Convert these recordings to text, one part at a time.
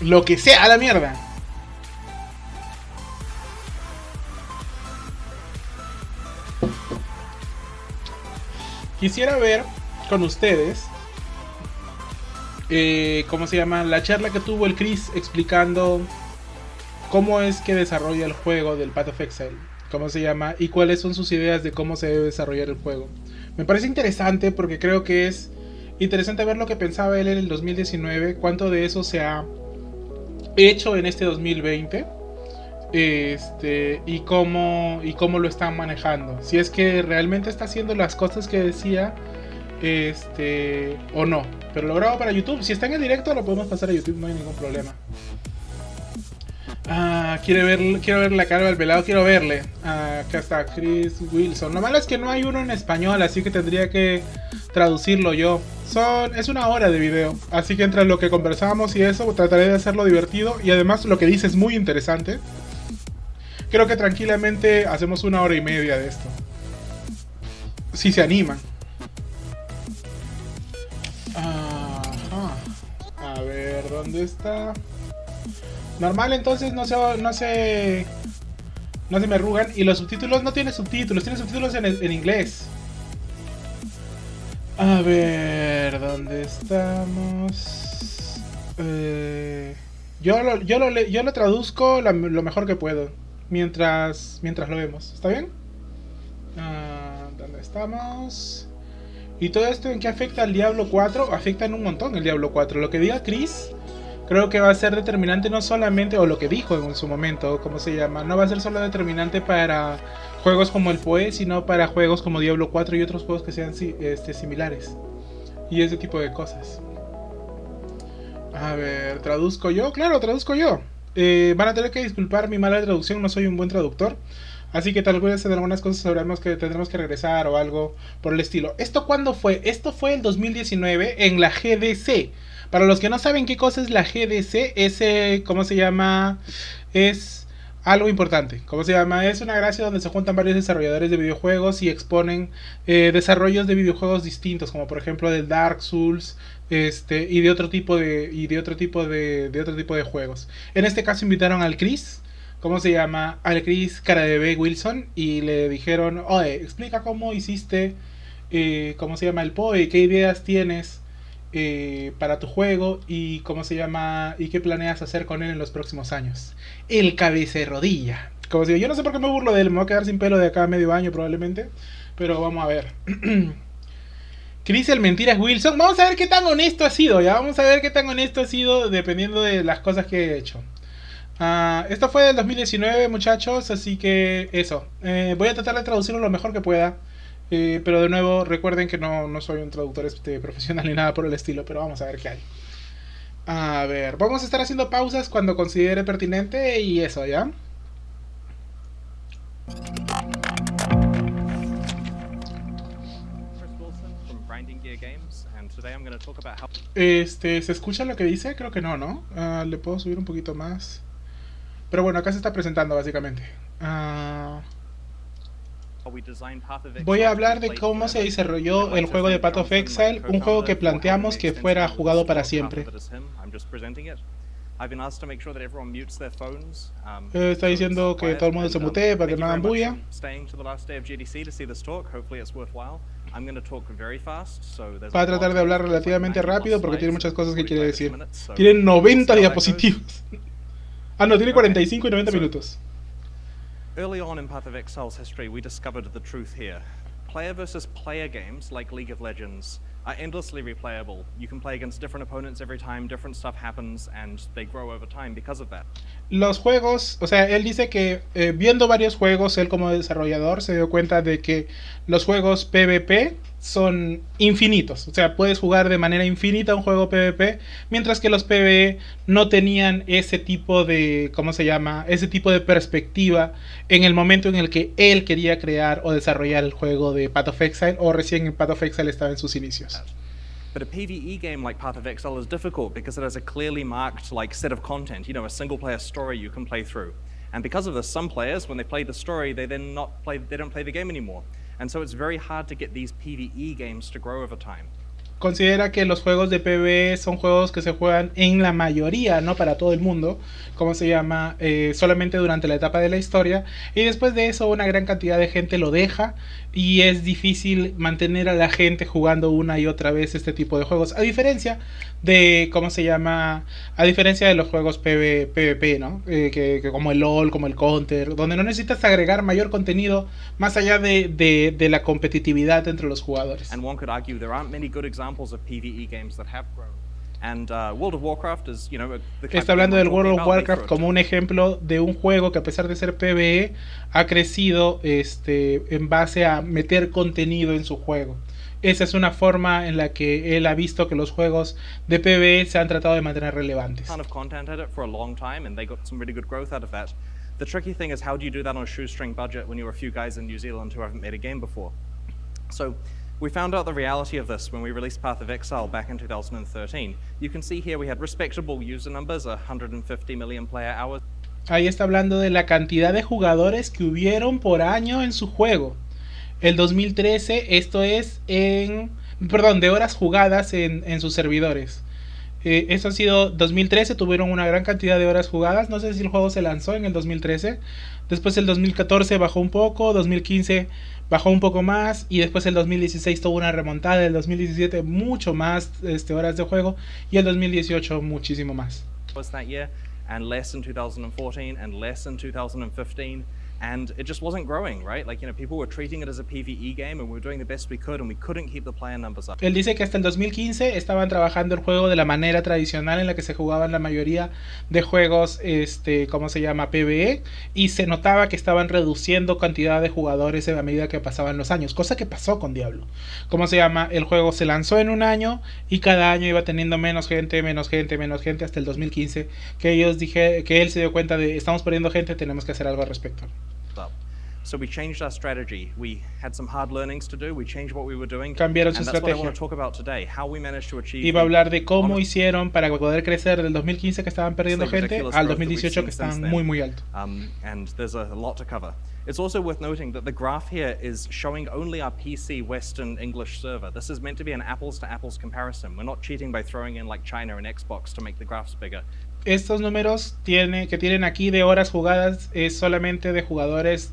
Lo que sea, a la mierda. Quisiera ver con ustedes ¿cómo se llama? La charla que tuvo el Chris explicando cómo es que desarrolla el juego del Path of Exile. ¿Cómo se llama? Y cuáles son sus ideas de cómo se debe desarrollar el juego. Me parece interesante porque creo que es interesante ver lo que pensaba él en el 2019, cuánto de eso se ha hecho en este 2020. Y cómo lo están manejando. Si es que realmente está haciendo las cosas que decía, o no. Pero lo grabo para YouTube. Si está en el directo lo podemos pasar a YouTube, no hay ningún problema. Quiero ver la cara del velado, quiero verle. Acá está Chris Wilson. Lo malo es que no hay uno en español, así que tendría que traducirlo yo. Es una hora de video, así que entre lo que conversamos y eso, trataré de hacerlo divertido. Y además lo que dice es muy interesante. Creo que tranquilamente hacemos 1 hora y media de esto. Si se animan. Ajá. A ver, ¿dónde está? Normal, entonces no se me arrugan. Y los subtítulos no tienen subtítulos, tienen subtítulos en inglés. A ver, ¿dónde estamos? Yo lo traduzco lo mejor que puedo. Mientras lo vemos. ¿Está bien? ¿Dónde estamos? ¿Y todo esto en qué afecta al Diablo 4? Afecta en un montón el Diablo 4. Lo que diga Chris creo que va a ser determinante no solamente, o lo que dijo en su momento, ¿cómo se llama? No va a ser solo determinante para juegos como el puede, sino para juegos como Diablo 4 y otros juegos que sean similares. Y ese tipo de cosas. A ver, ¿traduzco yo? Claro, traduzco yo. Van a tener que disculpar mi mala traducción, no soy un buen traductor. Así que tal vez en algunas cosas sabremos que tendremos que regresar o algo por el estilo. ¿Esto cuándo fue? Esto fue en 2019 en la GDC. Para los que no saben qué cosa es la GDC, ¿cómo se llama? Es algo importante. ¿Cómo se llama? Es una gracia donde se juntan varios desarrolladores de videojuegos y exponen desarrollos de videojuegos distintos, como por ejemplo del Dark Souls, y de otro tipo de juegos. En este caso invitaron al Chris, ¿cómo se llama? Al Chris cara de B Wilson, y le dijeron, oye, explica cómo hiciste, ¿cómo se llama? El POE, qué ideas tienes para tu juego y cómo se llama y qué planeas hacer con él en los próximos años. El cabeza de rodilla. Como si yo no sé por qué me burlo de él, me voy a quedar sin pelo de acá a medio año probablemente, pero vamos a ver. Chris el Mentiras Wilson. Vamos a ver qué tan honesto ha sido, ya. Vamos a ver qué tan honesto ha sido dependiendo de las cosas que he hecho. Esto fue del 2019, muchachos, así que eso. Voy a tratar de traducirlo lo mejor que pueda. Pero de nuevo, recuerden que no soy un traductor profesional ni nada por el estilo, pero vamos a ver qué hay. A ver, vamos a estar haciendo pausas cuando considere pertinente y eso, ¿ya? ¿Se escucha lo que dice? Creo que no. Le puedo subir un poquito más. Pero bueno, acá se está presentando básicamente. Voy a hablar de cómo se desarrolló el juego de Path of Exile, un juego que planteamos que fuera jugado para siempre. Está diciendo que todo el mundo se mutee para que no hagan bulla. Va a tratar de hablar relativamente rápido porque tiene muchas cosas que quiere decir. Tiene 90 diapositivas. No, tiene 45 y 90 minutos. Early on in Path of Exile's history, we discovered the truth here. Player versus player games, like League of Legends, are endlessly replayable. You can play against different opponents every time, different stuff happens, and they grow over time because of that. Los juegos, o sea, él dice que viendo varios juegos, él como desarrollador se dio cuenta de que los juegos PvP son infinitos. O sea, puedes jugar de manera infinita un juego PvP, mientras que los PvE no tenían ese tipo de, ¿cómo se llama? Ese tipo de perspectiva en el momento en el que él quería crear o desarrollar el juego de Path of Exile, o recién en Path of Exile estaba en sus inicios. But a PvE game like Path of Exile is difficult because it has a clearly marked set of content, a single player story you can play through. And because of this, some players, when they play the story, they don't play the game anymore. And so it's very hard to get these PvE games to grow over time. considera que los juegos de PvE son juegos que se juegan en la mayoría, no para todo el mundo, como se llama, solamente durante la etapa de la historia, y después de eso una gran cantidad de gente lo deja y es difícil mantener a la gente jugando una y otra vez este tipo de juegos, a diferencia de, ¿cómo se llama? A diferencia de los juegos PvP, ¿no? Que como el LoL, como el Counter, donde no necesitas agregar mayor contenido más allá de la competitividad entre los jugadores. And one could argue there aren't many good examples of PvE games that have grown. And World of Warcraft is, you know, está hablando del World of Warcraft como un ejemplo de un juego que a pesar de ser PvE ha crecido en base a meter contenido en su juego. Esa es una forma en la que él ha visto que los juegos de PvE se han tratado de mantener relevantes. The tricky thing is, how do you do that on a shoestring budget when you're a few guys in New Zealand who haven't made a game before? So we found out the reality of this when we released Path of Exile back in 2013. You can see here we had respectable user numbers, 150 million player hours. Ahí está hablando de la cantidad de jugadores que hubieron por año en su juego. El 2013, esto es de horas jugadas en sus servidores. Eso ha sido 2013, tuvieron una gran cantidad de horas jugadas. No sé si el juego se lanzó en el 2013. Después el 2014 bajó un poco, 2015 bajó un poco más y después el 2016 tuvo una remontada, el 2017 mucho más horas de juego y el 2018 muchísimo más. And less in 2014 and less in 2015. And it just wasn't growing, right? Like, you know, people were treating it as a PvE game and we were doing the best we could and we couldn't keep the player numbers up. Él dice que hasta el 2015 estaban trabajando el juego de la manera tradicional en la que se jugaban la mayoría de juegos, ¿cómo se llama? PvE, y se notaba que estaban reduciendo cantidad de jugadores a medida que pasaban los años, cosa que pasó con Diablo. ¿Cómo se llama? El juego se lanzó en un año y cada año iba teniendo menos gente hasta el 2015, que él se dio cuenta de estamos perdiendo gente, tenemos que hacer algo al respecto. So we changed our strategy. We had some hard learnings to do. We changed what we were doing. Cambiaron su estrategia. And that's what I want to talk about today. How we managed to achieve. Iba a hablar de cómo hicieron para poder crecer del 2015 que estaban perdiendo gente al 2018 que están muy alto. And there's a lot to cover. It's also worth noting that the graph here is showing only our PC Western English server. This is meant to be an apples to apples comparison. We're not cheating by throwing in like China and Xbox to make the graphs bigger. Estos números que tienen aquí de horas jugadas es solamente de jugadores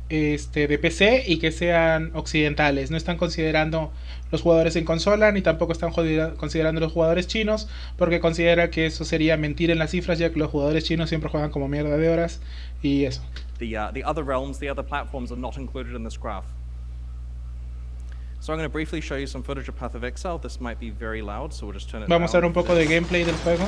de PC y que sean occidentales. No están considerando los jugadores en consola ni tampoco están considerando los jugadores chinos, porque considera que eso sería mentir en las cifras, ya que los jugadores chinos siempre juegan como mierda de horas y eso. The other realms, the other platforms are not included in this graph. So I'm going to briefly show you some footage of Path of Exile. This might be very loud, so we'll just turn it down. Vamos a ver un poco de gameplay del juego.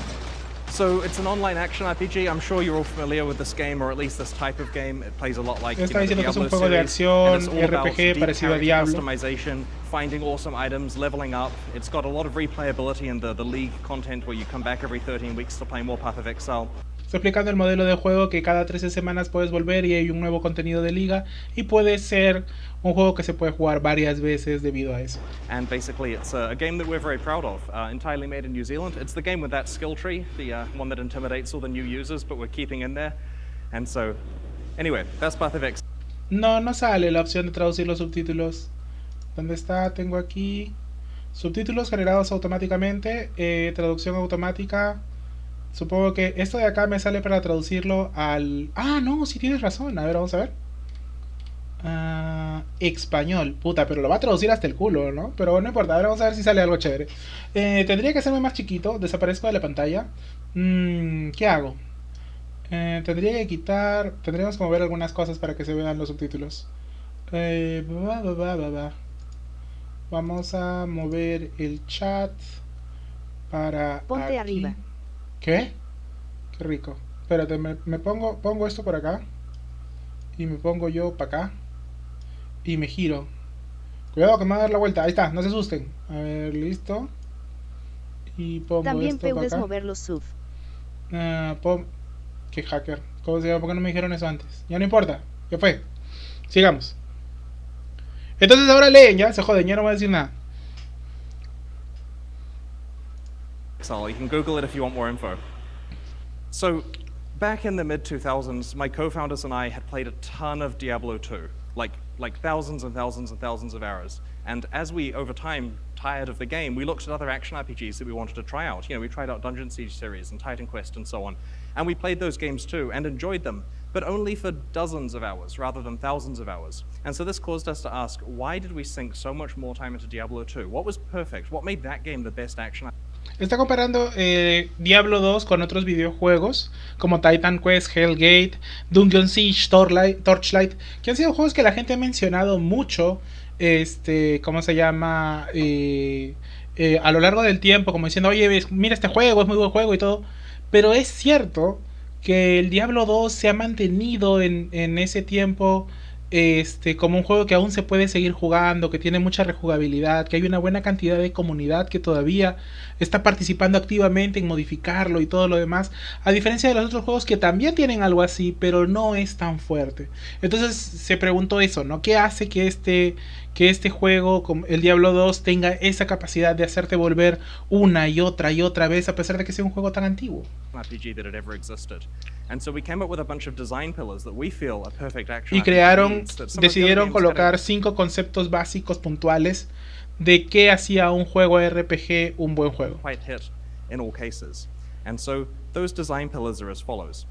So it's an online action RPG. I'm sure you're all familiar with this game, or at least this type of game. It plays a lot like Está diciendo que es un juego de acción, RPG parecido a Diablo. Customization, finding awesome items, leveling up. It's got a lot of replayability in the League content where you come back every 13 weeks to play more Path of Exile. Está explicando el modelo de juego que cada 13 semanas puedes volver y hay un nuevo contenido de liga y puede ser un juego que se puede jugar varias veces debido a eso. And basically it's a game that we're very proud of, entirely made in New Zealand. It's the game with that skill tree, the one that intimidates all the new users, but we're keeping in there. And so, anyway, that's Path of Exile. No sale la opción de traducir los subtítulos. ¿Dónde está? Tengo aquí subtítulos generados automáticamente, traducción automática. Supongo que esto de acá me sale para traducirlo al... Ah, no, sí tienes razón. A ver, vamos a ver. Español. Puta, pero lo va a traducir hasta el culo, ¿no? Pero no importa, a ver, vamos a ver si sale algo chévere. Tendría que hacerme más chiquito. Desaparezco de la pantalla. ¿Qué hago? Tendría que quitar... Tendríamos que mover algunas cosas para que se vean los subtítulos. Vamos a mover el chat para... Ponte aquí. arriba. ¿Qué? Qué rico. Espérate, me pongo esto por acá. Y me pongo yo para acá. Y me giro. Cuidado que me va a dar la vuelta. Ahí está, no se asusten. A ver, listo. Y pongo También esto para puedes acá. mover los sub. ¿Qué hacker? ¿Cómo se llama? ¿Por qué no me dijeron eso antes? Ya no importa. Ya fue. Sigamos. Entonces ahora leen, ya. Se joden, ya no voy a decir nada. You can Google it if you want more info. So, back in the mid-2000s, my co-founders and I had played a ton of Diablo 2, like thousands and thousands and thousands of hours. And as we, over time, tired of the game, we looked at other action RPGs that we wanted to try out. You know, we tried out Dungeon Siege series and Titan Quest and so on. And we played those games too and enjoyed them, but only for dozens of hours rather than thousands of hours. And so this caused us to ask, why did we sink so much more time into Diablo 2? What was perfect? What made that game the best action RPG? Está comparando Diablo 2 con otros videojuegos como Titan Quest, Hellgate, Dungeon Siege, Torchlight, que han sido juegos que la gente ha mencionado mucho, ¿cómo se llama? A lo largo del tiempo, como diciendo, oye, mira este juego, es muy buen juego y todo. Pero es cierto que el Diablo 2 se ha mantenido en ese tiempo como un juego que aún se puede seguir jugando, que tiene mucha rejugabilidad, que hay una buena cantidad de comunidad que todavía está participando activamente en modificarlo y todo lo demás, a diferencia de los otros juegos que también tienen algo así, pero no es tan fuerte. Entonces se preguntó eso, ¿no? ¿Qué hace que este juego, como el Diablo 2, tenga esa capacidad de hacerte volver una y otra vez, a pesar de que sea un juego tan antiguo? RPG that had ever existed. And so we came up with a bunch of design pillars that we feel are perfect action Y decidieron colocar 5 conceptos básicos puntuales de qué hacía un juego RPG un buen juego. Quite hit in all cases. And so those design pillars are as follows.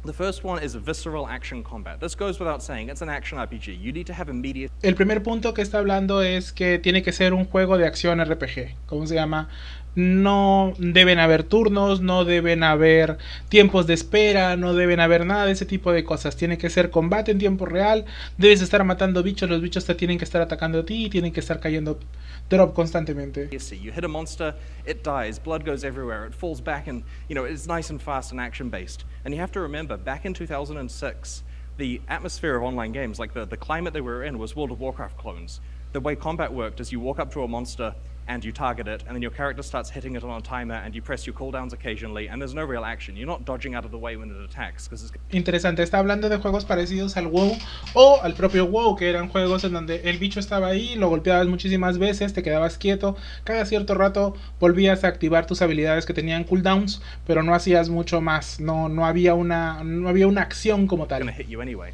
The first one is visceral action combat. This goes without saying, it's an action RPG. You need to have immediate... El primer punto que está hablando es que tiene que ser un juego de acción RPG. ¿Cómo se llama? No deben haber turnos, no deben haber tiempos de espera, no deben haber nada de ese tipo de cosas. Tiene que ser combate en tiempo real, debes estar matando bichos, los bichos te tienen que estar atacando a ti y tienen que estar cayendo drop constantemente. You hit a monster, it dies, blood goes everywhere, it falls back and, you know, it's nice and fast and action based. And you have to remember, back in 2006, the atmosphere of online games, like the climate they were in was World of Warcraft clones. The way combat worked is you walk up to a monster and you target it, and then your character starts hitting it on a timer, and you press your cooldowns occasionally, and there's no real action. You're not dodging out of the way when it attacks. Interesante, está hablando de juegos parecidos al WoW o al propio WoW, que eran juegos en donde el bicho estaba ahí, lo golpeabas muchísimas veces, te quedabas quieto, cada cierto rato volvías a activar tus habilidades que tenían cooldowns, pero no hacías mucho más, no había una acción como tal. Gonna hit you anyway.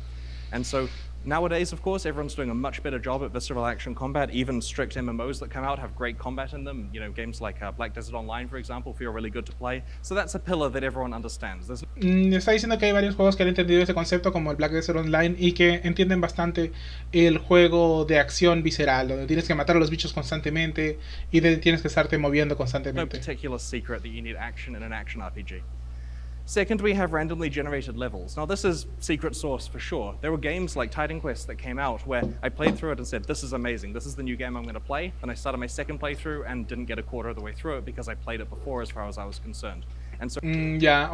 And so nowadays, of course, everyone's doing a much better job at visceral action combat. Even strict MMOs that come out have great combat in them. You know, games like Black Desert Online, for example, feel really good to play. So that's a pillar that everyone understands. Está diciendo que hay varios juegos que han entendido ese concepto, como el Black Desert Online, y que entienden bastante el juego de acción visceral, donde tienes que matar a los bichos constantemente y tienes que estarte moviendo constantemente. No particular secret that you need action in an action RPG. Second, we have randomly generated levels. Now, this is secret source for sure. There were games like Titan Quest that came out where I played through it and said, this is amazing, this is the new game I'm going to play. And I started my second playthrough and didn't get a quarter of the way through it because I played it before as far as I was concerned. And so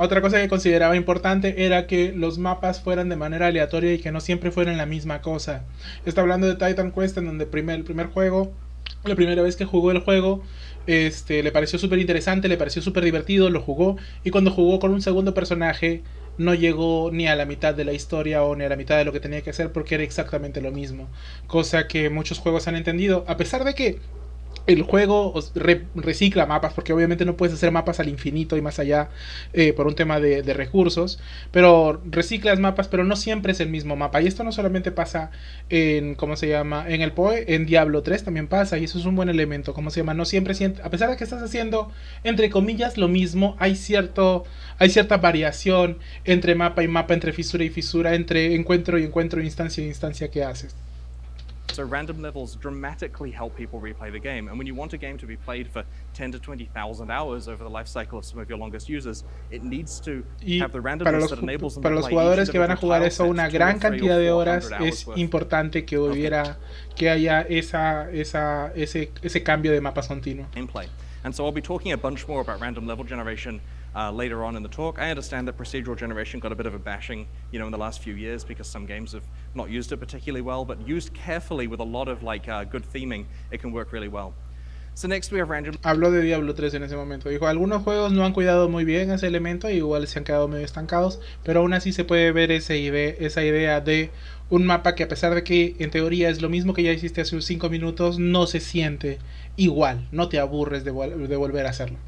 otra cosa que consideraba importante era que los mapas fueran de manera aleatoria y que no siempre fueran la misma cosa. Está hablando de Titan Quest, en donde el primer juego, la primera vez que jugó el juego, le pareció súper interesante, le pareció súper divertido, lo jugó, y cuando jugó con un segundo personaje no llegó ni a la mitad de la historia o ni a la mitad de lo que tenía que hacer, porque era exactamente lo mismo, cosa que muchos juegos han entendido, a pesar de que el juego recicla mapas, porque obviamente no puedes hacer mapas al infinito y más allá por un tema de recursos, pero reciclas mapas, pero no siempre es el mismo mapa. Y esto no solamente pasa en, ¿cómo se llama? En el PoE, en Diablo 3 también pasa, y eso es un buen elemento. ¿Cómo se llama? No siempre, a pesar de que estás haciendo, entre comillas, lo mismo, hay cierta variación entre mapa y mapa, entre fisura y fisura, entre encuentro y encuentro, instancia y instancia que haces. So random levels dramatically help people replay the game, and when you want a game to be played for 10 to 20,000 hours over the life cycle of some of your longest users, it needs to have the randomness that enables them to play. Para los jugadores que van a jugar eso una gran cantidad de horas, es importante que haya ese cambio de mapas continuo. And so I'll be talking a bunch more about random level generation later on in the talk. I understand that procedural generation got a bit of a bashing, you know, in the last few years because some games have not used it particularly well, but used carefully with a lot of good theming, it can work really well. So next we have random... Habló de Diablo 3 en ese momento. Dijo, algunos juegos no han cuidado muy bien ese elemento y igual se han quedado medio estancados, pero aún así se puede ver esa idea de un mapa que, a pesar de que en teoría es lo mismo que ya hiciste hace 5 minutos, no se siente igual, no te aburres de volver a hacerlo.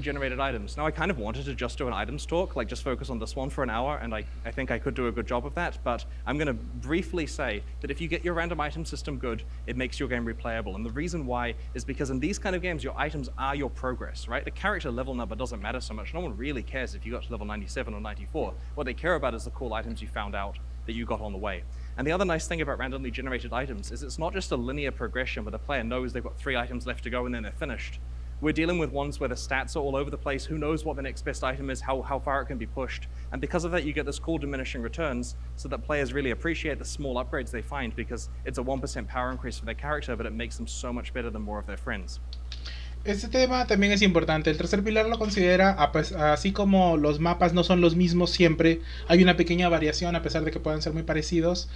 generated items. Now, I kind of wanted to just do an items talk, like just focus on this one for an hour, and I think I could do a good job of that, but I'm going to briefly say that if you get your random item system good, it makes your game replayable. And the reason why is because in these kind of games, your items are your progress, right? The character level number doesn't matter so much. No one really cares if you got to level 97 or 94. What they care about is the cool items you found out that you got on the way. And the other nice thing about randomly generated items is it's not just a linear progression where the player knows they've got 3 items left to go and then they're finished. We're dealing with ones where the stats are all over the place, who knows what the next best item is, how far it can be pushed, and because of that you get this cool diminishing returns so that players really appreciate the small upgrades they find because it's a 1% power increase for their character, but it makes them so much better than more of their friends. Este tema también es importante. El tercer pilar lo considera, así como los mapas no son los mismos siempre, hay una pequeña variación a pesar de que puedan ser muy parecidos.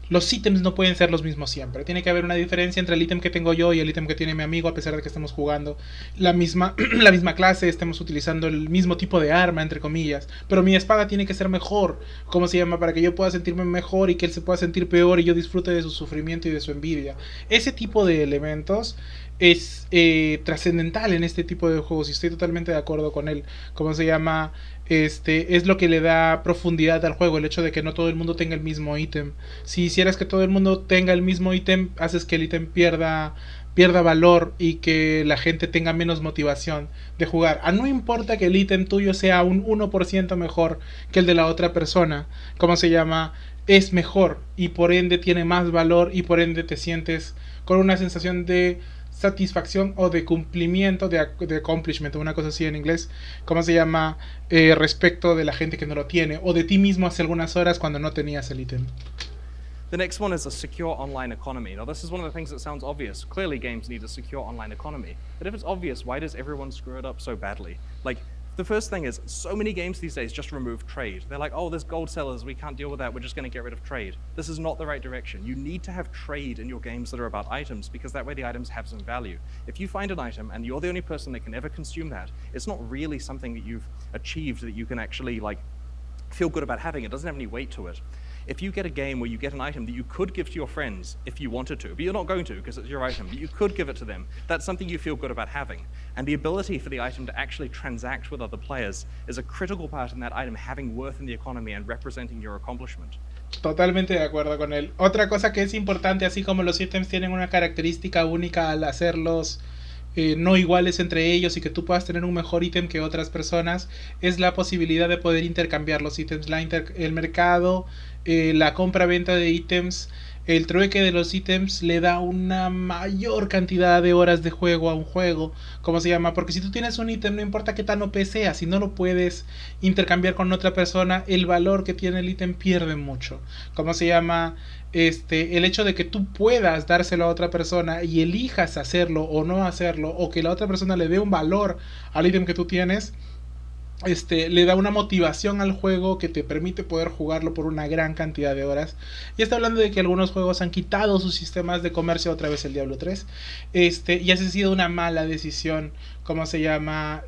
Los ítems no pueden ser los mismos siempre. Tiene que haber una diferencia entre el ítem que tengo yo y el ítem que tiene mi amigo, a pesar de que estemos jugando la misma clase, estemos utilizando el mismo tipo de arma, entre comillas. Pero mi espada tiene que ser mejor, ¿cómo se llama? Para que yo pueda sentirme mejor y que él se pueda sentir peor y yo disfrute de su sufrimiento y de su envidia. Ese tipo de elementos es trascendental en este tipo de juegos y estoy totalmente de acuerdo con él. ¿Cómo se llama? Es lo que le da profundidad al juego, el hecho de que no todo el mundo tenga el mismo ítem. Si hicieras que todo el mundo tenga el mismo ítem, haces que el ítem pierda valor y que la gente tenga menos motivación de jugar. No importa que el ítem tuyo sea un 1% mejor que el de la otra persona, ¿cómo se llama? Es mejor y por ende tiene más valor y por ende te sientes con una sensación de satisfacción o de cumplimiento, de accomplishment, una cosa así en inglés, ¿cómo se llama? Respecto de la gente que no lo tiene, o de ti mismo hace algunas horas cuando no tenías el ítem. The next one is a secure online economy. Now, this is one of the things that sounds obvious. Clearly, games need a secure online economy. But if it's obvious, why does everyone screw it up so badly? Like, the first thing is, so many games these days just remove trade. They're like, oh, there's gold sellers, we can't deal with that, we're just going to get rid of trade. This is not the right direction. You need to have trade in your games that are about items, because that way the items have some value. If you find an item and you're the only person that can ever consume that, it's not really something that you've achieved that you can actually, like, feel good about having. It doesn't have any weight to it. If you get a game where you get an item that you could give to your friends if you wanted to, but you're not going to because it's your item, but you could give it to them, that's something you feel good about having. And the ability for the item to actually transact with other players is a critical part in that item having worth in the economy and representing your accomplishment. Totalmente de acuerdo con él. Otra cosa que es importante, así como los ítems tienen una característica única al hacerlos no iguales entre ellos y que tú puedas tener un mejor ítem que otras personas, es la posibilidad de poder intercambiar los ítems, el mercado, la compra-venta de ítems, el trueque de los ítems le da una mayor cantidad de horas de juego a un juego, ¿cómo se llama? Porque si tú tienes un ítem, no importa qué tan OP sea, si no lo puedes intercambiar con otra persona, el valor que tiene el ítem pierde mucho, ¿cómo se llama? El hecho de que tú puedas dárselo a otra persona y elijas hacerlo o no hacerlo, o que la otra persona le dé un valor al ítem que tú tienes, le da una motivación al juego que te permite poder jugarlo por una gran cantidad de horas. Y está hablando de que algunos juegos han quitado sus sistemas de comercio, otra vez el Diablo 3, y ha sido una mala decisión, ¿cómo se llama?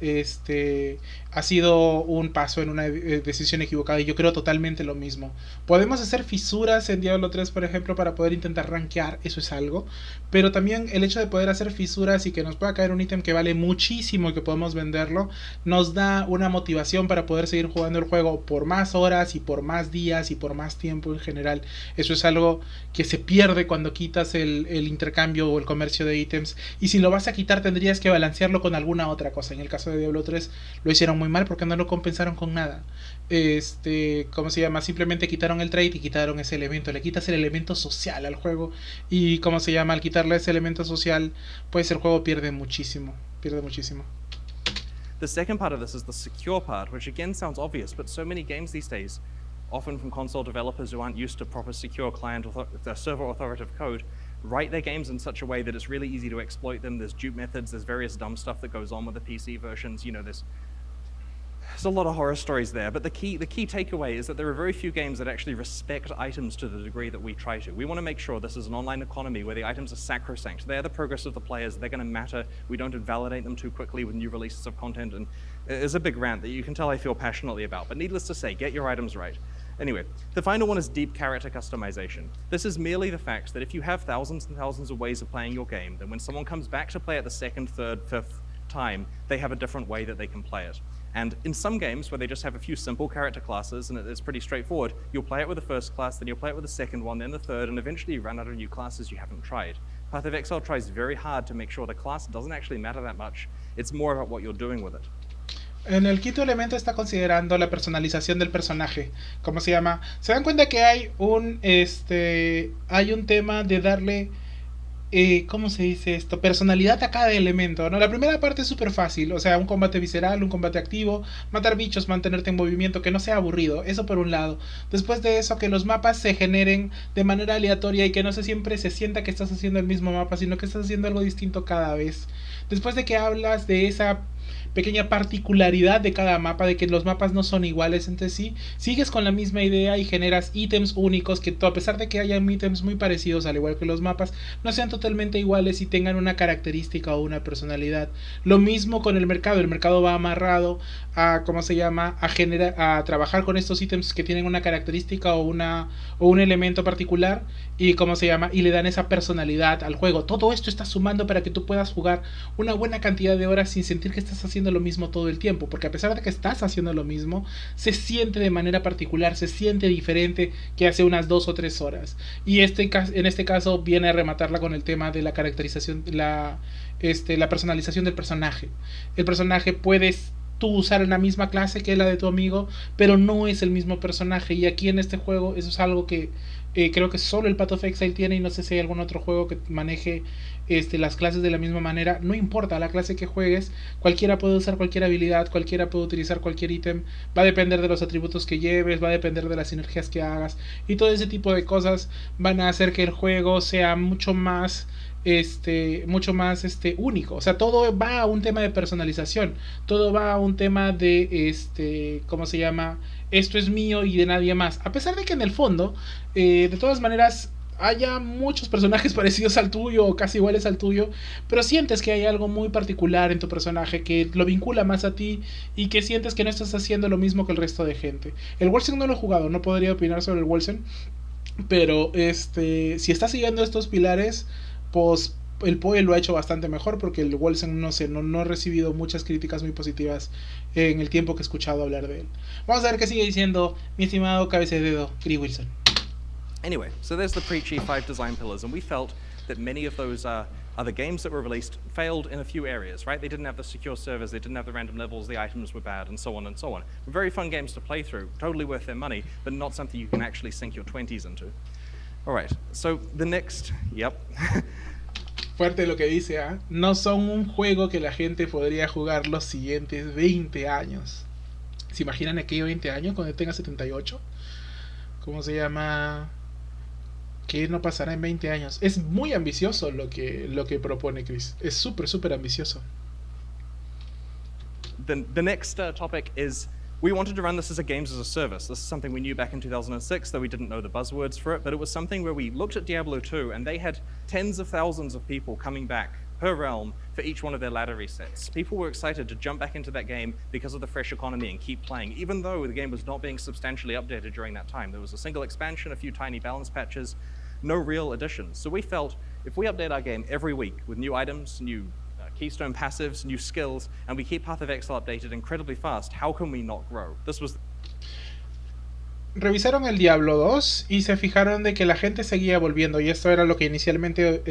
Ha sido un paso en una decisión equivocada, y yo creo totalmente lo mismo. Podemos hacer fisuras en Diablo 3, por ejemplo, para poder intentar rankear, eso es algo, pero también el hecho de poder hacer fisuras y que nos pueda caer un ítem que vale muchísimo y que podemos venderlo, nos da una motivación para poder seguir jugando el juego por más horas y por más días y por más tiempo en general. Eso es algo que se pierde cuando quitas el intercambio o el comercio de ítems, y si lo vas a quitar tendrías que balancearlo con alguna otra cosa. En el caso de Diablo 3 lo hicieron muy mal porque no lo compensaron con nada. ¿Cómo se llama? Simplemente quitaron el trade y quitaron ese elemento. Le quitas el elemento social al juego y, ¿cómo se llama? Al quitarle ese elemento social, pues el juego pierde muchísimo. The second part of this is the secure part, which again sounds obvious, but so many games these days, often from console developers who aren't used to proper secure client server authoritative code, write their games in such a way that it's really easy to exploit them. There's dupe methods, there's various dumb stuff that goes on with the PC versions, you know, there's a lot of horror stories there, but the key takeaway is that there are very few games that actually respect items to the degree that we try to. We want to make sure this is an online economy where the items are sacrosanct. They're the progress of the players, they're going to matter. We don't invalidate them too quickly with new releases of content, and it's a big rant that you can tell I feel passionately about, but needless to say, get your items right. Anyway, the final one is deep character customization. This is merely the fact that if you have thousands and thousands of ways of playing your game, then when someone comes back to play it the second, third, fifth, time, they have a different way that they can play it. And in some games where they just have a few simple character classes and it's pretty straightforward, you'll play it with the first class, then you'll play it with the second one, then the third, and eventually you run out of new classes you haven't tried. Path of Exile tries very hard to make sure the class doesn't actually matter that much. It's more about what you're doing with it. En el quinto elemento está considerando la personalización del personaje. ¿Cómo se llama? Se dan cuenta que hay un tema de darle ¿cómo se dice esto? Personalidad a cada elemento, ¿no? La primera parte es súper fácil, o sea, un combate visceral, un combate activo, matar bichos, mantenerte en movimiento, que no sea aburrido, eso por un lado. Después de eso, que los mapas se generen de manera aleatoria y que no siempre se sienta que estás haciendo el mismo mapa, sino que estás haciendo algo distinto cada vez. Después de que hablas de esa pequeña particularidad de cada mapa, de que los mapas no son iguales entre sí, sigues con la misma idea y generas ítems únicos que a pesar de que hayan ítems muy parecidos al igual que los mapas, no sean totalmente iguales y tengan una característica o una personalidad. Lo mismo con el mercado va amarrado a, ¿cómo se llama?, a trabajar con estos ítems que tienen una característica o un elemento particular y, ¿cómo se llama?, y le dan esa personalidad al juego. Todo esto está sumando para que tú puedas jugar una buena cantidad de horas sin sentir que estás haciendo lo mismo todo el tiempo, porque a pesar de que estás haciendo lo mismo, se siente de manera particular, se siente diferente que hace unas 2 o 3 horas. Y en este caso viene a rematarla con el tema de la caracterización, la personalización del personaje. El personaje puedes tú usar en la misma clase que la de tu amigo, pero no es el mismo personaje, y aquí en este juego eso es algo que creo que solo el Path of Exile tiene, y no sé si hay algún otro juego que maneje las clases de la misma manera. No importa la clase que juegues, cualquiera puede usar cualquier habilidad, cualquiera puede utilizar cualquier ítem, va a depender de los atributos que lleves, va a depender de las sinergias que hagas, y todo ese tipo de cosas van a hacer que el juego sea mucho más único. O sea, todo va a un tema de personalización, todo va a un tema de ¿cómo se llama? Esto es mío y de nadie más. A pesar de que en el fondo, de todas maneras, haya muchos personajes parecidos al tuyo o casi iguales al tuyo, pero sientes que hay algo muy particular en tu personaje que lo vincula más a ti y que sientes que no estás haciendo lo mismo que el resto de gente. El Wolsen no lo he jugado, no podría opinar sobre el Wolsen, pero si estás siguiendo estos pilares, pues el Poe lo ha hecho bastante mejor, porque el Wolsen no ha recibido muchas críticas muy positivas en el tiempo que he escuchado hablar de él. Vamos a ver qué sigue diciendo mi estimado cabeza de dedo, Chris Wilson. Anyway, so there's the preachy 5 design pillars, and we felt that many of those other games that were released failed in a few areas, right? They didn't have the secure servers, they didn't have the random levels, the items were bad, and so on and so on. Very fun games to play through, totally worth their money, but not something you can actually sink your 20s into. All right, so the next, Fuerte lo que dice, ¿eh? No son un juego que la gente podría jugar los siguientes 20 años. ¿Se imaginan aquellos 20 años cuando tenga 78? ¿Cómo se llama? ¿Qué no pasará en 20 años? Es muy ambicioso lo que propone Chris. Es súper ambicioso. The next topic is, we wanted to run this as a games as a service. This is something we knew back in 2006, though we didn't know the buzzwords for it, but it was something where we looked at Diablo 2 and they had tens of thousands of people coming back per realm for each one of their ladder resets. People were excited to jump back into that game because of the fresh economy and keep playing, even though the game was not being substantially updated during that time. There was a single expansion, a few tiny balance patches, no real additions. So we felt if we update our game every week with new items, new keystone passives, new skills, and we keep Path of Exile updated incredibly fast, how can we not grow? This was... Revisaron el Diablo 2 y se fijaron de que la gente seguía volviendo, y esto era lo que inicialmente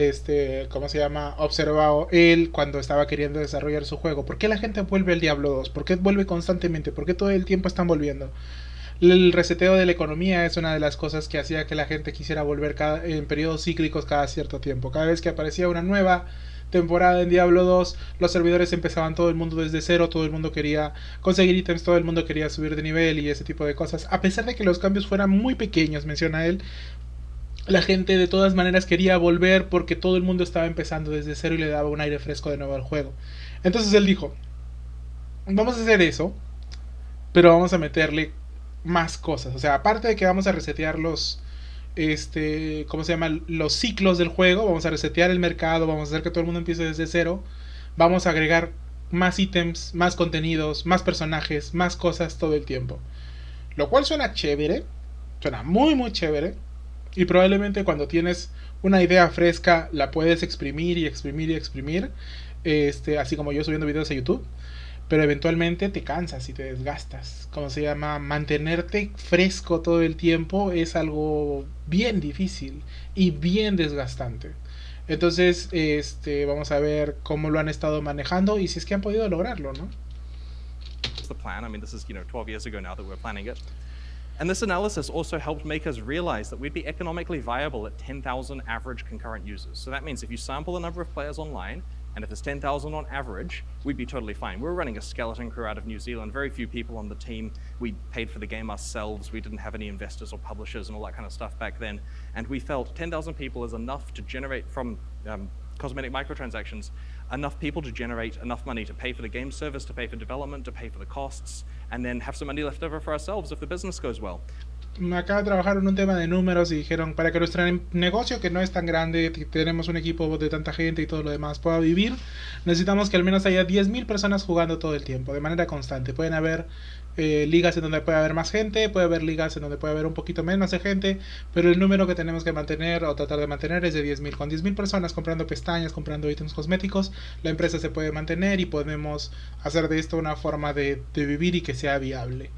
¿cómo se llama? Observaba él cuando estaba queriendo desarrollar su juego. ¿Por qué la gente vuelve al Diablo 2? ¿Por qué vuelve constantemente? ¿Por qué todo el tiempo están volviendo? El reseteo de la economía es una de las cosas que hacía que la gente quisiera volver en periodos cíclicos cada cierto tiempo. Cada vez que aparecía una nueva temporada en Diablo 2, los servidores empezaban todo el mundo desde cero, todo el mundo quería conseguir ítems, todo el mundo quería subir de nivel y ese tipo de cosas. A pesar de que los cambios fueran muy pequeños, menciona él, la gente de todas maneras quería volver porque todo el mundo estaba empezando desde cero y le daba un aire fresco de nuevo al juego. Entonces él dijo, vamos a hacer eso, pero vamos a meterle más cosas. O sea, aparte de que vamos a resetear los ¿cómo se llama? Los ciclos del juego, vamos a resetear el mercado, vamos a hacer que todo el mundo empiece desde cero, vamos a agregar más ítems, más contenidos, más personajes, más cosas todo el tiempo. Lo cual suena chévere, suena muy chévere, y probablemente cuando tienes una idea fresca la puedes exprimir y exprimir y exprimir. así como yo subiendo videos a YouTube, pero eventualmente te cansas y te desgastas. Como se llama, mantenerte fresco todo el tiempo es algo bien difícil y bien desgastante. Entonces, vamos a ver cómo lo han estado manejando y si es que han podido lograrlo, ¿no? The plan. I mean, this is 12 years ago now that we're planning it. And this analysis also helped make us realize that we'd be economically viable at 10,000 average concurrent users. So that means if you sample the number of players online, and if it's 10,000 on average, we'd be totally fine. We were running a skeleton crew out of New Zealand, very few people on the team. We paid for the game ourselves. We didn't have any investors or publishers and all that kind of stuff back then. And we felt 10,000 people is enough to generate from cosmetic microtransactions, enough people to generate enough money to pay for the game service, to pay for development, to pay for the costs, and then have some money left over for ourselves if the business goes well. Acá trabajaron un tema de números y dijeron, para que nuestro negocio, que no es tan grande, que tenemos un equipo de tanta gente y todo lo demás, pueda vivir, necesitamos que al menos haya 10.000 personas jugando todo el tiempo, de manera constante. Pueden haber ligas en donde puede haber más gente, puede haber ligas en donde puede haber un poquito menos de gente, pero el número que tenemos que mantener o tratar de mantener es de 10.000. Con 10.000 personas comprando pestañas, comprando ítems cosméticos, la empresa se puede mantener y podemos hacer de esto una forma de vivir y que sea viable.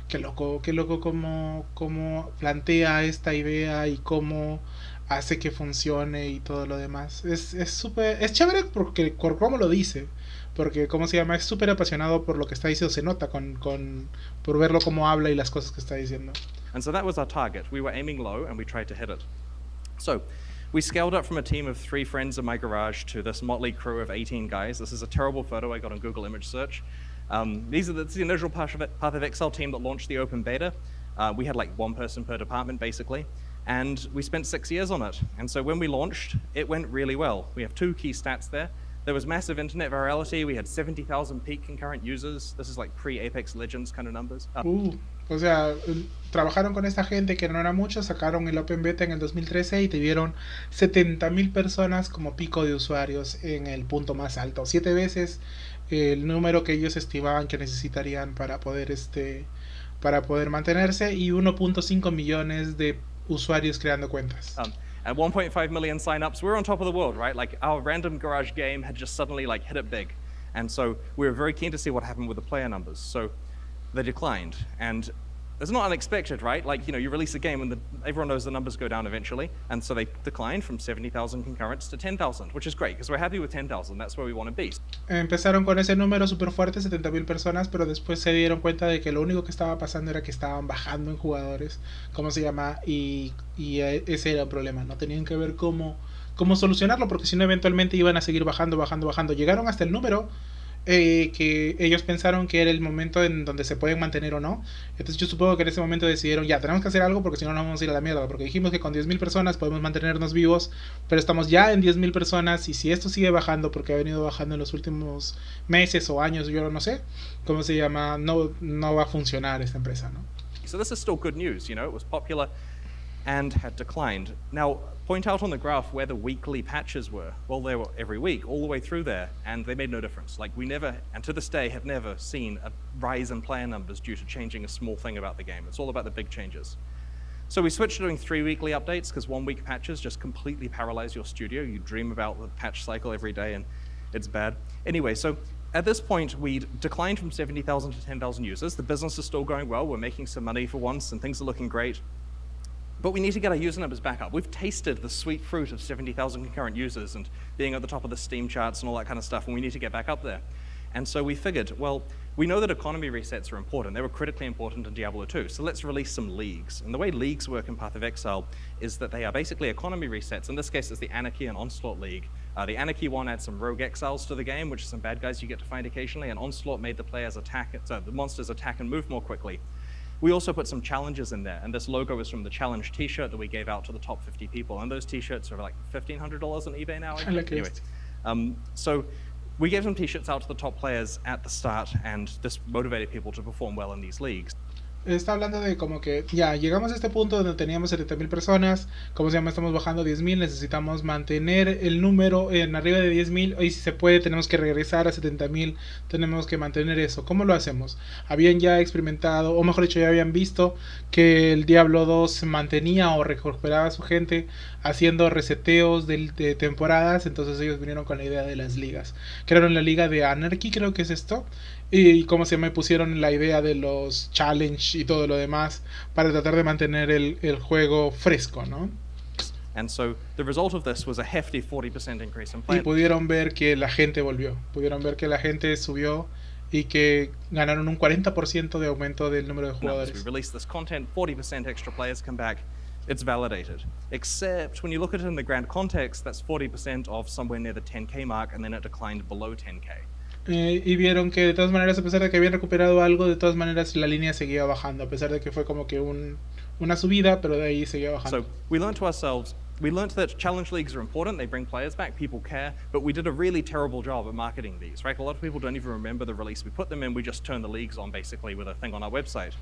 Qué loco cómo plantea esta idea y cómo hace que funcione y todo lo demás. Es súper, es chévere porque por cómo lo dice, porque cómo se llama, es súper apasionado por lo que está diciendo, se nota por verlo cómo habla y las cosas que está diciendo. And so that was our target. We were aiming low and we tried to hit it. So we scaled up from a team of 3 friends in my garage to this motley crew of 18 guys. This is a terrible photo I got on Google image search. This is the initial Path of Exile team that launched the open beta. We had like 1 person per department, basically, and we spent 6 years on it. And so when we launched, it went really well. We have 2 key stats there. There was massive internet virality. We had 70,000 peak concurrent users. This is like pre-Apex Legends kind of numbers. O sea, trabajaron con esta gente que no era mucho, sacaron el Open Beta en el 2013 y tuvieron 70.000 personas como pico de usuarios en el punto más alto. 7 veces el número que ellos estimaban que necesitarían para poder mantenerse, y 1.5 millones de usuarios creando cuentas. At 1.5 million signups, we're on top of the world, right? Like our random garage game had just suddenly like hit it big. And so we were very keen to see what happened with the player numbers. So they declined, and it's not unexpected, right? Like, you release a game and everyone knows the numbers go down eventually, and so they declined from 70,000 concurrents to 10,000, which is great, because we're happy with 10,000, that's where we want to be. Empezaron con ese número súper fuerte, 70.000 personas, pero después se dieron cuenta de que lo único que estaba pasando era que estaban bajando en jugadores, ¿cómo se llama? Y ese era el problema, no tenían que ver cómo solucionarlo, porque si no eventualmente iban a seguir bajando. Llegaron hasta el número que ellos pensaron que era el momento en donde se pueden mantener o no. Entonces yo supongo que en ese momento decidieron, ya, tenemos que hacer algo porque si no nos vamos a ir a la mierda, porque dijimos que con 10.000 personas podemos mantenernos vivos, pero estamos ya en 10.000 personas, y si esto sigue bajando, porque ha venido bajando en los últimos meses o años, yo no sé cómo se llama, no va a funcionar esta empresa, ¿no? So this is still good news, it was popular and had declined. Now, point out on the graph where the weekly patches were. Well, they were every week, all the way through there, and they made no difference. Like, we never, and to this day, have never seen a rise in player numbers due to changing a small thing about the game. It's all about the big changes. So we switched to doing 3 weekly updates, because 1 week patches just completely paralyze your studio. You dream about the patch cycle every day, and it's bad. Anyway, so at this point, we'd declined from 70,000 to 10,000 users. The business is still going well. We're making some money for once, and things are looking great. But we need to get our user numbers back up. We've tasted the sweet fruit of 70,000 concurrent users and being at the top of the Steam charts and all that kind of stuff, and we need to get back up there. And so we figured, well, we know that economy resets are important. They were critically important in Diablo 2, so let's release some leagues. And the way leagues work in Path of Exile is that they are basically economy resets. In this case, it's the Anarchy and Onslaught League. The Anarchy one adds some rogue exiles to the game, which is some bad guys you get to find occasionally, and Onslaught made the players the monsters attack and move more quickly. We also put some challenges in there, and this logo is from the challenge t-shirt that we gave out to the top 50 people, and those t-shirts are like $1,500 on eBay now. Anyway, so we gave some t-shirts out to the top players at the start, and this motivated people to perform well in these leagues. Está hablando de como que ya llegamos a este punto donde teníamos 70.000 personas, como se llama, estamos bajando 10.000, necesitamos mantener el número en arriba de 10.000 y si se puede tenemos que regresar a 70.000, tenemos que mantener eso. ¿Cómo lo hacemos? Habían ya experimentado, o mejor dicho, ya habían visto que el Diablo 2 mantenía o recuperaba a su gente haciendo reseteos de temporadas, entonces ellos vinieron con la idea de las ligas. Crearon la liga de Anarchy, creo que es esto, y cómo se me pusieron la idea de los challenge y todo lo demás para tratar de mantener el juego fresco, ¿no? And so the result of this was a hefty 40% increase in Y play. pudieron ver que la gente volvió, pudieron ver que la gente subió y que ganaron un 40% de aumento del número de Now, as jugadores. we release this content, 40% extra players come back. It's validated. Except when you look at it in the grand context, that's 40% of somewhere near the 10k mark, and then it declined below 10k. Y vieron que de todas maneras, a pesar de que habían recuperado algo, de todas maneras la línea seguía bajando, a pesar de que fue como que una subida, pero de ahí seguía bajando. So we learned to ourselves, we learned that challenge leagues are important, they bring players back, people care, but we did a really terrible job at marketing these, right? A lot of people don't even remember the release we put them in, we just turn the leagues on basically with a thing on our website.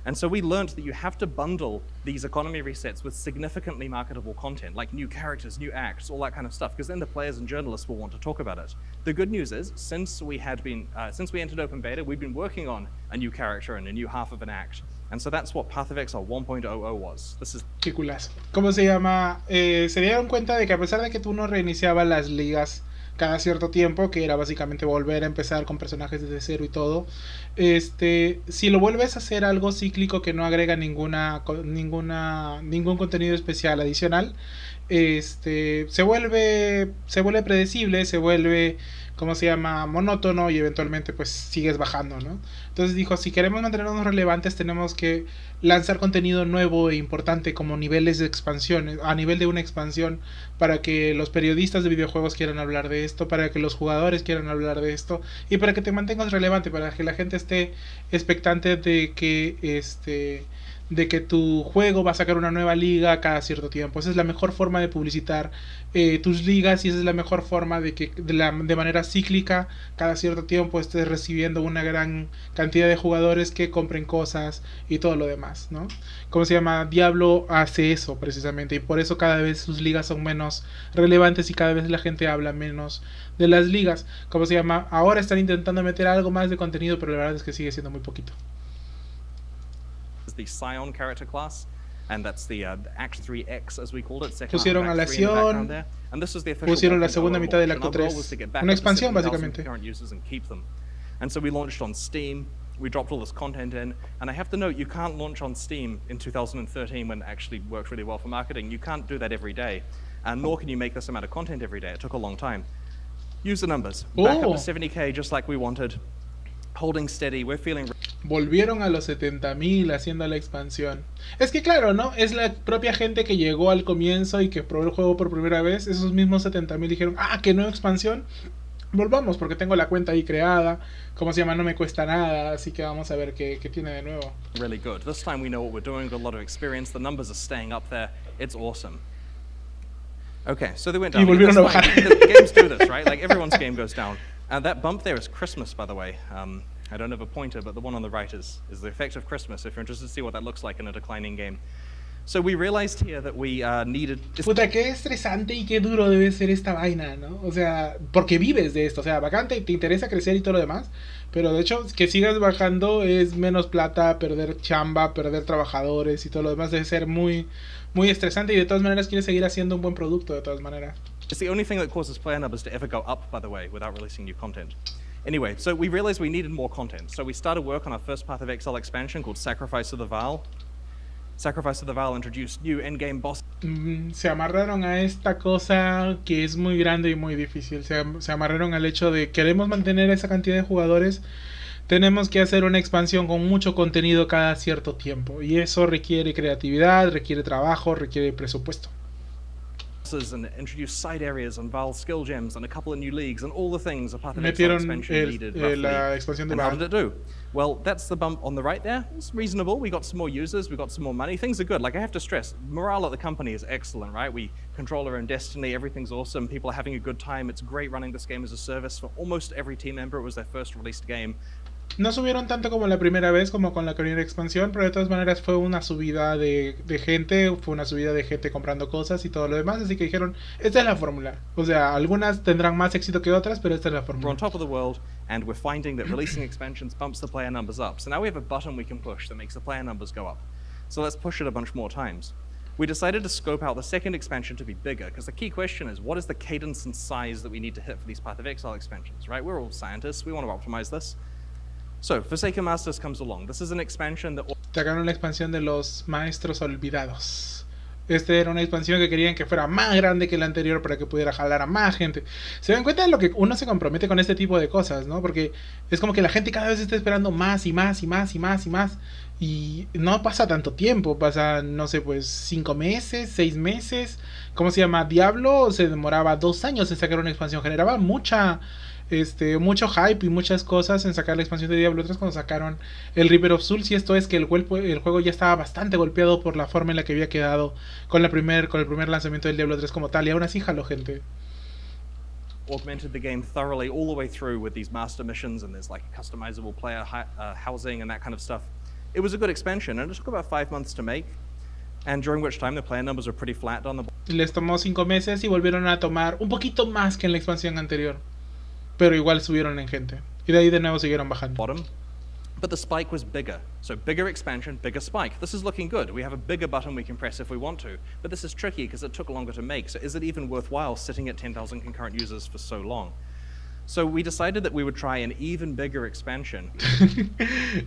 And so we learned that you have to bundle these economy resets with significantly marketable content, like new characters, new acts, all that kind of stuff, because then the players and journalists will want to talk about it. The good news is, since we entered open beta, we've been working on a new character and a new half of an act. And so that's what Path of Exile 1.00 was. This is... Qué culazo. ¿Cómo se llama? Se dieron cuenta de que a pesar de que tú no reiniciabas las ligas cada cierto tiempo, que era básicamente volver a empezar con personajes desde cero y todo, si lo vuelves a hacer algo cíclico que no agrega ningún contenido especial adicional, se vuelve predecible, se vuelve, ¿cómo se llama?, monótono y eventualmente pues sigues bajando, ¿no? Entonces dijo, si queremos mantenernos relevantes tenemos que lanzar contenido nuevo e importante como niveles de expansión, a nivel de una expansión, para que los periodistas de videojuegos quieran hablar de esto, para que los jugadores quieran hablar de esto y para que te mantengas relevante, para que la gente esté expectante de que tu juego va a sacar una nueva liga cada cierto tiempo. Esa es la mejor forma de publicitar tus ligas y esa es la mejor forma de que de manera cíclica cada cierto tiempo estés recibiendo una gran cantidad de jugadores que compren cosas y todo lo demás, ¿no? ¿Cómo se llama? Diablo hace eso precisamente y por eso cada vez sus ligas son menos relevantes y cada vez la gente habla menos de las ligas. ¿Cómo se llama? Ahora están intentando meter algo más de contenido, pero la verdad es que sigue siendo muy poquito. The Scion character class, and that's the Act 3X as we called it. Pusieron a la Sion, pusieron la segunda mitad del acto 3, una expansión básicamente. And so we launched on Steam, we dropped all this content in, and I have to note, you can't launch on Steam in 2013 when it actually worked really well for marketing. You can't do that every day, and nor can you make this amount of content every day. It took a long time. Use the numbers. Back up to 70k just like we wanted. Holding steady, we're feeling... Volvieron a los 70.000 haciendo la expansión. Es que claro, ¿no? Es la propia gente que llegó al comienzo y que probó el juego por primera vez. Esos mismos 70.000 dijeron, que nueva expansión. Volvamos porque tengo la cuenta ahí creada. ¿Cómo se llama? No me cuesta nada. Así que vamos a ver qué tiene de nuevo. Really good. This time we know what we're doing. Got a lot of experience. The numbers are staying up there. It's awesome. Okay, so they went down. Y volvieron a bajar. Games do this, right? Like everyone's game goes down. That bump there is Christmas, by the way. I don't have a pointer, but the one on the right is the effect of Christmas, if you're interested to see what that looks like in a declining game. So we realized here that we needed... Puta, qué estresante y qué duro debe ser esta vaina, ¿no? O sea, porque vives de esto. O sea, bacán, te interesa crecer y todo lo demás, pero de hecho, que sigas bajando es menos plata, perder chamba, perder trabajadores y todo lo demás debe ser muy, muy estresante y de todas maneras quieres seguir haciendo un buen producto, de todas maneras. It's the only thing that causes player numbers to ever go up, by the way, without releasing new content. Anyway, so we realized we needed more content. So we started work on our first Path of Exile expansion called Sacrifice of the Vile. Sacrifice of the Vile introduced new endgame bosses. Se amarraron a esta cosa que es muy grande y muy difícil. Se amarraron al hecho de queremos mantener esa cantidad de jugadores. Tenemos que hacer una expansión con mucho contenido cada cierto tiempo. Y eso requiere creatividad, requiere trabajo, requiere presupuesto. And introduce side areas and Val skill gems and a couple of new leagues and all the things a Path of Exile expansion needed roughly. La expansión de and Val. how did it do? Well, that's the bump on the right there. It's reasonable. We got some more users. We got some more money. Things are good. Like I have to stress, morale at the company is excellent, right? We control our own destiny. Everything's awesome. People are having a good time. It's great running this game as a service for almost every team member. It was their first released game. No subieron tanto como la primera vez, como con la primera expansión, pero de todas maneras fue una subida de gente, fue una subida de gente comprando cosas y todo lo demás, así que dijeron, esta es la fórmula. O sea, algunas tendrán más éxito que otras, pero esta es la We're fórmula. on top of the world, and we're finding that releasing expansions bumps the player numbers up. So now we have a button we can push that makes the player numbers go up. So let's push it a bunch more times. We decided to scope out the second expansion to be bigger, because the key question is, what is the cadence and size that we need to hit for these Path of Exile expansions, right? We're all scientists, we want to optimize this. So, Forsaken Masters comes along. This is an expansion that... Sacaron la expansión de los maestros olvidados. Este era una expansión que querían que fuera más grande que la anterior para que pudiera jalar a más gente. Se dan cuenta de lo que uno se compromete con este tipo de cosas, ¿no? Porque es como que la gente cada vez está esperando más y más y más y más y más. Y no pasa tanto tiempo, pasa, no sé, pues 5 meses, 6 meses. ¿Cómo se llama? Diablo se demoraba 2 años en sacar una expansión. Generaba mucho hype y muchas cosas en sacar la expansión de Diablo 3 cuando sacaron el Reaper of Souls, y esto es que el juego ya estaba bastante golpeado por la forma en la que había quedado con el primer lanzamiento del Diablo 3 como tal, y aún así jaló gente. Augmented the game thoroughly all the way through with these master missions, and there's like a customizable player housing and that kind of stuff. It was a good expansion, and it took about 5 months to make, and during which time the player numbers were pretty flat on the... Les tomó 5 meses y volvieron a tomar un poquito más que en la expansión anterior, pero igual subieron en gente. Y de ahí de nuevo siguieron bajando. Bottom. But the spike was bigger. So bigger expansion, bigger spike. This is looking good. We have a bigger button we can press if we want to. But this is tricky because it took longer to make. So is it even worthwhile sitting at 10,000 concurrent users for so long? So we decided that we would try an even bigger expansion.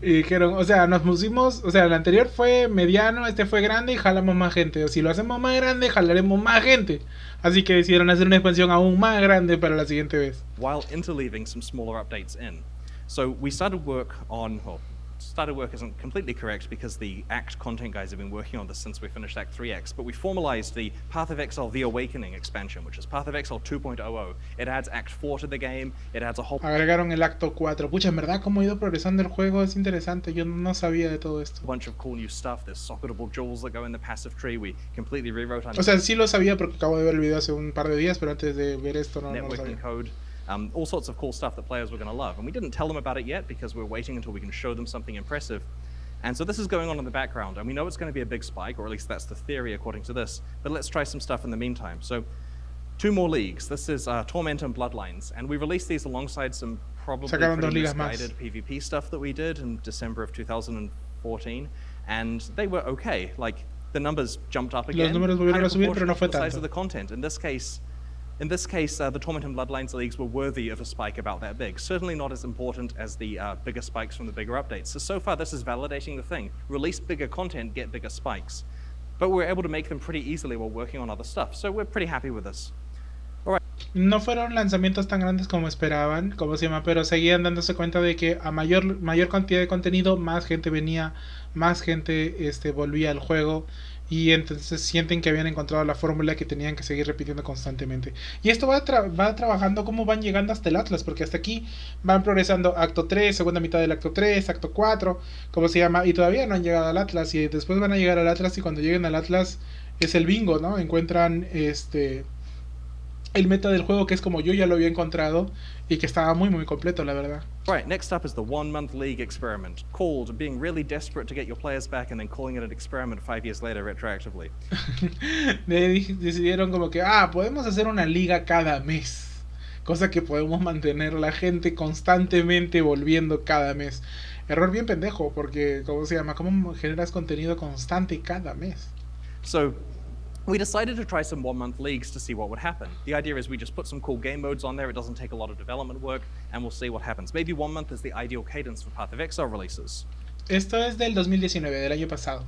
Y dijeron, o sea, nos pusimos, o sea, el anterior fue mediano, este fue grande y jalamos más gente. O si lo hacemos más grande, jalaremos más gente. Así que decidieron hacer una expansión aún más grande para la siguiente vez. While interleaving some smaller updates in. So we started work on, well, started work isn't completely correct because the ACT content guys have been working on this since we finished Act 3X, but we formalized the Path of Exile The Awakening expansion, which is Path of Exile 2.00. It adds Act 4 to the game, it adds a whole... Agregaron el acto 4. Pucha, en verdad, cómo ha ido progresando el juego es interesante. Yo no sabía de todo esto. bunch of cool new stuff. There's socketable jewels that go in the passive tree. We completely rewrote our... O sea, sí lo sabía porque acabo de ver el video hace un par de días, pero antes de ver esto no lo networking sabía. code. All sorts of cool stuff that players were going to love. And we didn't tell them about it yet because we're waiting until we can show them something impressive. And so this is going on in the background, and we know it's going to be a big spike, or at least that's the theory according to this, but let's try some stuff in the meantime. So 2 more leagues. This is Tormenton Bloodlines, and we released these alongside some probably pretty misguided PvP stuff that we did in December of 2014, and they were okay. Like, the numbers jumped up again. Los números volvieron a subir, pero no fue the size tanto. of the content. In this case, the Tormenton Bloodlines leagues were worthy of a spike about that big. Certainly not as important as the bigger spikes from the bigger updates. So far, this is validating the thing. Release bigger content, get bigger spikes. But we're able to make them pretty easily while working on other stuff. So we're pretty happy with this. All right. No fueron lanzamientos tan grandes como esperaban, como se llama, pero seguían dándose cuenta de que a mayor cantidad de contenido, más gente venía, más gente volvía al juego, y entonces sienten que habían encontrado la fórmula que tenían que seguir repitiendo constantemente. Y esto va trabajando como van llegando hasta el Atlas, porque hasta aquí van progresando acto 3, segunda mitad del acto 3, acto 4, como se llama, y todavía no han llegado al Atlas, y después van a llegar al Atlas, y cuando lleguen al Atlas es el bingo, ¿no? Encuentran el meta del juego que es como yo ya lo había encontrado y que estaba muy muy completo, la verdad. Right, next up is the 1-month league experiment, called being really desperate to get your players back and then calling it an experiment 5 years later retroactively. Decidieron como que, podemos hacer una liga cada mes, cosa que podemos mantener la gente constantemente volviendo cada mes. Error bien pendejo, porque, ¿cómo se llama? ¿Cómo generas contenido constante cada mes? So we decided to try some 1-month leagues to see what would happen. The idea is we just put some cool game modes on there, it doesn't take a lot of development work, and we'll see what happens. Maybe 1 month is the ideal cadence for Path of Exile releases. Esto es del 2019, del año pasado.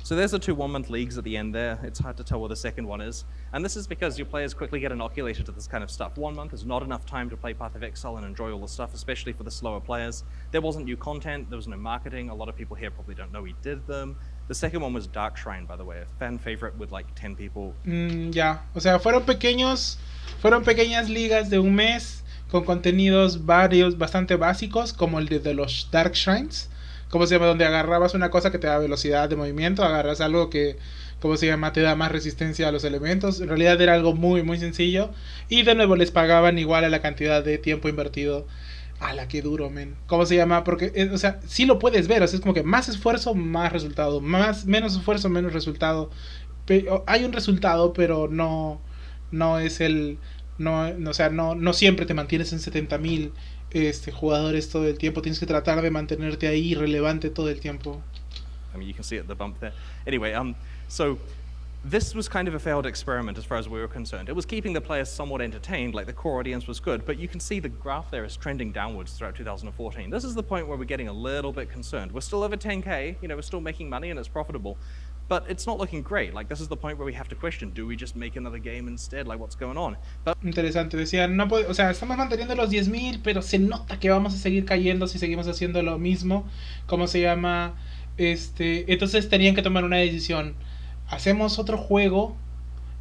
So there's the 2 1-month leagues at the end there. It's hard to tell what the second one is. And this is because your players quickly get inoculated to this kind of stuff. 1 month is not enough time to play Path of Exile and enjoy all the stuff, especially for the slower players. There wasn't new content, there was no marketing. A lot of people here probably don't know we did them. The second one was Dark Shrine, by the way, a fan favorite with like 10 people. O sea, fueron pequeñas ligas de un mes con contenidos varios, bastante básicos, como el de los Dark Shrines. ¿Cómo se llama? Donde agarrabas una cosa que te da velocidad de movimiento, agarras algo que, ¿cómo se llama? Te da más resistencia a los elementos. En realidad era algo muy muy sencillo, y de nuevo les pagaban igual a la cantidad de tiempo invertido ¡Hala, qué duro, men! ¿Cómo se llama? Porque, o sea, sí lo puedes ver, o sea, es como que más esfuerzo, más resultado, menos esfuerzo, menos resultado. Hay un resultado, pero no es el... No, o sea, no siempre te mantienes en 70.000 jugadores todo el tiempo. Tienes que tratar de mantenerte ahí relevante todo el tiempo. I mean, you can see it, the bump there. Anyway, so this was kind of a failed experiment as far as we were concerned. It was keeping the players somewhat entertained, like the core audience was good, but you can see the graph there is trending downwards throughout 2014. This is the point where we're getting a little bit concerned. We're still over 10k, you know, we're still making money and it's profitable, but it's not looking great. Like, this is the point where we have to question, do we just make another game instead? Like, what's going on? But interesante, decían, no puede, o sea, estamos manteniendo los 10.000, pero se nota que vamos a seguir cayendo si seguimos haciendo lo mismo. ¿Cómo se llama? Entonces tenían que tomar una decisión. Hacemos otro juego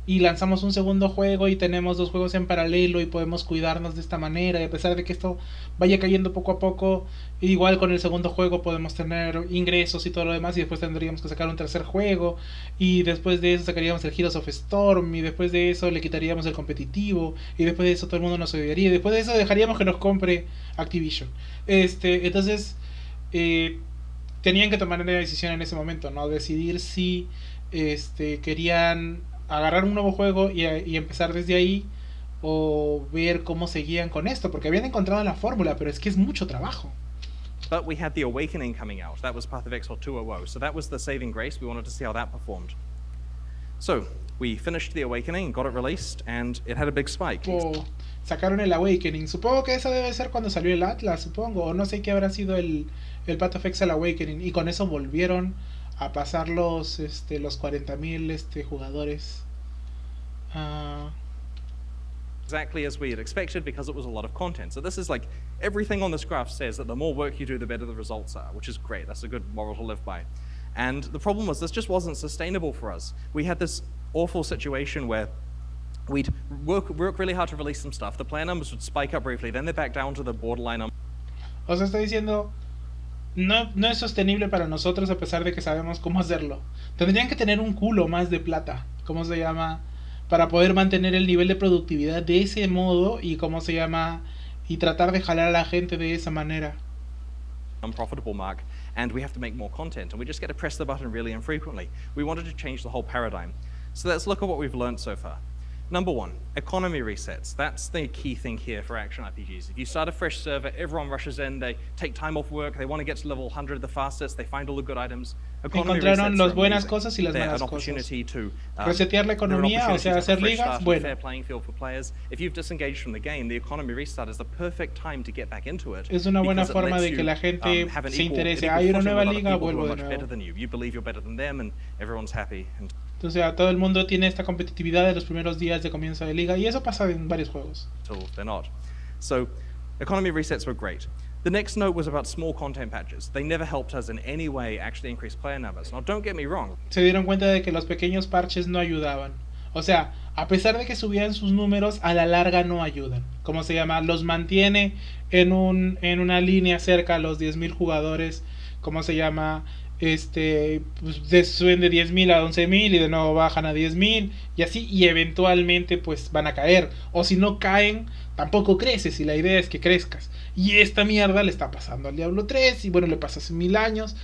y lanzamos un segundo juego y tenemos 2 juegos en paralelo y podemos cuidarnos de esta manera, y a pesar de que esto vaya cayendo poco a poco, igual con el segundo juego podemos tener ingresos y todo lo demás, y después tendríamos que sacar un tercer juego, y después de eso sacaríamos el Heroes of Storm, y después de eso le quitaríamos el competitivo, y después de eso todo el mundo nos odiaría, y después de eso dejaríamos que nos compre Activision. Entonces tenían que tomar una decisión en ese momento, ¿no? Decidir si querían agarrar un nuevo juego y empezar desde ahí, o ver cómo seguían con esto, porque habían encontrado la fórmula, pero es que es mucho trabajo. But we had the Awakening coming out. That was Path of Exile 2.0. So that was the saving grace. We wanted to see how that performed. So we finished the Awakening and got it released, and it had a big spike. Sacaron el Awakening. Supongo que eso debe ser cuando salió el Atlas, supongo. O no sé qué habrá sido el Path of Exile Awakening. Y con eso volvieron a pasar los 40.000 jugadores. Exactly as we had expected, because it was a lot of content. So this is like, everything on this graph says that the more work you do, the better the results are, which is great. That's a good moral to live by. And the problem was, this just wasn't sustainable for us. We had this awful situation where we'd work really hard to release some stuff. The player numbers would spike up briefly, then they're back down to the borderline. O sea, está diciendo, no es sostenible para nosotros a pesar de que sabemos cómo hacerlo. Tendrían que tener un culo más de plata, ¿cómo se llama? Para poder mantener el nivel de productividad de ese modo, y cómo se llama, y tratar de jalar a la gente de esa manera. Unprofitable mark, and we have to make more content, and we just get to press the button really infrequently. We wanted to change the whole paradigm. So let's look at what we've learned so far. Number 1, economy resets. That's the key thing here for action RPGs. If you start a fresh server, everyone rushes in, they take time off work, they want to get to level 100 the fastest, they find all the good items. Encontraron las buenas cosas y las malas cosas. Resetear la economía, o sea, hacer ligas, bueno. If you've disengaged from the game, the economy restart is the perfect time to get back into it. Es una buena forma de que la gente se interese. Hay una nueva liga, vuelvo de nuevo. You believe you're better than them, and everyone's happy. O sea, todo el mundo tiene esta competitividad de los primeros días de comienzo de liga, y eso pasa en varios juegos. They're not. So, economy resets were great. The next note was about small content patches. They never helped us in any way actually increase player numbers. Now, don't get me wrong. Se dieron cuenta de que los pequeños parches no ayudaban. O sea, a pesar de que subían sus números, a la larga no ayudan. ¿Cómo se llama? Los mantiene en una línea cerca a los 10.000 jugadores. ¿Cómo se llama? Pues suben de 10.000 a 11.000 y de nuevo bajan a 10.000 y así, y eventualmente pues van a caer, o si no caen tampoco creces, y la idea es que crezcas, y esta mierda le está pasando al Diablo 3, y bueno, le pasa hace 1000 años.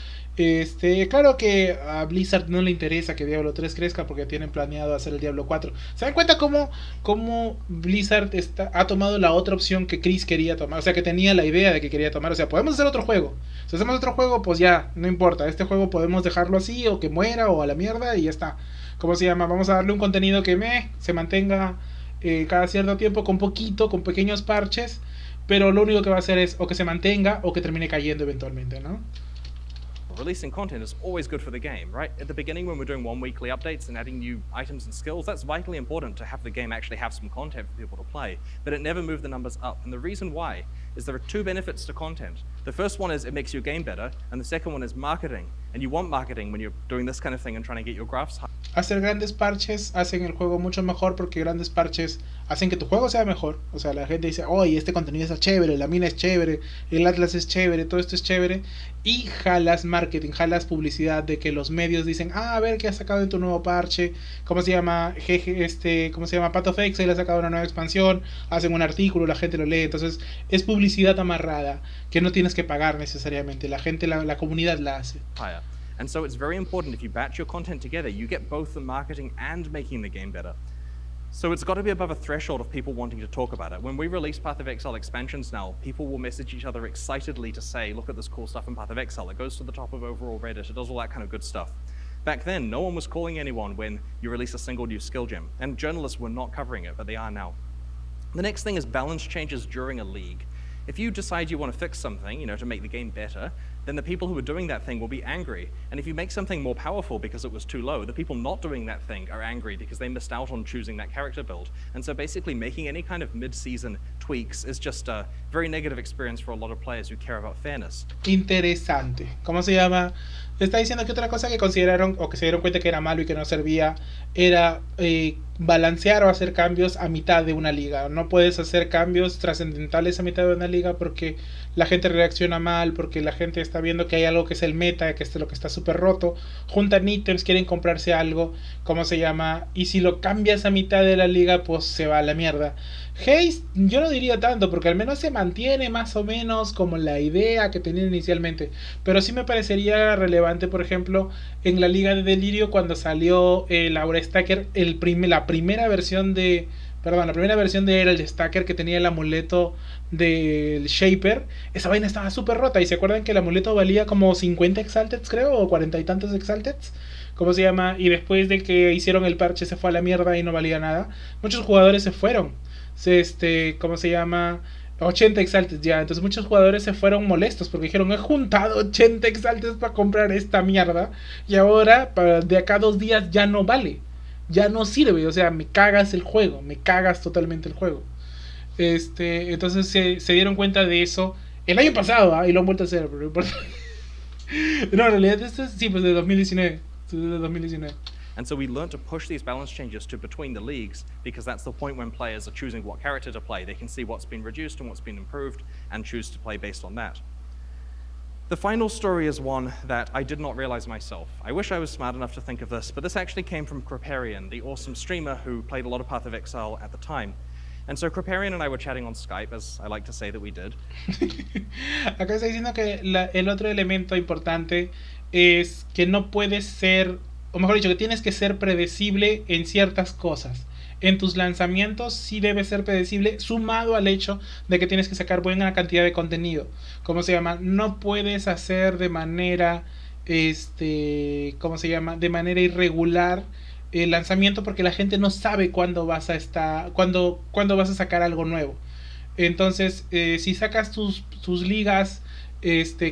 Claro que a Blizzard no le interesa que Diablo 3 crezca porque tienen planeado hacer el Diablo 4. ¿Se dan cuenta cómo Blizzard ha tomado la otra opción que Chris quería tomar? O sea, que tenía la idea de que quería tomar. O sea, podemos hacer otro juego. Si hacemos otro juego, pues ya, no importa. Este juego podemos dejarlo así, o que muera, o a la mierda, y ya está. ¿Cómo se llama? Vamos a darle un contenido que se mantenga cada cierto tiempo, con pequeños parches. Pero lo único que va a hacer es o que se mantenga o que termine cayendo eventualmente, ¿no? Releasing content is always good for the game, right? At the beginning, when we're doing 1 weekly updates and adding new items and skills, that's vitally important to have the game actually have some content for people to play, but it never moved the numbers up. And the reason why is there are 2 benefits to content. The first one is it makes your game better, and the second one is marketing. And you want marketing when you're doing this kind of thing and trying to get your graphs high. Hacer grandes parches hacen el juego mucho mejor, porque grandes parches hacen que tu juego sea mejor. O sea, la gente dice, oye, este contenido está chévere, la mina es chévere, el Atlas es chévere, todo esto es chévere. Y jalas marketing, jalas publicidad, de que los medios dicen, a ver qué has sacado de tu nuevo parche. ¿Cómo se llama? ¿Cómo se llama? Path of Exile ha sacado una nueva expansión. Hacen un artículo, la gente lo lee. Entonces es publicidad publicidad amarrada que no tienes que pagar necesariamente. La gente, la comunidad la hace. Higher. And so it's very important if you batch your content together, you get both the marketing and making the game better. So it's got to be above a threshold of people wanting to talk about it. When we release Path of Exile expansions now, people will message each other excitedly to say, look at this cool stuff in Path of Exile. It goes to the top of overall Reddit. It does all that kind of good stuff. Back then, no one was calling anyone when you release a single new skill gem, and journalists were not covering it, but they are now. The next thing is balance changes during a league. If you decide you want to fix something, to make the game better, then the people who are doing that thing will be angry. And if you make something more powerful because it was too low, the people not doing that thing are angry because they missed out on choosing that character build. And so basically making any kind of mid-season tweaks is just a very negative experience for a lot of players who care about fairness. Interesante. ¿Cómo se llama? Está diciendo que otra cosa que consideraron o que se dieron cuenta que era malo y que no servía era balancear o hacer cambios a mitad de una liga. No puedes hacer cambios trascendentales a mitad de una liga porque la gente reacciona mal, porque la gente está viendo que hay algo que es el meta, que es lo que está súper roto. Juntan ítems, quieren comprarse algo, ¿cómo se llama? Y si lo cambias a mitad de la liga, pues se va a la mierda. Haste, yo no diría tanto, porque al menos se mantiene más o menos como la idea que tenían inicialmente. Pero sí me parecería relevante, por ejemplo, en la Liga de Delirio, cuando salió el Aura Stacker, la primera versión de Herald Stacker, que tenía el amuleto del Shaper. Esa vaina estaba súper rota. Y se acuerdan que el amuleto valía como 50 Exalteds, creo, o 40 y tantos Exalteds. ¿Cómo se llama? Y después de que hicieron el parche se fue a la mierda y no valía nada. Muchos jugadores se fueron. ¿Cómo se llama? 80 Exalteds ya. Entonces muchos jugadores se fueron molestos porque dijeron, he juntado 80 Exalteds para comprar esta mierda y ahora de acá a 2 días ya no vale, ya no sirve, o sea, me cagas el juego, me cagas totalmente el juego. Entonces se dieron cuenta de eso el año pasado, y lo han vuelto a hacer, pero no importa. No, en realidad esto es, sí, pues de 2019. And so we learned to push these balance changes to between the leagues because that's the point when players are choosing what character to play. They can see what's been reduced and what's been improved and choose to play based on that. The final story is one that I did not realize myself. I wish I was smart enough to think of this, but this actually came from Creador, the awesome streamer who played a lot of Path of Exile at the time. And so Creador and I were chatting on Skype, as I like to say that we did. Acá está diciendo que el otro elemento importante es que no puedes ser, o mejor dicho, que tienes que ser predecible en ciertas cosas. En tus lanzamientos sí debe ser predecible, sumado al hecho de que tienes que sacar buena cantidad de contenido. ¿Cómo se llama? No puedes hacer de manera, ¿cómo se llama? De manera irregular el lanzamiento porque la gente no sabe cuándo vas a sacar algo nuevo. Entonces, si sacas tus ligas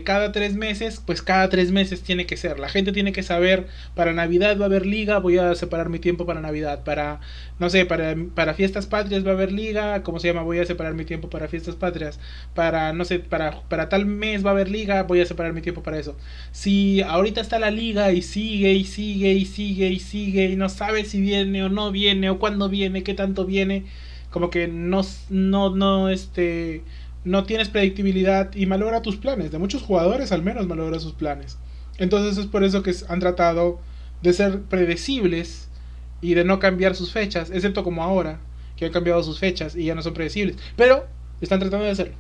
cada 3 meses, pues cada 3 meses tiene que ser. La gente tiene que saber, para Navidad va a haber liga, voy a separar mi tiempo para Navidad. Para, no sé, para fiestas patrias va a haber liga, ¿cómo se llama? Voy a separar mi tiempo para fiestas patrias. Para, no sé, para tal mes va a haber liga, voy a separar mi tiempo para eso. Si ahorita está la liga y sigue y no sabe si viene o no viene, o cuándo viene, qué tanto viene, como que no tienes predictibilidad y malogra tus planes. De muchos jugadores al menos malogra sus planes. Entonces es por eso que han tratado de ser predecibles y de no cambiar sus fechas, excepto como ahora, que han cambiado sus fechas y ya no son predecibles. Pero están tratando de hacerlo.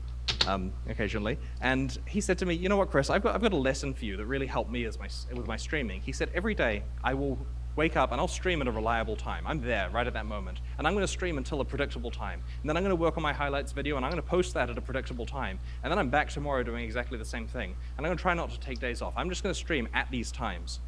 Occasionally. And he said to me, you know what, Chris, I've got a lesson for you that really helped me with my streaming. He said, every day I will wake up and I'll stream at a reliable time. I'm there right at that moment. And I'm going to stream until a predictable time. And then I'm going to work on my highlights video and I'm going to post that at a predictable time. And then I'm back tomorrow doing exactly the same thing. And I'm going to try not to take days off. I'm just going to stream at these times.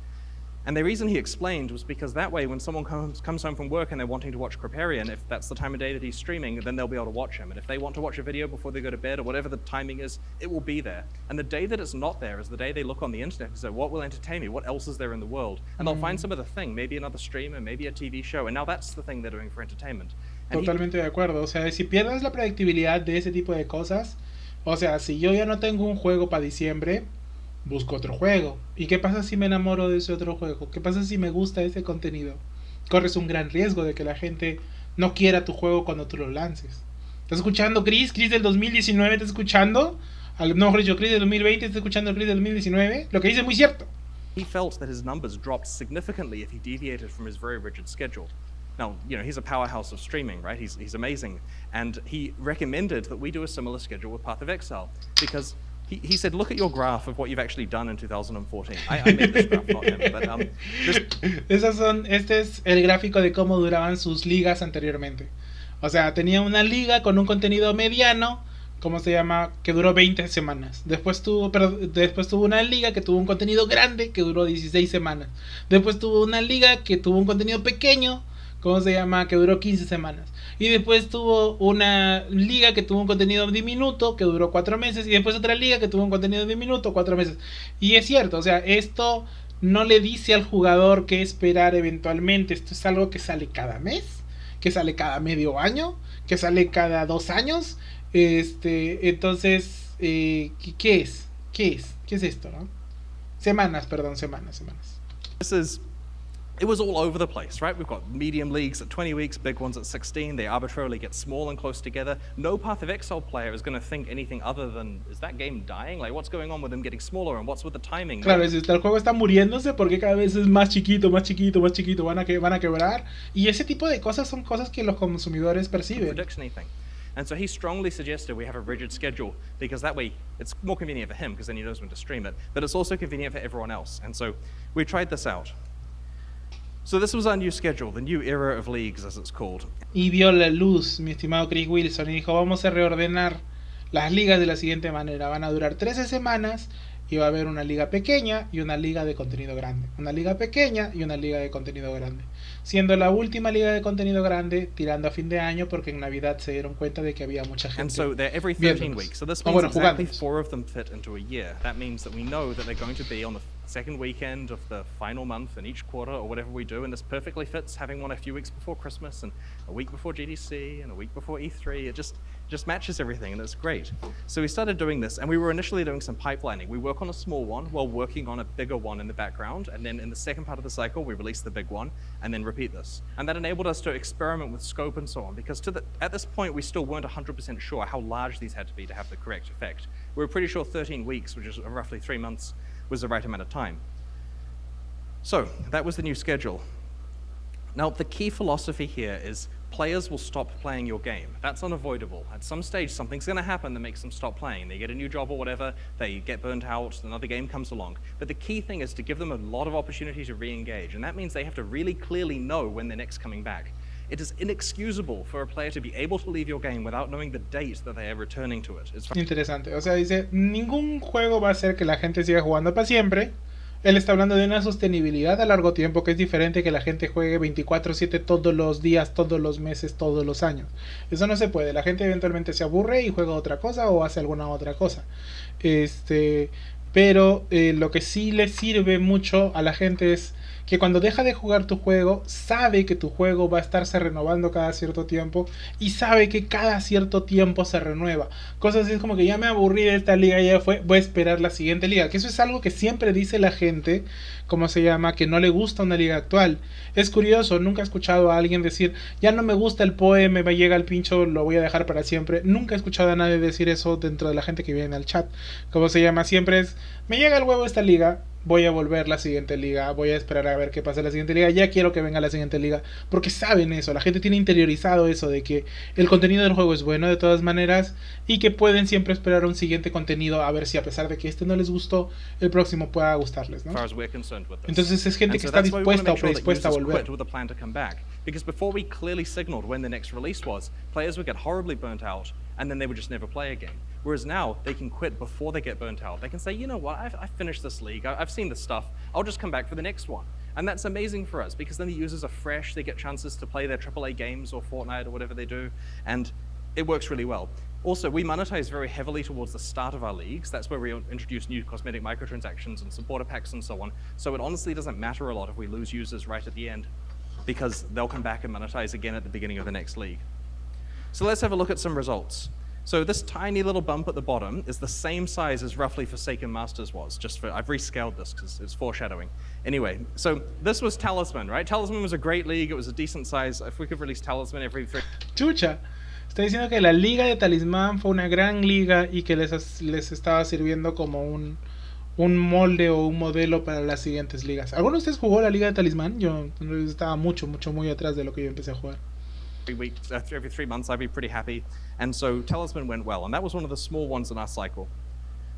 And the reason he explained was because that way when someone comes home from work and they're wanting to watch Creador, if that's the time of day that he's streaming, then they'll be able to watch him. And if they want to watch a video before they go to bed or whatever the timing is, it will be there. And the day that it's not there is the day they look on the internet and say, what will entertain me? What else is there in the world? And they'll find some other thing, maybe another streamer, maybe a TV show. And now that's the thing they're doing for entertainment. And Totalmente de acuerdo. O sea, si pierdes la predictibilidad de ese tipo de cosas, o sea, si yo ya no tengo un juego para diciembre, busco otro juego. ¿Y qué pasa si me enamoro de ese otro juego? ¿Qué pasa si me gusta ese contenido? Corres un gran riesgo de que la gente no quiera tu juego cuando tú lo lances. ¿Estás escuchando, Chris? ¿Chris del 2019 está escuchando? No, mejor dicho, Chris del 2020 está escuchando el Chris del 2019. Lo que dice es muy cierto. He felt that his numbers dropped significantly if he deviated from his very rigid schedule. Now, he's a powerhouse of streaming, right? He's amazing. And he recommended that we do a similar schedule with Path of Exile, because he said, look at your graph of what you've actually done in 2014. I made this graph, not him, but este es el gráfico de cómo duraban sus ligas anteriormente. O sea, tenía una liga con un contenido mediano, ¿cómo se llama? Que duró 20 semanas. Después tuvo una liga que tuvo un contenido grande que duró 16 semanas. Después tuvo una liga que tuvo un contenido pequeño, ¿cómo se llama? Que duró 15 semanas. Y después tuvo una liga que tuvo un contenido diminuto que duró 4 meses. Y después otra liga que tuvo un contenido diminuto 4 meses. Y es cierto, o sea, esto no le dice al jugador qué esperar eventualmente. Esto es algo que sale cada mes, que sale cada medio año, que sale cada 2 años. Entonces, ¿qué es? ¿Qué es esto, no? Semanas. It was all over the place, right? We've got medium leagues at 20 weeks, big ones at 16. They arbitrarily get small and close together. No Path of Exile player is going to think anything other than, is that game dying? Like, what's going on with them getting smaller, and what's with the timing? Claro, el juego está muriéndose porque cada vez es más chiquito, van a quebrar. Y ese tipo de cosas son cosas que los consumidores perciben. And so he strongly suggested we have a rigid schedule, because that way it's more convenient for him, because then he knows when to stream it, but it's also convenient for everyone else. And so we tried this out. So this was our new schedule, the new era of leagues, as it's called. Y vio la luz, mi estimado Chris Wilson, y dijo, vamos a reordenar las ligas de la siguiente manera. Van a durar 13 semanas y va a haber una liga pequeña y una liga de contenido grande. Una liga pequeña y una liga de contenido grande. Siendo la última liga de contenido grande tirando a fin de año, porque en Navidad se dieron cuenta de que había mucha gente. And so they're every 13 weeks. So this means exactly 4 of them fit into a year. That means that we know that they're going to be on the second weekend of the final month in each quarter, or whatever we do, and this perfectly fits having one a few weeks before Christmas and a week before GDC and a week before E3. It just matches everything, and it's great. So we started doing this, and we were initially doing some pipelining. We work on a small one while working on a bigger one in the background, and then in the second part of the cycle we release the big one and then repeat this. And that enabled us to experiment with scope and so on, because at this point we still weren't 100% sure how large these had to be to have the correct effect. We were pretty sure 13 weeks, which is roughly 3 months, was the right amount of time. So that was the new schedule. Now the key philosophy here is players will stop playing your game. That's unavoidable. At some stage something's going to happen that makes them stop playing. They get a new job or whatever, they get burnt out, another game comes along. But the key thing is to give them a lot of opportunity to re-engage, and that means they have to really clearly know when they're next coming back. It is inexcusable for a player to be able to leave your game without knowing the date that they are returning to it. Interesante. O sea, dice, ningún juego va a hacer que la gente siga jugando para siempre. Él está hablando de una sostenibilidad a largo tiempo que es diferente que la gente juegue 24/7 todos los días, todos los meses, todos los años. Eso no se puede. La gente eventualmente se aburre y juega otra cosa o hace alguna otra cosa. Pero lo que sí le sirve mucho a la gente es que cuando deja de jugar tu juego, sabe que tu juego va a estarse renovando cada cierto tiempo y sabe que cada cierto tiempo se renueva. Cosas así como que ya me aburrí de esta liga, ya fue, voy a esperar la siguiente liga. Que eso es algo que siempre dice la gente, ¿cómo se llama? Que no le gusta una liga actual. Es curioso, nunca he escuchado a alguien decir, ya no me gusta el PoE, me llega el pincho, lo voy a dejar para siempre. Nunca he escuchado a nadie decir eso dentro de la gente que viene al chat. ¿Cómo se llama? Siempre es, me llega el huevo esta liga, voy a volver la siguiente liga, voy a esperar a ver qué pasa en la siguiente liga, ya quiero que venga la siguiente liga, porque saben eso, la gente tiene interiorizado eso de que el contenido del juego es bueno de todas maneras y que pueden siempre esperar un siguiente contenido a ver si a pesar de que este no les gustó, el próximo pueda gustarles, ¿no? Entonces es gente que está dispuesta o predispuesta a volver. Because before we clearly signaled when the next release was, players would get horribly burnt out and then they would just never play again. Whereas now, they can quit before they get burnt out. They can say, you know what, I've finished this league, I've seen this stuff, I'll just come back for the next one. And that's amazing for us, because then the users are fresh, they get chances to play their AAA games or Fortnite or whatever they do, and it works really well. Also, we monetize very heavily towards the start of our leagues. That's where we introduce new cosmetic microtransactions and supporter packs and so on. So it honestly doesn't matter a lot if we lose users right at the end, because they'll come back and monetize again at the beginning of the next league. So let's have a look at some results. So this tiny little bump at the bottom is the same size as roughly Forsaken Masters was, I've rescaled this because it's foreshadowing. Anyway, so this was Talisman, right? Talisman was a great league, it was a decent size. If we could release Talisman every 3... Chucha, está diciendo que la liga de Talismán fue una gran liga y que les estaba sirviendo como un molde o un modelo para las siguientes ligas. ¿Alguno de ustedes jugó la Liga de Talismán? Yo estaba muy atrás de lo que yo empecé a jugar. Every 3 months, I'd be pretty happy. And so Talisman went well, and that was one of the small ones in our cycle.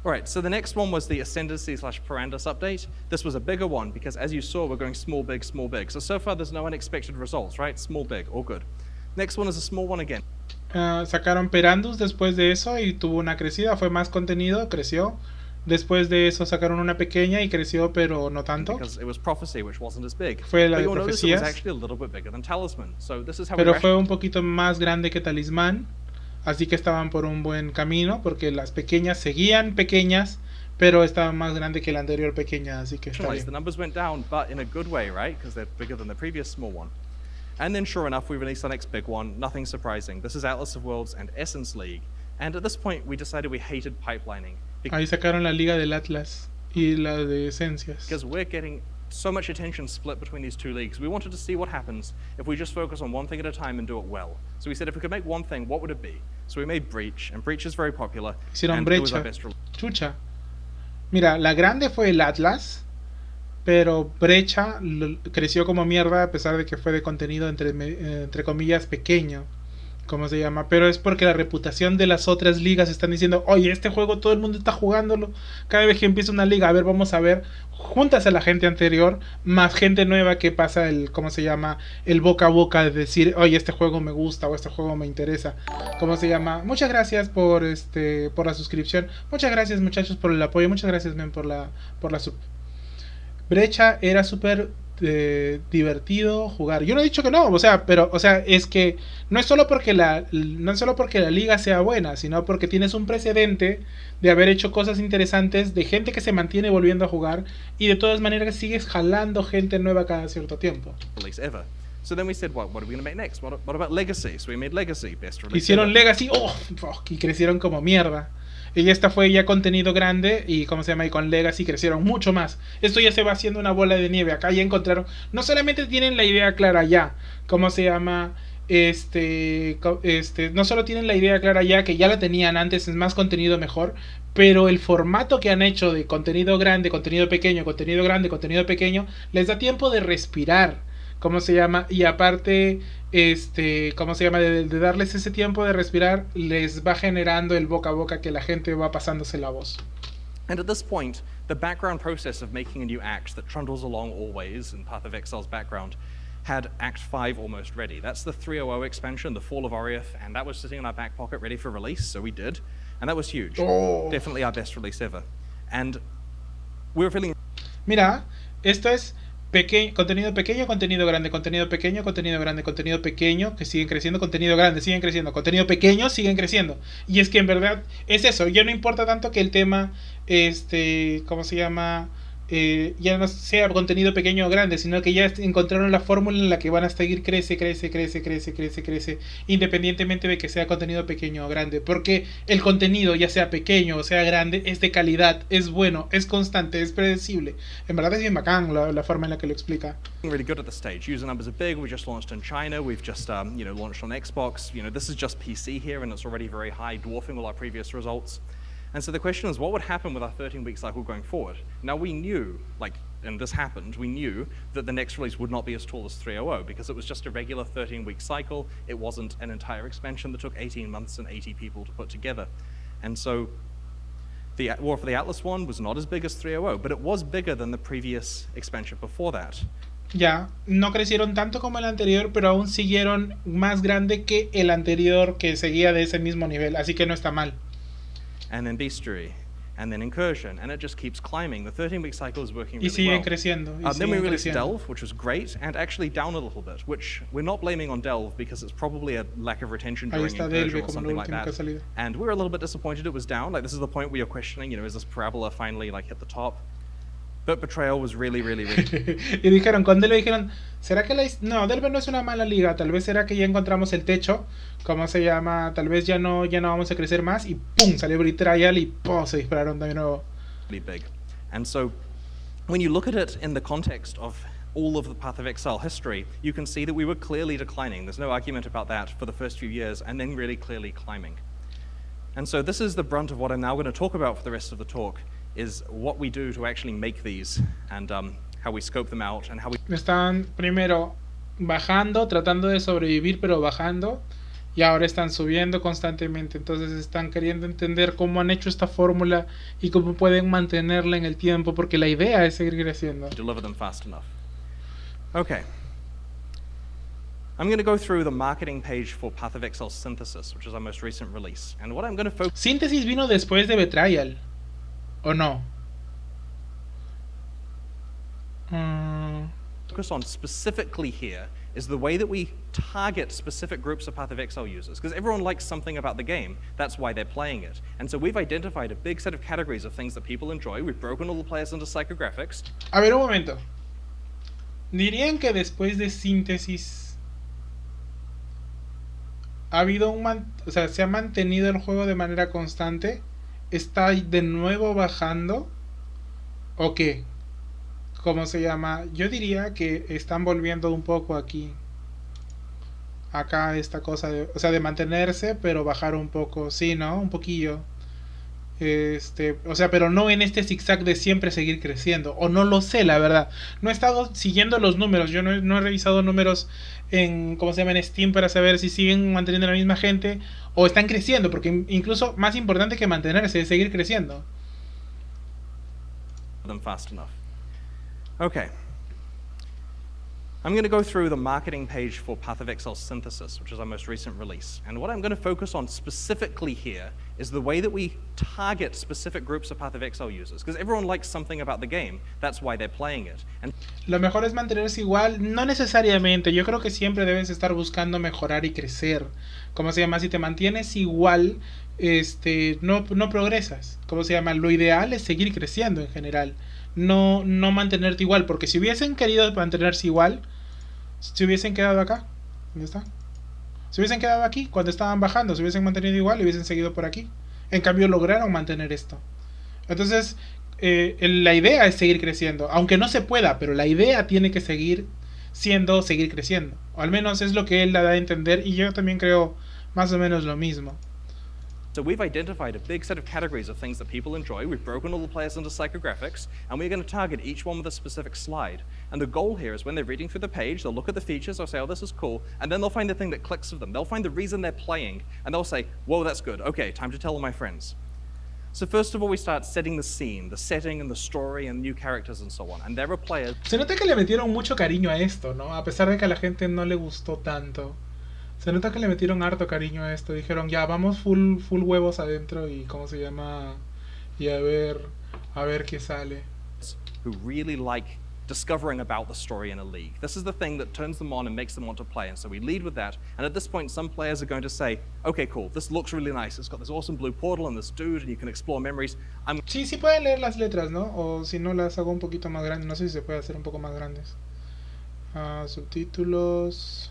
All right, so the next one was the Ascendancy / Parandis update. This was a bigger one because, as you saw, we're going small, big, small, big. So far, there's no unexpected results, right? Small, big, all good. Next one is a small one again. Sacaron Parandis después de eso y tuvo una crecida, fue más contenido, creció. Después de eso sacaron una pequeña y creció, pero no tanto. Because it was Prophecy, which wasn't as big. Fue la de But Profecías, it was actually a little bit bigger than Talisman. So this is how pero fue un poquito más grande que Talismán. Así que estaban por un buen camino, porque las pequeñas seguían pequeñas, pero estaban más grandes que la anterior pequeña, así que está bien. The numbers went down, but in a good way, right? Because they're bigger than the previous small one. And then, sure enough, we released our next big one. Nothing surprising. This is Atlas of Worlds and Essence League. And at this point, we decided we hated pipelining. Ahí sacaron la Liga del Atlas y la de Esencias. Because we're getting so much attention split between these two leagues. We wanted to see what happens if we just focus on one thing at a time and do it well. So we said if we could make one thing, what would it be? So we made Breach, and Breach is very popular. Hicieron Brecha. Chucha. Mira, la grande fue el Atlas, pero Brecha creció como mierda a pesar de que fue de contenido entre comillas pequeño. ¿Cómo se llama? Pero es porque la reputación de las otras ligas están diciendo, oye, este juego todo el mundo está jugándolo. Cada vez que empieza una liga, a ver, vamos a ver, juntas a la gente anterior, más gente nueva que pasa el, ¿cómo se llama? El boca a boca de decir, oye, este juego me gusta o este juego me interesa. ¿Cómo se llama? Muchas gracias por la suscripción. Muchas gracias, muchachos, por el apoyo. Muchas gracias, men, por la sub. Brecha era súper divertido jugar. Yo no he dicho que no, es que no es solo porque la liga sea buena, sino porque tienes un precedente de haber hecho cosas interesantes, de gente que se mantiene volviendo a jugar y de todas maneras sigues jalando gente nueva cada cierto tiempo. So then we said, what are we going to make next? What about Legacy? So we made Legacy, best release. Hicieron Legacy, y crecieron como mierda. Y esta fue ya contenido grande y y con Legacy crecieron mucho más. Esto ya se va haciendo una bola de nieve. Acá ya encontraron, no solamente tienen la idea clara ya, no solo tienen la idea clara ya, que ya la tenían antes, es más contenido mejor, pero el formato que han hecho de contenido grande, contenido pequeño, contenido grande, contenido pequeño, les da tiempo de respirar. Y aparte, de darles ese tiempo de respirar, les va generando el boca a boca que la gente va pasándose la voz. And at this point, the background process of making a new act that trundles along always in Path of Exile's background had Act 5 almost ready. That's the 300 expansion, the Fall of Oriath, and that was sitting in our back pocket ready for release, so we did. And that was huge. Definitely our best release ever. And we were feeling... Mira, esto es... contenido pequeño, contenido grande, contenido pequeño, contenido grande, contenido pequeño, que siguen creciendo, contenido grande, siguen creciendo, contenido pequeño, siguen creciendo. Y es que en verdad es eso, ya no importa tanto que el tema, ya no sea contenido pequeño o grande, sino que ya encontraron la fórmula en la que van a seguir crece, independientemente de que sea contenido pequeño o grande, porque el contenido, ya sea pequeño o sea grande, es de calidad, es bueno, es constante, es predecible. En verdad es bien bacán la forma en la que lo explica. Really good at the stage. User numbers are big. We just launched in China. We've just launched on Xbox. This is just PC here, and it's already very high, dwarfing all our previous results. And so the question is, what would happen with our 13-week cycle going forward? Now we knew, and this happened, we knew that the next release would not be as tall as 300 because it was just a regular 13-week cycle. It wasn't an entire expansion that took 18 months and 80 people to put together. And so the War for the Atlas one was not as big as 300, but it was bigger than the previous expansion before that. Ya, no crecieron tanto como el anterior, pero aún siguieron más grande que el anterior que seguía de ese mismo nivel, así que no está mal. And then Bestiary, and then Incursion, and it just keeps climbing. The 13-week cycle is working really well. Y siguen creciendo. Then we released Delve, which was great, and actually down a little bit, which we're not blaming on Delve because it's probably a lack of retention during Incursion or something like that. And we were a little bit disappointed it was down. This is the point where you're questioning, is this parabola finally hit the top? But Betrayal was really, really, really... Y dijeron, con Delve dijeron, ¿será que no, Delve no es una mala liga? Tal vez será que ya encontramos el techo, tal vez ya no vamos a crecer más, y ¡pum! Salió Betrayal y ¡pum! Se dispararon de nuevo. Really big. And so, when you look at it in the context of all of the Path of Exile history, you can see that we were clearly declining. There's no argument about that for the first few years, and then really clearly climbing. And so this is the brunt of what I'm now going to talk about for the rest of the talk. is what we do to actually make these, and how we scope them out, and how we... Están primero bajando, tratando de sobrevivir, pero bajando. Y ahora están subiendo constantemente. Entonces están queriendo entender cómo han hecho esta fórmula y cómo pueden mantenerla en el tiempo, porque la idea es seguir creciendo. Deliver them fast enough. Okay. I'm going to go through the marketing page for Path of Exile Synthesis, which is our most recent release. And what I'm going to focus... Síntesis vino después de Betrayal, ¿o no? Focus on specifically here is the way that we target specific groups of Path of Exile users, because everyone likes something about the game. That's why they're playing it. And so we've identified a big set of categories of things that people enjoy. We've broken all the players into psychographics. A ver, un momento. ¿Dirían que después de Síntesis ha habido o sea, se ha mantenido el juego de manera constante? ¿Está de nuevo bajando? ¿O qué? ¿Cómo se llama? Yo diría que están volviendo un poco aquí. Acá esta cosa de... O sea, de mantenerse, pero bajar un poco. Sí, ¿no? Un poquillo. O sea, pero no en este zigzag de siempre seguir creciendo. O no lo sé, la verdad. No he estado siguiendo los números. Yo no he revisado números en... ¿Cómo se llama? En Steam para saber si siguen manteniendo la misma gente o están creciendo. Porque incluso más importante que mantenerse es seguir creciendo. Them fast enough. Okay. I'm going to go through the marketing page for Path of Exile Synthesis, which is our most recent release. And what I'm going to focus on specifically here is the way that we target specific groups of Path of Exile users, because everyone likes something about the game. That's why they're playing it. And lo mejor es mantenerse igual, no necesariamente. Yo creo que siempre debes estar buscando mejorar y crecer. ¿Cómo se llama? Si te mantienes igual, no progresas. ¿Cómo se llama? Lo ideal es seguir creciendo en general. No mantenerte igual, porque si hubiesen querido mantenerse igual, se hubiesen quedado acá. ¿Dónde está? Se hubiesen quedado aquí cuando estaban bajando, se hubiesen mantenido igual y hubiesen seguido por aquí. En cambio lograron mantener esto. Entonces la idea es seguir creciendo, aunque no se pueda, pero la idea tiene que seguir creciendo, o al menos es lo que él la da a entender, y yo también creo más o menos lo mismo. So we've identified a big set of categories of things that people enjoy. We've broken all the players into psychographics, and we're going to target each one with a specific slide. And the goal here is when they're reading through the page, they'll look at the features, they'll say, oh, this is cool, and then they'll find the thing that clicks with them. They'll find the reason they're playing, and they'll say, whoa, that's good. Okay, time to tell all my friends. So first of all, we start setting the scene, the setting and the story and new characters and so on. And there are players... Se nota que le metieron mucho cariño a esto, ¿no? A pesar de que a la gente no le gustó tanto. Se nota que le metieron harto cariño a esto. Dijeron, ya, vamos full huevos adentro y ¿cómo se llama? Y a ver qué sale. Who really like discovering about the story in a league. This is the thing that turns them on and makes them want to play. And so we lead with that. And at this point, some players are going to say, okay, cool, this looks really nice. It's got this awesome blue portal and this dude, and you can explore memories. Sí pueden leer las letras, ¿no? O si no, las hago un poquito más grandes. No sé si se puede hacer un poco más grandes. Subtítulos...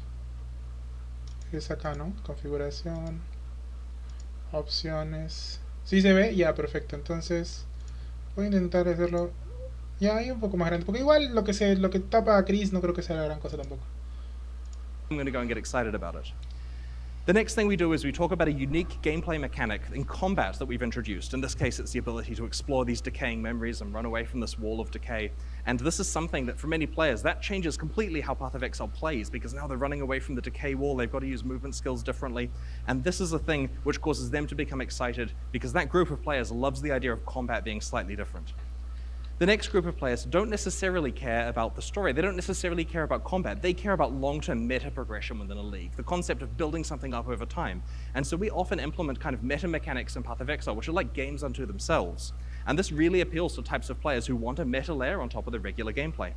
Es acá, ¿no? Configuración, opciones. ¿Sí se ve? Ya, perfecto. Entonces voy a intentar hacerlo ya ahí un poco más grande, porque igual lo que tapa a Chris no creo que sea la gran cosa tampoco. I'm going to go and get excited about it. The next thing we do is we talk about a unique gameplay mechanic in combat that we've introduced. In this case, it's the ability to explore these decaying memories and run away from this wall of decay. And this is something that for many players, that changes completely how Path of Exile plays, because now they're running away from the decay wall, they've got to use movement skills differently. And this is a thing which causes them to become excited, because that group of players loves the idea of combat being slightly different. The next group of players don't necessarily care about the story. They don't necessarily care about combat. They care about long-term meta progression within a league, the concept of building something up over time. And so we often implement kind of meta mechanics in Path of Exile, which are like games unto themselves. And this really appeals to types of players who want a meta layer on top of the regular gameplay.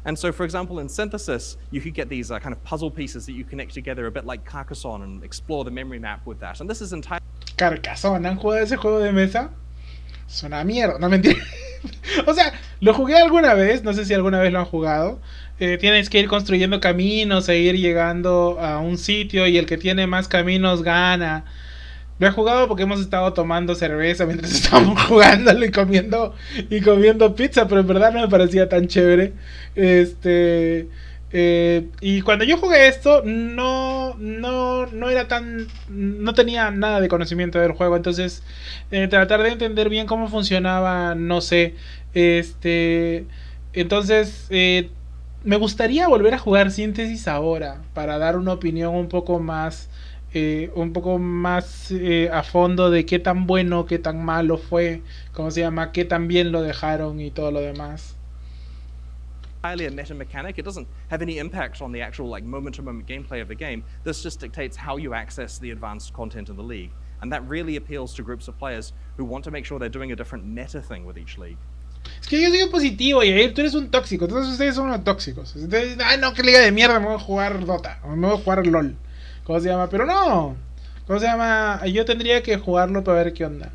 And so, for example, in Synthesis, you could get these kind of puzzle pieces that you connect together a bit like Carcassonne and explore the memory map with that. And this is entirely... Carcassonne, ¿han jugado ese juego de mesa? Es una mierda, no mentira. O sea, lo jugué alguna vez, no sé si alguna vez lo han jugado. Tienes que ir construyendo caminos e ir llegando a un sitio y el que tiene más caminos gana. Lo he jugado porque hemos estado tomando cerveza mientras estábamos jugándolo y comiendo pizza, pero en verdad no me parecía tan chévere. Y cuando yo jugué esto, no era tan. No tenía nada de conocimiento del juego. Entonces, tratar de entender bien cómo funcionaba, no sé. Este. Entonces, me gustaría volver a jugar Síntesis ahora. Para dar una opinión un poco más. A fondo de qué tan bueno, qué tan malo fue. ¿Cómo se llama? Qué tan bien lo dejaron y todo lo demás. Entirely a meta mechanic. It doesn't have any impact on the actual like moment-to-moment gameplay of the game. This just dictates how you access the advanced content in the league, and that really appeals to groups of players who want to make sure they're doing a different meta thing with each league. Es que yo soy positivo y ahí tú eres un tóxico. Entonces ustedes son unos tóxicos. Entonces, ay no, qué liga de mierda, me voy a jugar Dota. O me voy a jugar LOL. ¿Cómo se llama? Pero no. ¿Cómo se llama? Yo tendría que jugarlo para ver qué onda.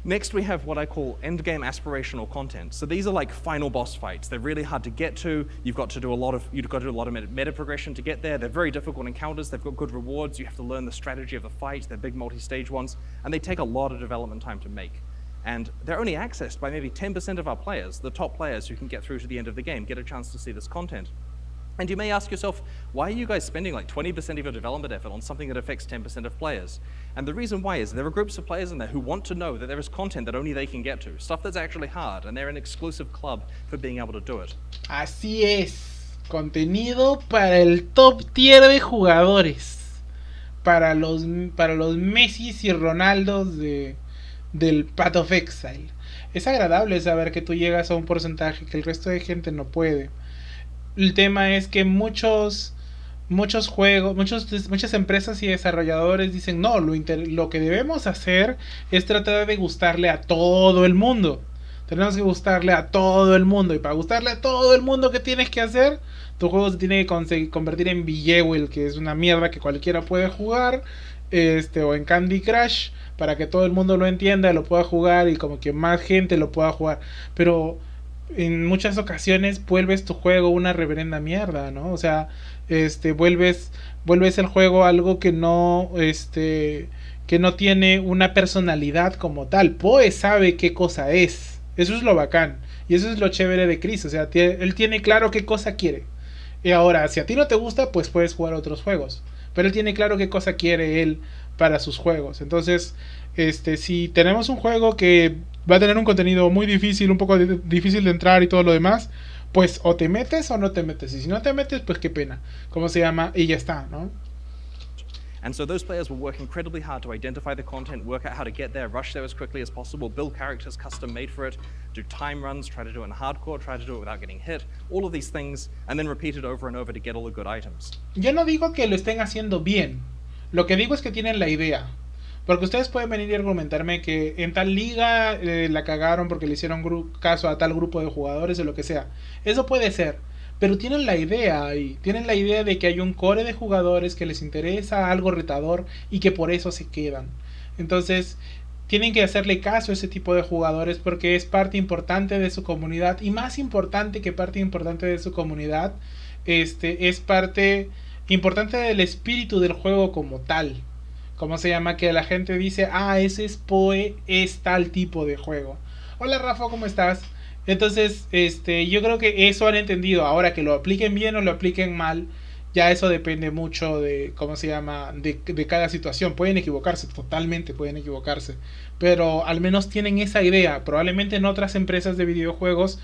Next, we have what I call endgame aspirational content. So these are like final boss fights. They're really hard to get to. You've got to do a lot of meta progression to get there. They're very difficult encounters. They've got good rewards. You have to learn the strategy of the fight. They're big multi-stage ones, and they take a lot of development time to make. And they're only accessed by maybe 10% of our players. The top players who can get through to the end of the game get a chance to see this content. And you may ask yourself, why are you guys spending like 20% of your development effort on something that affects 10% of players? And the reason why is there are groups of players in there who want to know that there is content that only they can get to, stuff that's actually hard, and they're an exclusive club for being able to do it. Así es. Contenido para el top tier de jugadores. Para los Messi y Ronaldos del Path of Exile. Es agradable saber que tú llegas a un porcentaje que el resto de gente no puede. El tema es que muchas empresas y desarrolladores dicen no, lo que debemos hacer es tratar de gustarle a todo el mundo. Tenemos que gustarle a todo el mundo. Y para gustarle a todo el mundo, ¿qué tienes que hacer? Tu juego se tiene que convertir en Visceral, que es una mierda que cualquiera puede jugar. O en Candy Crush, para que todo el mundo lo entienda, lo pueda jugar y como que más gente lo pueda jugar. Pero en muchas ocasiones vuelves tu juego una reverenda mierda, ¿no? O sea, vuelves el juego algo que no tiene una personalidad como tal. Poe sabe qué cosa es. Eso es lo bacán. Y eso es lo chévere de Chris. O sea, él tiene claro qué cosa quiere. Y ahora, si a ti no te gusta, pues puedes jugar otros juegos. Pero él tiene claro qué cosa quiere él para sus juegos. Entonces, si tenemos un juego que va a tener un contenido muy difícil, un poco difícil de entrar y todo lo demás, pues o te metes o no te metes. Y si no te metes, pues qué pena. ¿Cómo se llama? Y ya está, ¿no? And so those players will work incredibly hard to identify the content, work out how to get there, rush there as quickly as possible, build characters custom made for it, do time runs, try to do it in hardcore, try to do it without getting hit, all of these things, and then repeat it over and over to get all the good items. Yo no digo que lo estén haciendo bien. Lo que digo es que tienen la idea. Porque ustedes pueden venir y argumentarme que en tal liga la cagaron porque le hicieron caso a tal grupo de jugadores o lo que sea. Eso puede ser. Pero tienen la idea ahí. Tienen la idea de que hay un core de jugadores que les interesa algo retador y que por eso se quedan. Entonces, tienen que hacerle caso a ese tipo de jugadores porque es parte importante de su comunidad. Y más importante que parte importante de su comunidad, es parte importante del espíritu del juego como tal. ¿Cómo se llama? Que la gente dice, ese es Poe, es tal tipo de juego. Hola Rafa, ¿cómo estás? Entonces, yo creo que eso han entendido. Ahora que lo apliquen bien o lo apliquen mal, ya eso depende mucho de, ¿cómo se llama? De cada situación. Pueden equivocarse, totalmente pueden equivocarse. Pero al menos tienen esa idea. Probablemente en otras empresas de videojuegos,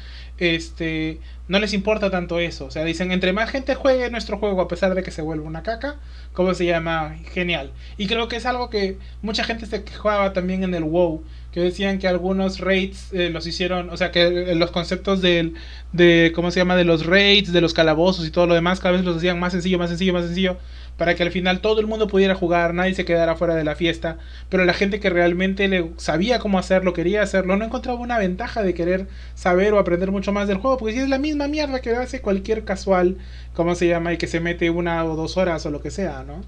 no les importa tanto eso. O sea, dicen, entre más gente juegue nuestro juego, a pesar de que se vuelva una caca, ¿cómo se llama? Genial. Y creo que es algo que mucha gente se quejaba también en el WoW, que decían que algunos raids los hicieron, o sea, que los conceptos ¿cómo se llama? De los raids, de los calabozos y todo lo demás, cada vez los hacían más sencillo, para que al final todo el mundo pudiera jugar, nadie se quedara fuera de la fiesta. Pero la gente que realmente sabía cómo hacerlo, quería hacerlo, no encontraba una ventaja de querer saber o aprender mucho más del juego, porque si es la misma mierda que hace cualquier casual, ¿cómo se llama? Y que se mete 1 o 2 horas o lo que sea, ¿no?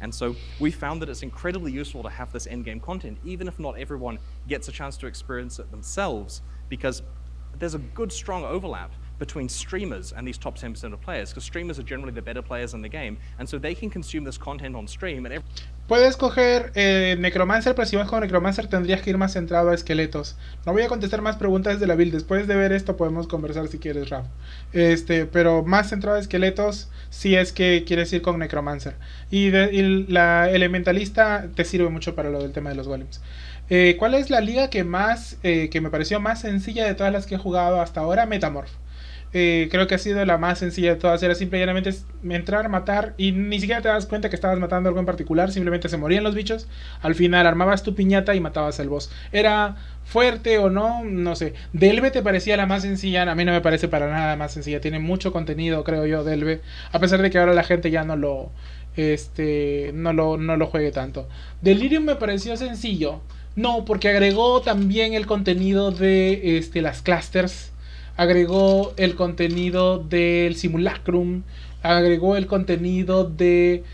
And so we found that it's incredibly useful to have this endgame content, even if not everyone gets a chance to experience it themselves, because there's a good, strong overlap between streamers and these top 10% of players, because streamers are generally the better players in the game, and so they can consume this content on stream. And puedes coger Necromancer, pero si vas con Necromancer tendrías que ir más centrado a esqueletos. No voy a contestar más preguntas de la build. Después de ver esto podemos conversar si quieres, Raf. Pero más centrado a esqueletos si es que quieres ir con Necromancer. Y la Elementalista te sirve mucho para lo del tema de los golems. ¿Cuál es la liga que me pareció más sencilla de todas las que he jugado hasta ahora? Metamorph. Creo que ha sido la más sencilla de todas. Era simple y llanamente entrar, matar, y ni siquiera te das cuenta que estabas matando algo en particular. Simplemente se morían los bichos. Al final armabas tu piñata y matabas al boss. Era fuerte o no, no sé. Delve te parecía la más sencilla. A mí no me parece para nada más sencilla. Tiene mucho contenido, creo yo, Delve. A pesar de que ahora la gente ya no lo juegue tanto. Delirium me pareció sencillo. No, porque agregó también el contenido de las clusters. Agregó el contenido del simulacrum, agregó el contenido de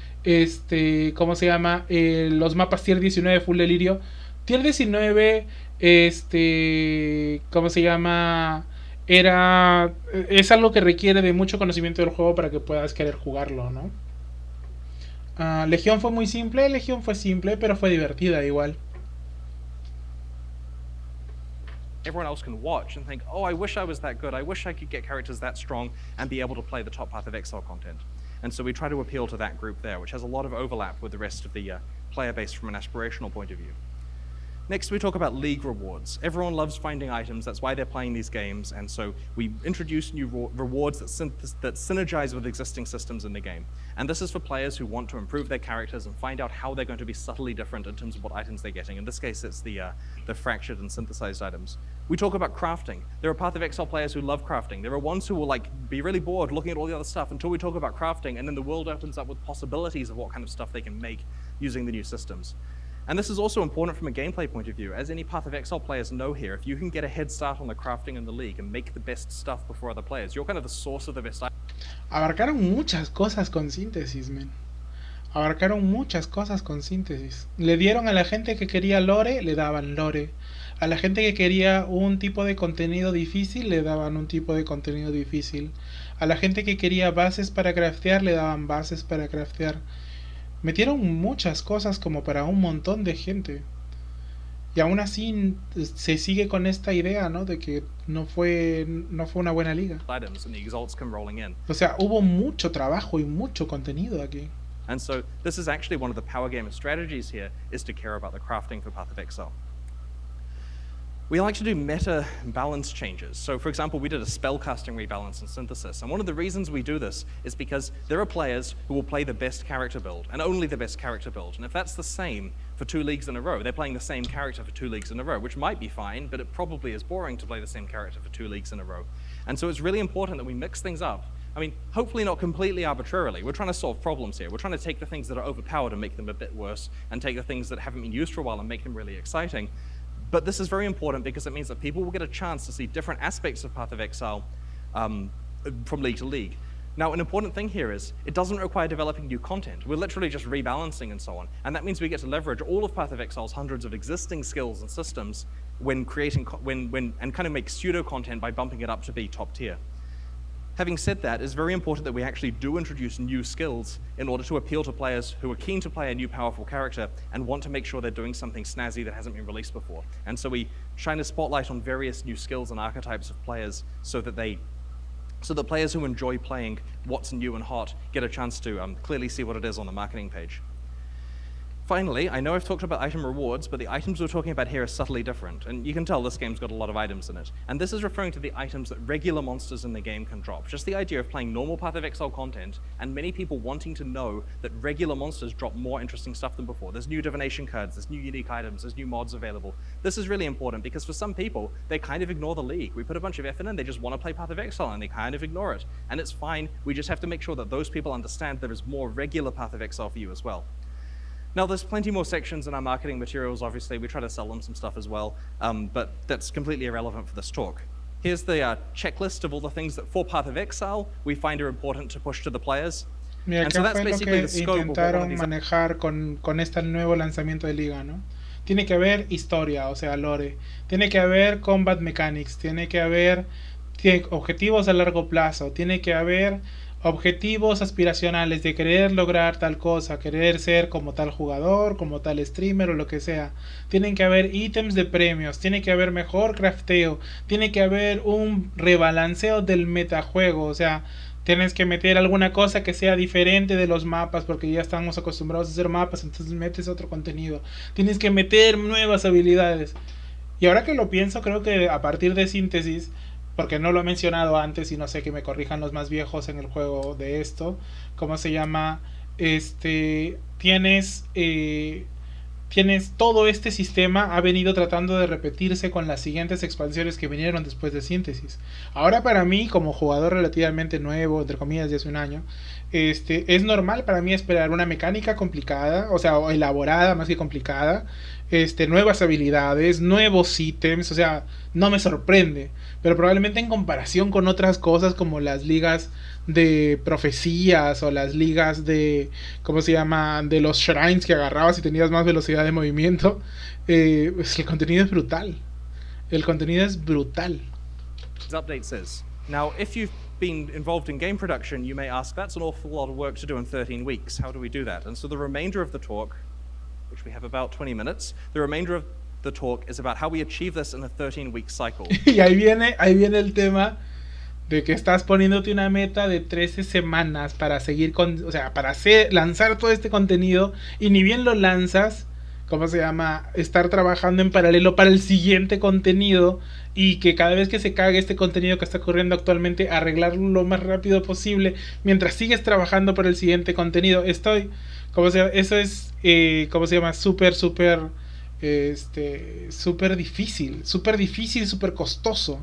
¿cómo se llama? Los mapas tier 19 full delirio. Tier 19 ¿cómo se llama? Es algo que requiere de mucho conocimiento del juego para que puedas querer jugarlo, ¿no? Legión fue muy simple, Legión fue simple, pero fue divertida igual. Everyone else can watch and think, oh, I wish I was that good. I wish I could get characters that strong and be able to play the top Path of Exile content. And so we try to appeal to that group there, which has a lot of overlap with the rest of the player base from an aspirational point of view. Next, we talk about league rewards. Everyone loves finding items. That's why they're playing these games. And so we introduce new rewards that synergize with existing systems in the game. And this is for players who want to improve their characters and find out how they're going to be subtly different in terms of what items they're getting. In this case, it's the fractured and synthesized items. We talk about crafting. There are Path of Exile players who love crafting. There are ones who will be really bored looking at all the other stuff until we talk about crafting, and then the world opens up with possibilities of what kind of stuff they can make using the new systems. And this is also important from a gameplay point of view. As any Path of Exile players know here, if you can get a head start on the crafting in the league and make the best stuff before other players, you're kind of the source of the best. Abarcaron muchas cosas con síntesis, men. Abarcaron muchas cosas con síntesis. Le dieron a la gente que quería lore, le daban lore. A la gente que quería un tipo de contenido difícil, le daban un tipo de contenido difícil. A la gente que quería bases para craftear, le daban bases para craftear. Metieron muchas cosas como para un montón de gente. Y aún así se sigue con esta idea, ¿no? De que no fue una buena liga. O sea, hubo mucho trabajo y mucho contenido aquí. And so this is actually one of the power gamer strategies here, is to care about the crafting for Path of Exile. We like to do meta balance changes. So for example, we did a spellcasting rebalance in Synthesis. And one of the reasons we do this is because there are players who will play the best character build, and only the best character build. And if that's the same for 2 leagues in a row, they're playing the same character for 2 leagues in a row, which might be fine, but it probably is boring to play the same character for 2 leagues in a row. And so it's really important that we mix things up. I mean, hopefully not completely arbitrarily. We're trying to solve problems here. We're trying to take the things that are overpowered and make them a bit worse, and take the things that haven't been used for a while and make them really exciting. But this is very important because it means that people will get a chance to see different aspects of Path of Exile from league to league. Now, an important thing here is it doesn't require developing new content. We're literally just rebalancing and so on. And that means we get to leverage all of Path of Exile's hundreds of existing skills and systems when creating, and kind of make pseudo content by bumping it up to be top tier. Having said that, it's very important that we actually do introduce new skills in order to appeal to players who are keen to play a new powerful character and want to make sure they're doing something snazzy that hasn't been released before. And so we shine a spotlight on various new skills and archetypes of players so that players who enjoy playing what's new and hot get a chance to clearly see what it is on the marketing page. Finally, I know I've talked about item rewards, but the items we're talking about here are subtly different. And you can tell this game's got a lot of items in it. And this is referring to the items that regular monsters in the game can drop. Just the idea of playing normal Path of Exile content, and many people wanting to know that regular monsters drop more interesting stuff than before. There's new divination cards, there's new unique items, there's new mods available. This is really important because for some people, they kind of ignore the league. We put a bunch of effort in, they just want to play Path of Exile, and they kind of ignore it. And it's fine, we just have to make sure that those people understand there is more regular Path of Exile for you as well. Now, there's plenty more sections in our marketing materials, obviously. We try to sell them some stuff as well, but that's completely irrelevant for this talk. Here's the checklist of all the things that for Path of Exile we find are important to push to the players. Mira, acá fue lo que intentaron manejar con este nuevo lanzamiento de liga, ¿no? Tiene que haber historia, o sea, lore. Tiene que haber combat mechanics. Tiene que tiene objetivos a largo plazo, tiene que haber objetivos aspiracionales de querer lograr tal cosa, querer ser como tal jugador, como tal streamer o lo que sea. Tienen que haber ítems de premios, tiene que haber mejor crafteo, tiene que haber un rebalanceo del metajuego, o sea, tienes que meter alguna cosa que sea diferente de los mapas porque ya estamos acostumbrados a hacer mapas, entonces metes otro contenido. Tienes que meter nuevas habilidades. Y ahora que lo pienso, creo que a partir de síntesis, porque no lo he mencionado antes y no sé que me corrijan los más viejos en el juego de esto, ¿cómo se llama? Tienes tienes todo este sistema ha venido tratando de repetirse con las siguientes expansiones que vinieron después de síntesis. Ahora para mí, como jugador relativamente nuevo, entre comillas, de hace un año, es normal para mí esperar una mecánica complicada, o sea, elaborada más que complicada, nuevas habilidades, nuevos ítems, o sea, no me sorprende. Pero probablemente en comparación con otras cosas como las ligas de profecías o las ligas de, ¿cómo se llama? De los shrines que agarrabas y tenías más velocidad de movimiento, pues el contenido es brutal. El contenido es brutal. Update says. Now, if you've been involved in game production, you may ask, that's an awful lot of work to do in 13 weeks. How do we do that? And so the remainder of the talk, which we have about 20 minutes, the remainder of the talk is about how we achieve this in a 13-week cycle. Y ahí viene el tema de que estás poniéndote una meta de 13 semanas para seguir con, o sea, para lanzar todo este contenido y ni bien lo lanzas, ¿cómo se llama? Estar trabajando en paralelo para el siguiente contenido y que cada vez que se cague este contenido que está ocurriendo actualmente, arreglarlo lo más rápido posible mientras sigues trabajando para el siguiente contenido. ¿Cómo se llama? Eso es, ¿cómo se llama? Súper difícil, súper costoso.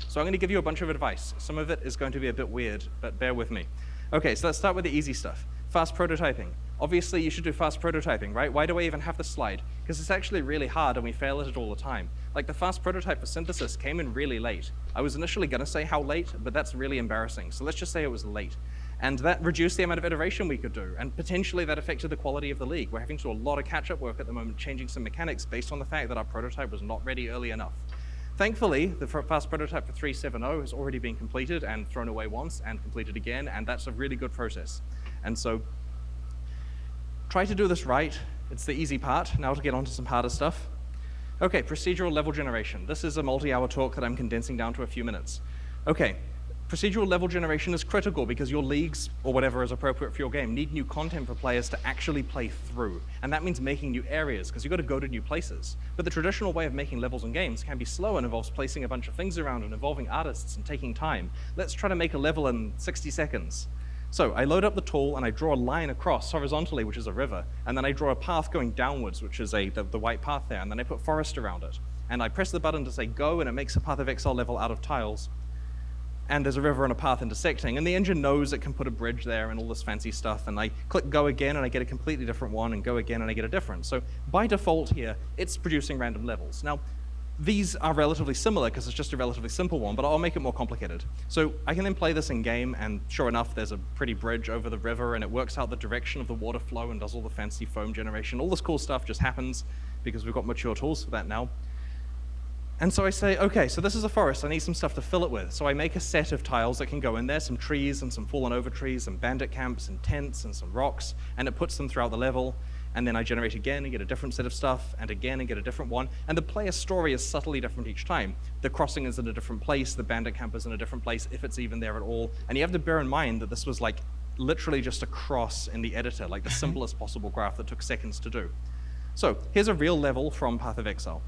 So I'm going to give you a bunch of advice. Some of it is going to be a bit weird, but bear with me. Okay, so let's start with the easy stuff. Fast prototyping. Obviously, you should do fast prototyping, right? Why do I even have the slide? Because it's actually really hard and we fail at it all the time. Like the fast prototype for synthesis came in really late. I was initially going to say how late, but that's really embarrassing. So let's just say it was late. And that reduced the amount of iteration we could do, and potentially that affected the quality of the league. We're having to do a lot of catch-up work at the moment, changing some mechanics based on the fact that our prototype was not ready early enough. Thankfully, the fast prototype for 3.7.0 has already been completed and thrown away once and completed again, and that's a really good process. And so, try to do this right. It's the easy part. Now to get on to some harder stuff. Okay, procedural level generation. This is a multi-hour talk that I'm condensing down to a few minutes. Okay. Procedural level generation is critical because your leagues, or whatever is appropriate for your game, need new content for players to actually play through. And that means making new areas, because you've got to go to new places. But the traditional way of making levels in games can be slow and involves placing a bunch of things around and involving artists and taking time. Let's try to make a level in 60 seconds. So I load up the tool and I draw a line across horizontally, which is a river, and then I draw a path going downwards, which is the white path there, and then I put forest around it. And I press the button to say go, and it makes a Path of Exile level out of tiles. And there's a river and a path intersecting, and the engine knows it can put a bridge there and all this fancy stuff, and I click go again and I get a completely different one, and go again and I get a different. So by default here, it's producing random levels. Now, these are relatively similar because it's just a relatively simple one, but I'll make it more complicated. So I can then play this in game, and sure enough, there's a pretty bridge over the river, and it works out the direction of the water flow and does all the fancy foam generation. All this cool stuff just happens because we've got mature tools for that now. And so I say, okay, so this is a forest, I need some stuff to fill it with. So I make a set of tiles that can go in there, some trees and some fallen over trees, and bandit camps and tents and some rocks, and it puts them throughout the level. And then I generate again and get a different set of stuff, and again and get a different one. And the player's story is subtly different each time. The crossing is in a different place, the bandit camp is in a different place, if it's even there at all. And you have to bear in mind that this was like literally just a cross in the editor, like the simplest possible graph that took seconds to do. So here's a real level from Path of Exile.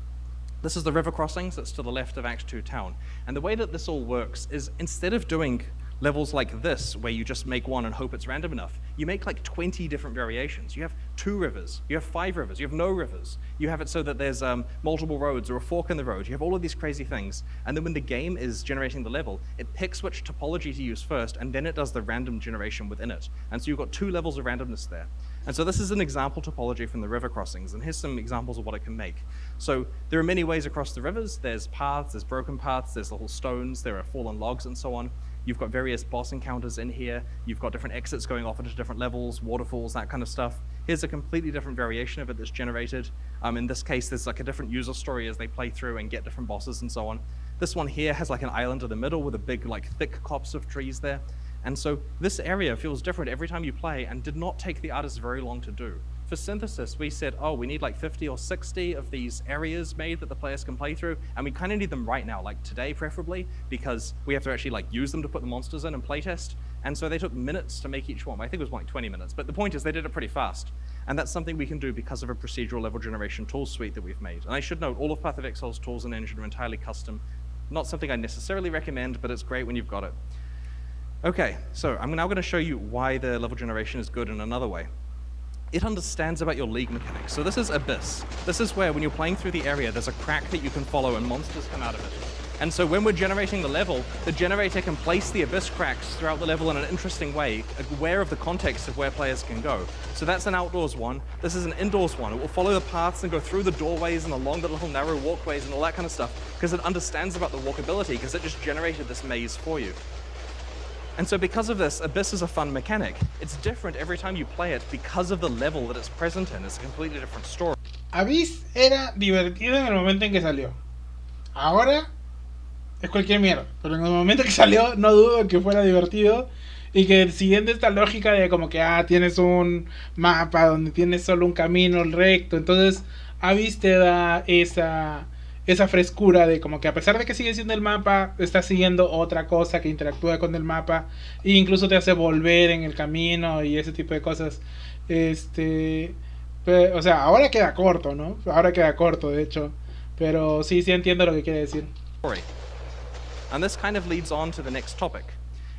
This is the river crossings that's to the left of Act 2 town. And the way that this all works is instead of doing levels like this, where you just make one and hope it's random enough, you make like 20 different variations. You have 2 rivers, you have 5 rivers, you have no rivers. You have it so that there's multiple roads or a fork in the road. You have all of these crazy things. And then when the game is generating the level, it picks which topology to use first, and then it does the random generation within it. And so you've got 2 levels of randomness there. And so this is an example topology from the river crossings, and here's some examples of what it can make. So there are many ways across the rivers. There's paths, there's broken paths, there's little stones, there are fallen logs and so on. You've got various boss encounters in here. You've got different exits going off into different levels, waterfalls, that kind of stuff. Here's a completely different variation of it that's generated. In this case, there's like a different user story as they play through and get different bosses and so on. This one here has like an island in the middle with a big, like, thick copse of trees there. And so this area feels different every time you play and did not take the artists very long to do. For synthesis, we said, oh, we need like 50 or 60 of these areas made that the players can play through, and we kind of need them right now, like today preferably, because we have to actually like use them to put the monsters in and playtest. And so they took minutes to make each one. I think it was like 20 minutes, but the point is they did it pretty fast. And that's something we can do because of a procedural level generation tool suite that we've made. And I should note, all of Path of Exile's tools and engine are entirely custom. Not something I necessarily recommend, but it's great when you've got it. Okay, so I'm now going to show you why the level generation is good in another way. It understands about your league mechanics. So this is Abyss. This is where when you're playing through the area, there's a crack that you can follow and monsters come out of it. And so when we're generating the level, the generator can place the Abyss cracks throughout the level in an interesting way, aware of the context of where players can go. So that's an outdoors one. This is an indoors one. It will follow the paths and go through the doorways and along the little narrow walkways and all that kind of stuff, because it understands about the walkability, because it just generated this maze for you. And so because of this, Abyss is a fun mechanic. It's different every time you play it because of the level that it's present in. It's a completely different story. Abyss era divertido en el momento en que salió. Ahora es cualquier mierda. Pero en el momento que salió no dudo que fuera divertido. Y que siguiendo esta lógica de como que tienes un mapa donde tienes solo un camino recto. Entonces Abyss te da esa frescura de como que a pesar de que sigue siendo el mapa, está siguiendo otra cosa que interactúa con el mapa e incluso te hace volver en el camino y ese tipo de cosas. O sea, ahora queda corto, ¿no? Ahora queda corto, de hecho. Pero sí entiendo lo que quiere decir. And this kind of leads on to the next topic.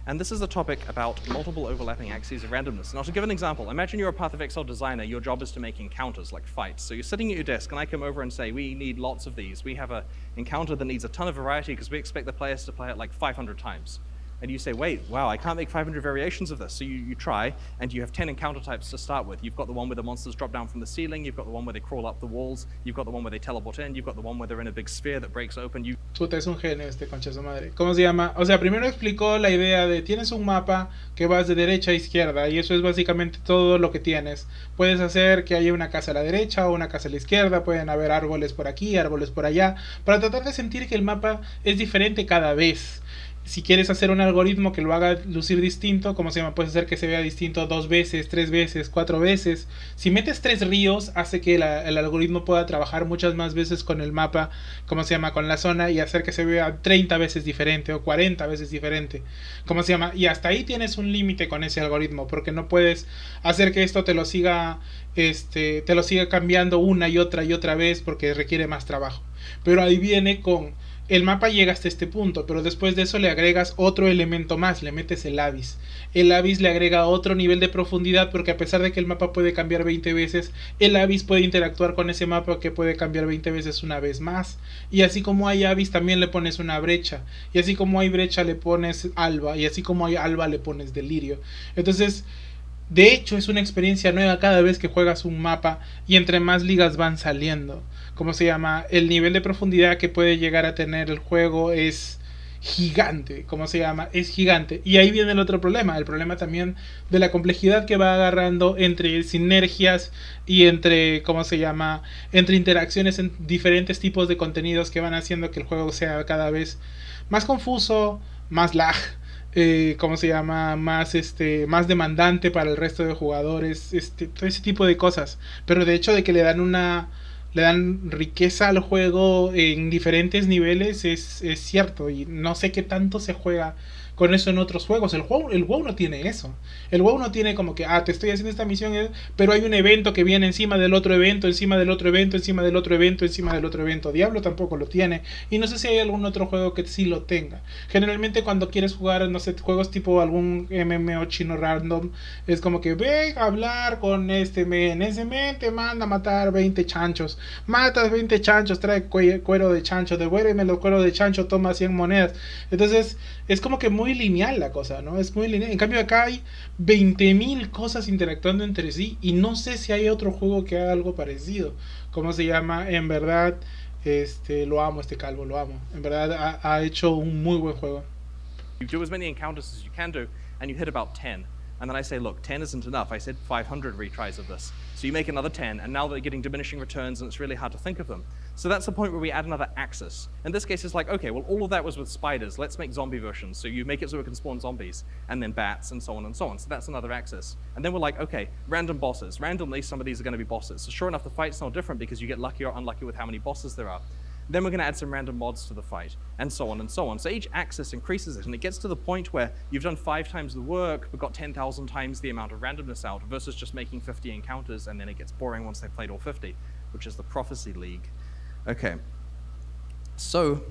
And this is a topic about multiple overlapping axes of randomness. Now, to give an example, imagine you're a Path of Exile designer. Your job is to make encounters, like fights. So you're sitting at your desk, and I come over and say, we need lots of these. We have an encounter that needs a ton of variety because we expect the players to play it like 500 times. And you say, wait, wow, I can't make 500 variations of this. So you try, and you have 10 encounter types to start with. You've got the one where the monsters drop down from the ceiling. You've got the one where they crawl up the walls. You've got the one where they teleport in. You've got the one where they're in a big sphere that breaks open. Puta, es un genio concha su madre. ¿Cómo se llama? O sea, primero explicó la idea de tienes un mapa que vas de derecha a izquierda y eso es básicamente todo lo que tienes. Puedes hacer que haya una casa a la derecha o una casa a la izquierda. Pueden haber árboles por aquí, árboles por allá, para tratar de sentir que el mapa es diferente cada vez. Si quieres hacer un algoritmo que lo haga lucir distinto, ¿cómo se llama? Puedes hacer que se vea distinto 2 veces, 3 veces, 4 veces. Si metes 3 ríos, hace que el algoritmo pueda trabajar muchas más veces con el mapa, ¿cómo se llama? Con la zona y hacer que se vea 30 veces diferente o 40 veces diferente, ¿cómo se llama? Y hasta ahí tienes un límite con ese algoritmo, porque no puedes hacer que esto te lo siga cambiando una y otra vez, porque requiere más trabajo. Pero ahí viene con... El mapa llega hasta este punto, pero después de eso le agregas otro elemento más, le metes el Abyss. El Abyss le agrega otro nivel de profundidad porque a pesar de que el mapa puede cambiar 20 veces, el Abyss puede interactuar con ese mapa que puede cambiar 20 veces una vez más. Y así como hay Abyss también le pones una brecha. Y así como hay brecha le pones alba. Y así como hay alba le pones delirio. Entonces... De hecho, es una experiencia nueva cada vez que juegas un mapa y entre más ligas van saliendo. ¿Cómo se llama? El nivel de profundidad que puede llegar a tener el juego es gigante. ¿Cómo se llama? Es gigante. Y ahí viene el otro problema. El problema también de la complejidad que va agarrando entre sinergias y entre, ¿cómo se llama? Entre interacciones en diferentes tipos de contenidos que van haciendo que el juego sea cada vez más confuso, más lag. ¿Cómo se llama? Más demandante para el resto de jugadores, todo ese tipo de cosas. Pero de hecho de que le dan riqueza al juego en diferentes niveles es cierto. Y no sé qué tanto se juega con eso en otros juegos. El WoW no tiene eso. El WoW no tiene como que, te estoy haciendo esta misión, pero hay un evento que viene encima del otro evento, encima del otro evento, encima del otro evento, encima del otro evento. Diablo tampoco lo tiene. Y no sé si hay algún otro juego que sí lo tenga. Generalmente cuando quieres jugar, no sé, juegos tipo algún MMO chino random, es como que ve a hablar con este men. Ese men te manda a matar 20 chanchos. Matas 20 chanchos, trae cuero de chancho, devuélveme los cueros de chancho, toma 100 monedas. Entonces, es como que muy lineal la cosa, ¿no? Es muy lineal. En cambio acá hay 20.000 cosas interactuando entre sí y no sé si hay otro juego que haga algo parecido. ¿Cómo se llama? En verdad, lo amo calvo, lo amo. En verdad ha hecho un muy buen juego. You do as many encounters as you can do and you hit about 10. and then I say, look, 10 isn't enough. I said 500 retries of this. So you make another 10, and now they're getting diminishing returns, and it's really hard to think of them. So that's the point where we add another axis. In this case, it's like, okay, well, all of that was with spiders. Let's make zombie versions. So you make it so it can spawn zombies, and then bats, and so on and so on. So that's another axis. And then we're like, okay, random bosses. Randomly, some of these are going to be bosses. So sure enough, the fight's no different because you get lucky or unlucky with how many bosses there are. Then we're going to add some random mods to the fight, and so on and so on. So each axis increases it, and it gets to the point where you've done 5 times the work, but got 10,000 times the amount of randomness out, versus just making 50 encounters, and then it gets boring once they've played all 50, which is the Prophecy League. Okay, so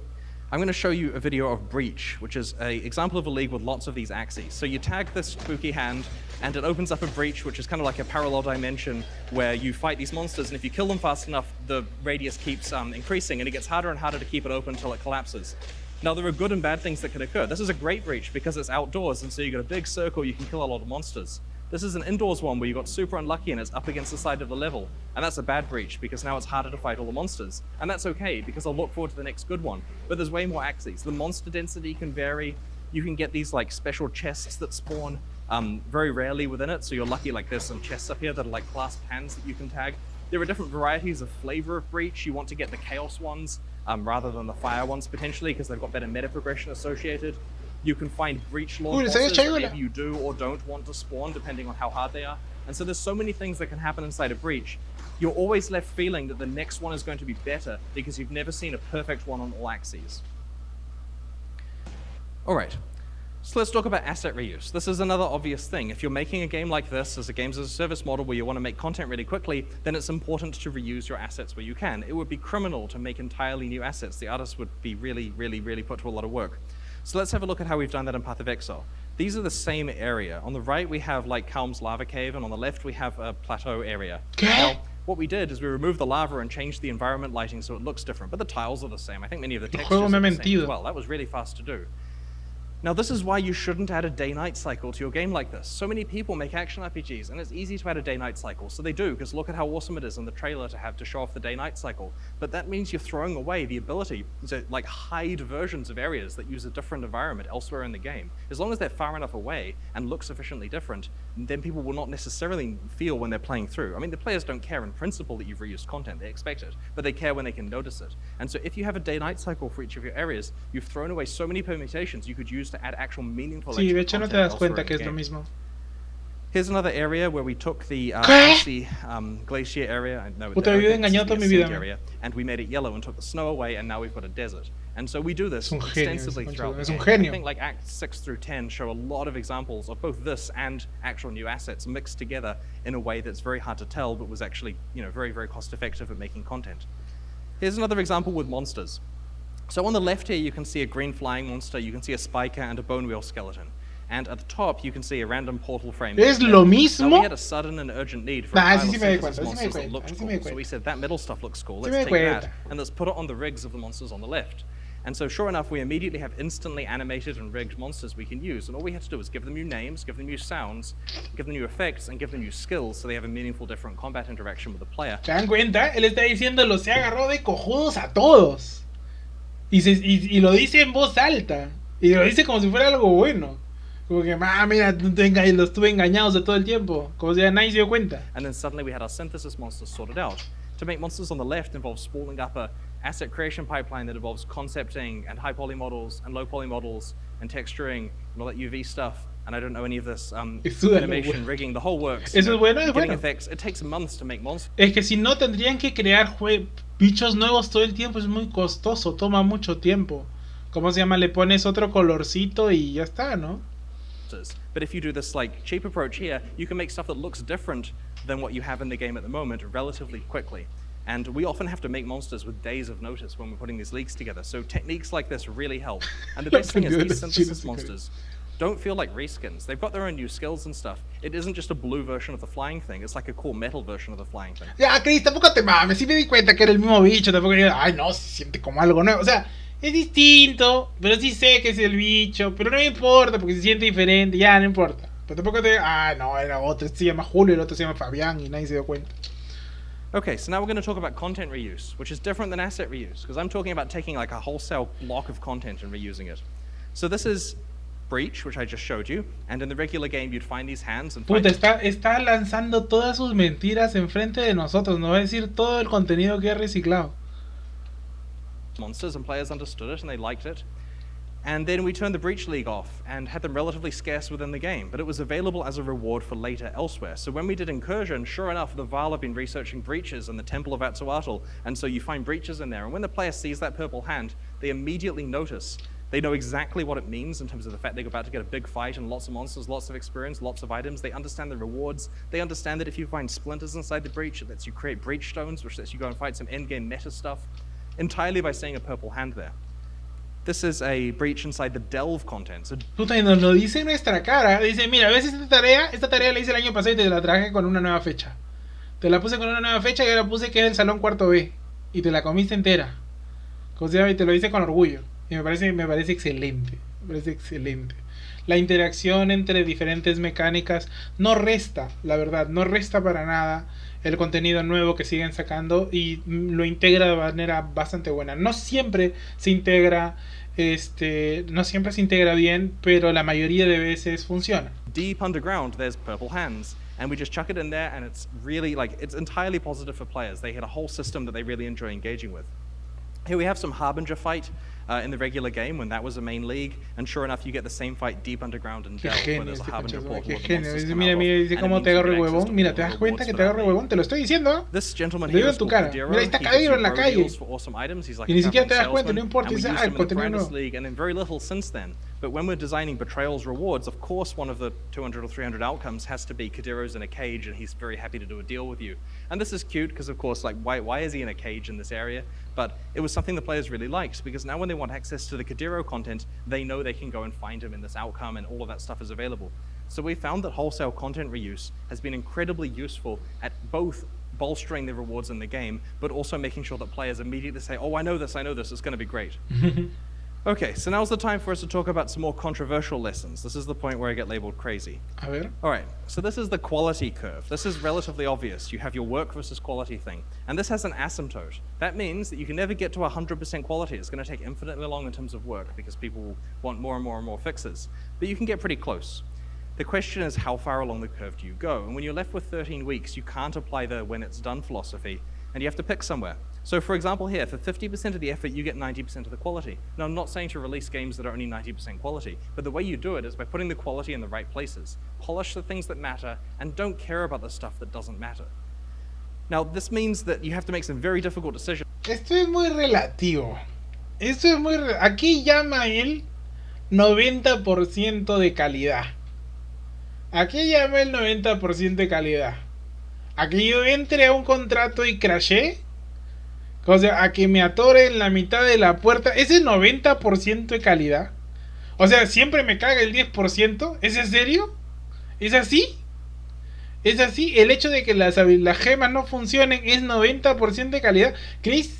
I'm going to show you a video of Breach, which is an example of a league with lots of these axes. So you tag this spooky hand, and it opens up a breach, which is kind of like a parallel dimension where you fight these monsters, and if you kill them fast enough, the radius keeps increasing, and it gets harder and harder to keep it open until it collapses. Now, there are good and bad things that can occur. This is a great breach because it's outdoors, and so you got a big circle, you can kill a lot of monsters. This is an indoors one where you got super unlucky and it's up against the side of the level, and that's a bad breach because now it's harder to fight all the monsters. And that's okay because I'll look forward to the next good one. But there's way more axes. The monster density can vary. You can get these like special chests that spawn very rarely within it, so you're lucky. Like there's some chests up here that are like clasped hands that you can tag. There are different varieties of flavor of breach. You want to get the chaos ones rather than the fire ones potentially because they've got better meta progression associated. You can find breach launch bosses that maybe you do or don't want to spawn depending on how hard they are. And so there's so many things that can happen inside a breach. You're always left feeling that the next one is going to be better because you've never seen a perfect one on all axes. All right, so let's talk about asset reuse. This is another obvious thing. If you're making a game like this as a games as a service model where you want to make content really quickly, then it's important to reuse your assets where you can. It would be criminal to make entirely new assets. The artists would be really put to a lot of work. So let's have a look at how we've done that in Path of Exile. These are the same area. On the right, we have like Calm's lava cave, and on the left, we have a plateau area. Now, what we did is we removed the lava and changed the environment lighting so it looks different, but the tiles are the same. I think many of the textures are the same as well. That was really fast to do. Now, this is why you shouldn't add a day-night cycle to your game like this. So many people make action RPGs, and it's easy to add a day-night cycle. So they do, because look at how awesome it is in the trailer to show off the day-night cycle. But that means you're throwing away the ability to like hide versions of areas that use a different environment elsewhere in the game. As long as they're far enough away and look sufficiently different, then people will not necessarily feel when they're playing through. I mean, the players don't care in principle that you've reused content. They expect it, but they care when they can notice it. And so if you have a day-night cycle for each of your areas, you've thrown away so many permutations you could use to add actual meaningful Sí, de hecho no te das cuenta que es lo mismo. Here's another area where we took the icy glacier area, area, and we made it yellow and took the snow away, and now we've got a desert. And so we do this extensively throughout the game. I think like Acts 6 through 10 show a lot of examples of both this and actual new assets mixed together in a way that's very hard to tell, but was actually very cost effective at making content. Here's another example with monsters. So on the left here, you can see a green flying monster, you can see a spiker and a bone wheel skeleton. And at the top, you can see a random portal frame. ¿Es lo mismo? Now, we had a sudden and urgent need for a pile of synthesis monsters that looked cool. So we said, that middle stuff looks cool, let's take that, and let's put it on the rigs of the monsters on the left. And so sure enough, we immediately have instantly animated and rigged monsters we can use. And all we had to do was give them new names, give them new sounds, give them new effects, and give them new skills so they have a meaningful different combat interaction with the player. ¿Se dan cuenta? Él está diciendo, se agarró de cojudos a todos. Y lo dice en voz alta. Y lo dice como si fuera algo bueno. Como que, mira, los tuve engañados de todo el tiempo. Como si nadie se dio cuenta. And then suddenly we had our synthesis monsters sorted out. To make monsters on the left involves spooling up a asset creation pipeline that involves concepting and high poly models and low poly models and texturing and all that UV stuff. And I don't know any of this animation, rigging, the whole works. Eso es bueno, es bueno. Effects. It takes months to make monsters. Es que si no tendrían que crear bichos nuevos todo el tiempo, es muy costoso, toma mucho tiempo. ¿Cómo se llama? Le pones otro colorcito y ya está, ¿no? But if you do this like cheap approach here, you can make stuff that looks different than what you have in the game at the moment relatively quickly. And we often have to make monsters with days of notice when we're putting these leagues together. So techniques like this really help. And the best thing is these synthesis monsters don't feel like reskins. They've got their own new skills and stuff. It isn't just a blue version of the flying thing. It's like a cool metal version of the flying thing. Ya, Chris, tampoco te mames. Sí me di cuenta que era el mismo bicho. Tampoco digo, ay, no, se siente como algo nuevo. O sea, es distinto, pero sí sé que es el bicho. Pero no me importa porque se siente diferente. Ya, no importa. Pero tampoco te digo, ah, no, era otro. Este se llama Julio, el otro se llama Fabián y nadie se dio cuenta. Okay, so now we're going to talk about content reuse, which is different than asset reuse, because I'm talking about taking like a wholesale block of content and reusing it. So this is breach, which I just showed you, and in the regular game you'd find these hands and Puta, está lanzando todas sus mentiras enfrente de nosotros. Nos va a decir todo el contenido que ha reciclado. Monsters, and players understood it and they liked it. And then we turned the Breach League off and had them relatively scarce within the game, but it was available as a reward for later elsewhere. So when we did Incursion, sure enough, the Vaal have been researching breaches in the Temple of Atsuatl, and so you find breaches in there. And when the player sees that purple hand, they immediately notice. They know exactly what it means in terms of the fact they're about to get a big fight and lots of monsters, lots of experience, lots of items. They understand the rewards. They understand that if you find splinters inside the breach, it lets you create breach stones, which lets you go and fight some endgame meta stuff, entirely by seeing a purple hand there. This is a breach inside the Delve content. So Puta, y nos lo dice en nuestra cara. Dice, mira, ¿ves esta tarea la hice el año pasado y te la traje con una nueva fecha. Te la puse con una nueva fecha y ahora puse que es el salón cuarto B. Y te la comiste entera. O sea, y te lo hice con orgullo. Y me parece excelente. Me parece excelente. La interacción entre diferentes mecánicas no resta, la verdad, no resta para nada el contenido nuevo que siguen sacando y lo integra de manera bastante buena. No siempre se integra bien, pero la mayoría de veces funciona. Deep underground, there's purple hands, and we just chuck it in there, and it's really it's entirely positive for players. They hit a whole system that they really enjoy engaging with. Here we have some Harbinger fight in the regular game when that was a main league, and sure enough you get the same fight deep underground in Delve where there's a Harbinger portal where the monsters come out of, dice cómo te agarro el huevón. Mira, ¿te das cuenta que te agarro el huevón? Te lo estoy diciendo. This gentleman here is called Creador. Mira, ahí está caído en la calle. Y ni siquiera te das cuenta, no importa. Dice, el contenido nuevo. And then very little since then. But when we're designing Betrayal's rewards, of course one of the 200 or 300 outcomes has to be Creador's in a cage and he's very happy to do a deal with you. And this is cute because of course, why is he in a cage in this area? But it was something the players really liked because now when they want access to the Creador content, they know they can go and find him in this outcome and all of that stuff is available. So we found that wholesale content reuse has been incredibly useful at both bolstering the rewards in the game, but also making sure that players immediately say, oh, I know this, it's going to be great. Okay, so now's the time for us to talk about some more controversial lessons. This is the point where I get labeled crazy. A ver. All right, so this is the quality curve. This is relatively obvious. You have your work versus quality thing. And this has an asymptote. That means that you can never get to 100% quality. It's going to take infinitely long in terms of work because people want more and more and more fixes. But you can get pretty close. The question is, how far along the curve do you go? And when you're left with 13 weeks, you can't apply the when it's done philosophy, and you have to pick somewhere. So for example here, for 50% of the effort, you get 90% of the quality. Now I'm not saying to release games that are only 90% quality, but the way you do it is by putting the quality in the right places. Polish the things that matter, and don't care about the stuff that doesn't matter. Now this means that you have to make some very difficult decisions. Esto es muy relativo. Aquí llama él 90% de calidad. Aquí llama el 90% de calidad. Aquí yo entre a un contrato y crashé. O sea, a que me atore en la mitad de la puerta. ¿Ese 90% de calidad? O sea, siempre me caga el 10%. ¿Es en serio? ¿Es así? ¿Es así? El hecho de que las gemas no funcionen es 90% de calidad. Chris,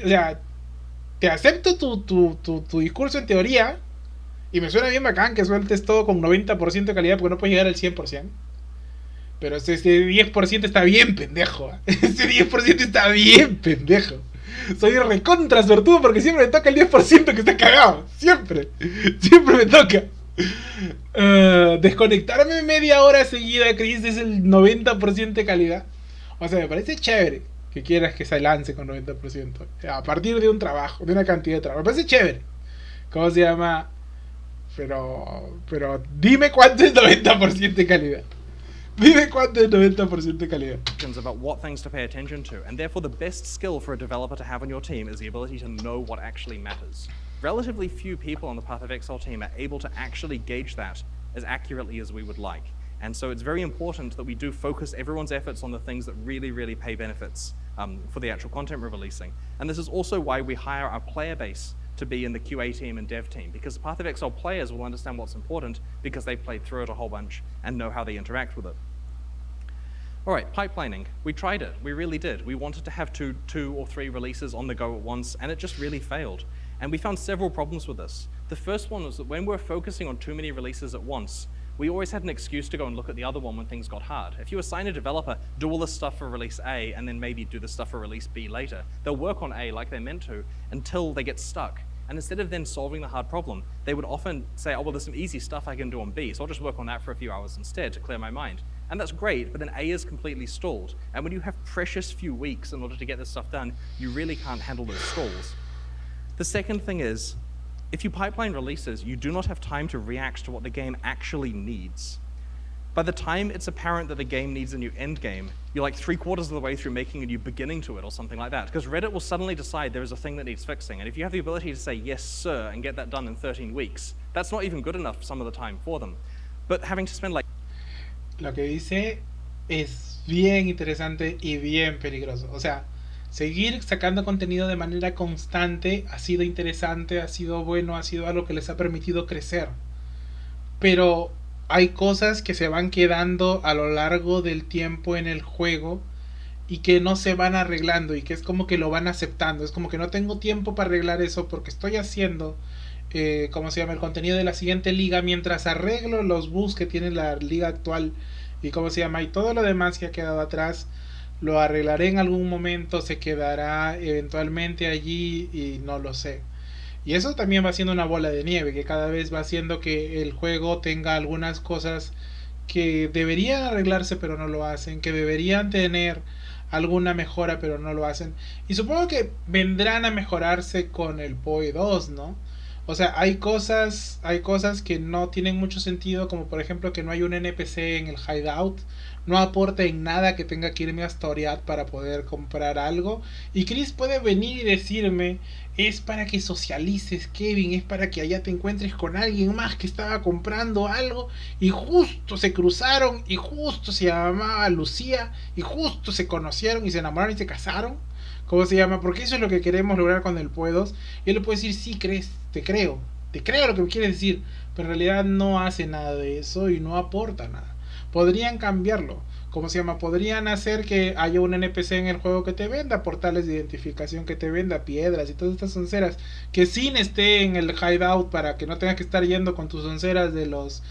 o sea, te acepto tu discurso en teoría. Y me suena bien bacán que sueltes todo con 90% de calidad porque no puedes llegar al 100%. Pero ese 10% está bien, pendejo. Ese 10% está bien, pendejo. Soy recontra suertudo porque siempre me toca el 10% que está cagado. Siempre me toca. Desconectarme media hora seguida, Chris, es el 90% de calidad. O sea, me parece chévere que quieras que se lance con 90%. A partir de un trabajo, de una cantidad de trabajo. Me parece chévere. ¿Cómo se llama? Pero dime cuánto es 90% de calidad. Dime cuánto es 90% de calidad. About what things to pay attention to, and therefore the best skill for a developer to have on your team is the ability to know what actually matters. Relatively few people on the Path of Exile team are able to actually gauge that as accurately as we would like. And so it's very important that we do focus everyone's efforts on the things that really, really pay benefits for the actual content we're releasing. And this is also why we hire our player base to be in the QA team and dev team, because Path of Exile players will understand what's important because they played through it a whole bunch and know how they interact with it. All right, pipelining. We tried it. We really did. We wanted to have two or three releases on the go at once, and it just really failed. And we found several problems with this. The first one was that when we're focusing on too many releases at once, we always had an excuse to go and look at the other one when things got hard. If you assign a developer, do all this stuff for release A, and then maybe do the stuff for release B later, they'll work on A like they're meant to until they get stuck. And instead of then solving the hard problem, they would often say, oh, well, there's some easy stuff I can do on B, so I'll just work on that for a few hours instead to clear my mind. And that's great, but then A is completely stalled. And when you have precious few weeks in order to get this stuff done, you really can't handle those stalls. The second thing is, if you pipeline releases, you do not have time to react to what the game actually needs. By the time it's apparent that the game needs a new end game, you're like 3/4 of the way through making a new beginning to it or something like that. Because Reddit will suddenly decide there is a thing that needs fixing. And if you have the ability to say, yes, sir, and get that done in 13 weeks, that's not even good enough some of the time for them. But having to spend like... Lo que dice es bien interesante y bien peligroso. O sea, seguir sacando contenido de manera constante ha sido interesante, ha sido bueno, ha sido algo que les ha permitido crecer. Pero hay cosas que se van quedando a lo largo del tiempo en el juego y que no se van arreglando y que es como que lo van aceptando. Es como que no tengo tiempo para arreglar eso porque estoy haciendo ¿cómo se llama? El contenido de la siguiente liga mientras arreglo los bugs que tiene la liga actual y cómo se llama y todo lo demás que ha quedado atrás lo arreglaré en algún momento, se quedará eventualmente allí y no lo sé. Y eso también va siendo una bola de nieve que cada vez va haciendo que el juego tenga algunas cosas que deberían arreglarse pero no lo hacen, que deberían tener alguna mejora pero no lo hacen. Y supongo que vendrán a mejorarse con el PoE 2, ¿no? O sea, hay cosas que no tienen mucho sentido, como por ejemplo que no hay un NPC en el hideout, no aporta en nada que tenga que irme a Storiat para poder comprar algo. Y Chris puede venir y decirme, es para que socialices, Kevin, es para que allá te encuentres con alguien más que estaba comprando algo y justo se cruzaron y justo se llamaba Lucía y justo se conocieron y se enamoraron y se casaron. ¿Cómo se llama? Porque eso es lo que queremos lograr con el PoE 2. Y él le puede decir, sí, crees, te creo lo que me quieres decir, pero en realidad no hace nada de eso y no aporta nada. Podrían cambiarlo. ¿Cómo se llama? Podrían hacer que haya un NPC en el juego que te venda portales de identificación, que te venda piedras y todas estas onceras. Que Sin esté en el hideout para que no tengas que estar yendo con tus onceras de los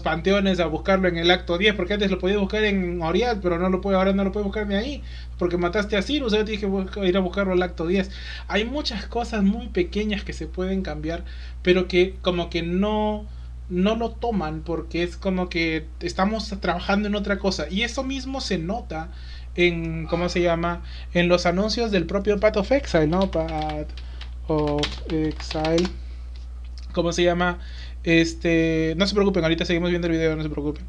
panteones a buscarlo en el acto 10. Porque antes lo podías buscar en Orial, pero no lo puede, ahora no lo puedes buscar ni ahí. Porque mataste a Cyrus, ahora tienes que ir a buscarlo al acto 10. Hay muchas cosas muy pequeñas que se pueden cambiar, pero que como que no lo toman porque es como que estamos trabajando en otra cosa y eso mismo se nota en ¿cómo se llama? En los anuncios del propio Path of Exile, ¿no? Path of Exile, ¿cómo se llama? No se preocupen, ahorita seguimos viendo el video, no se preocupen.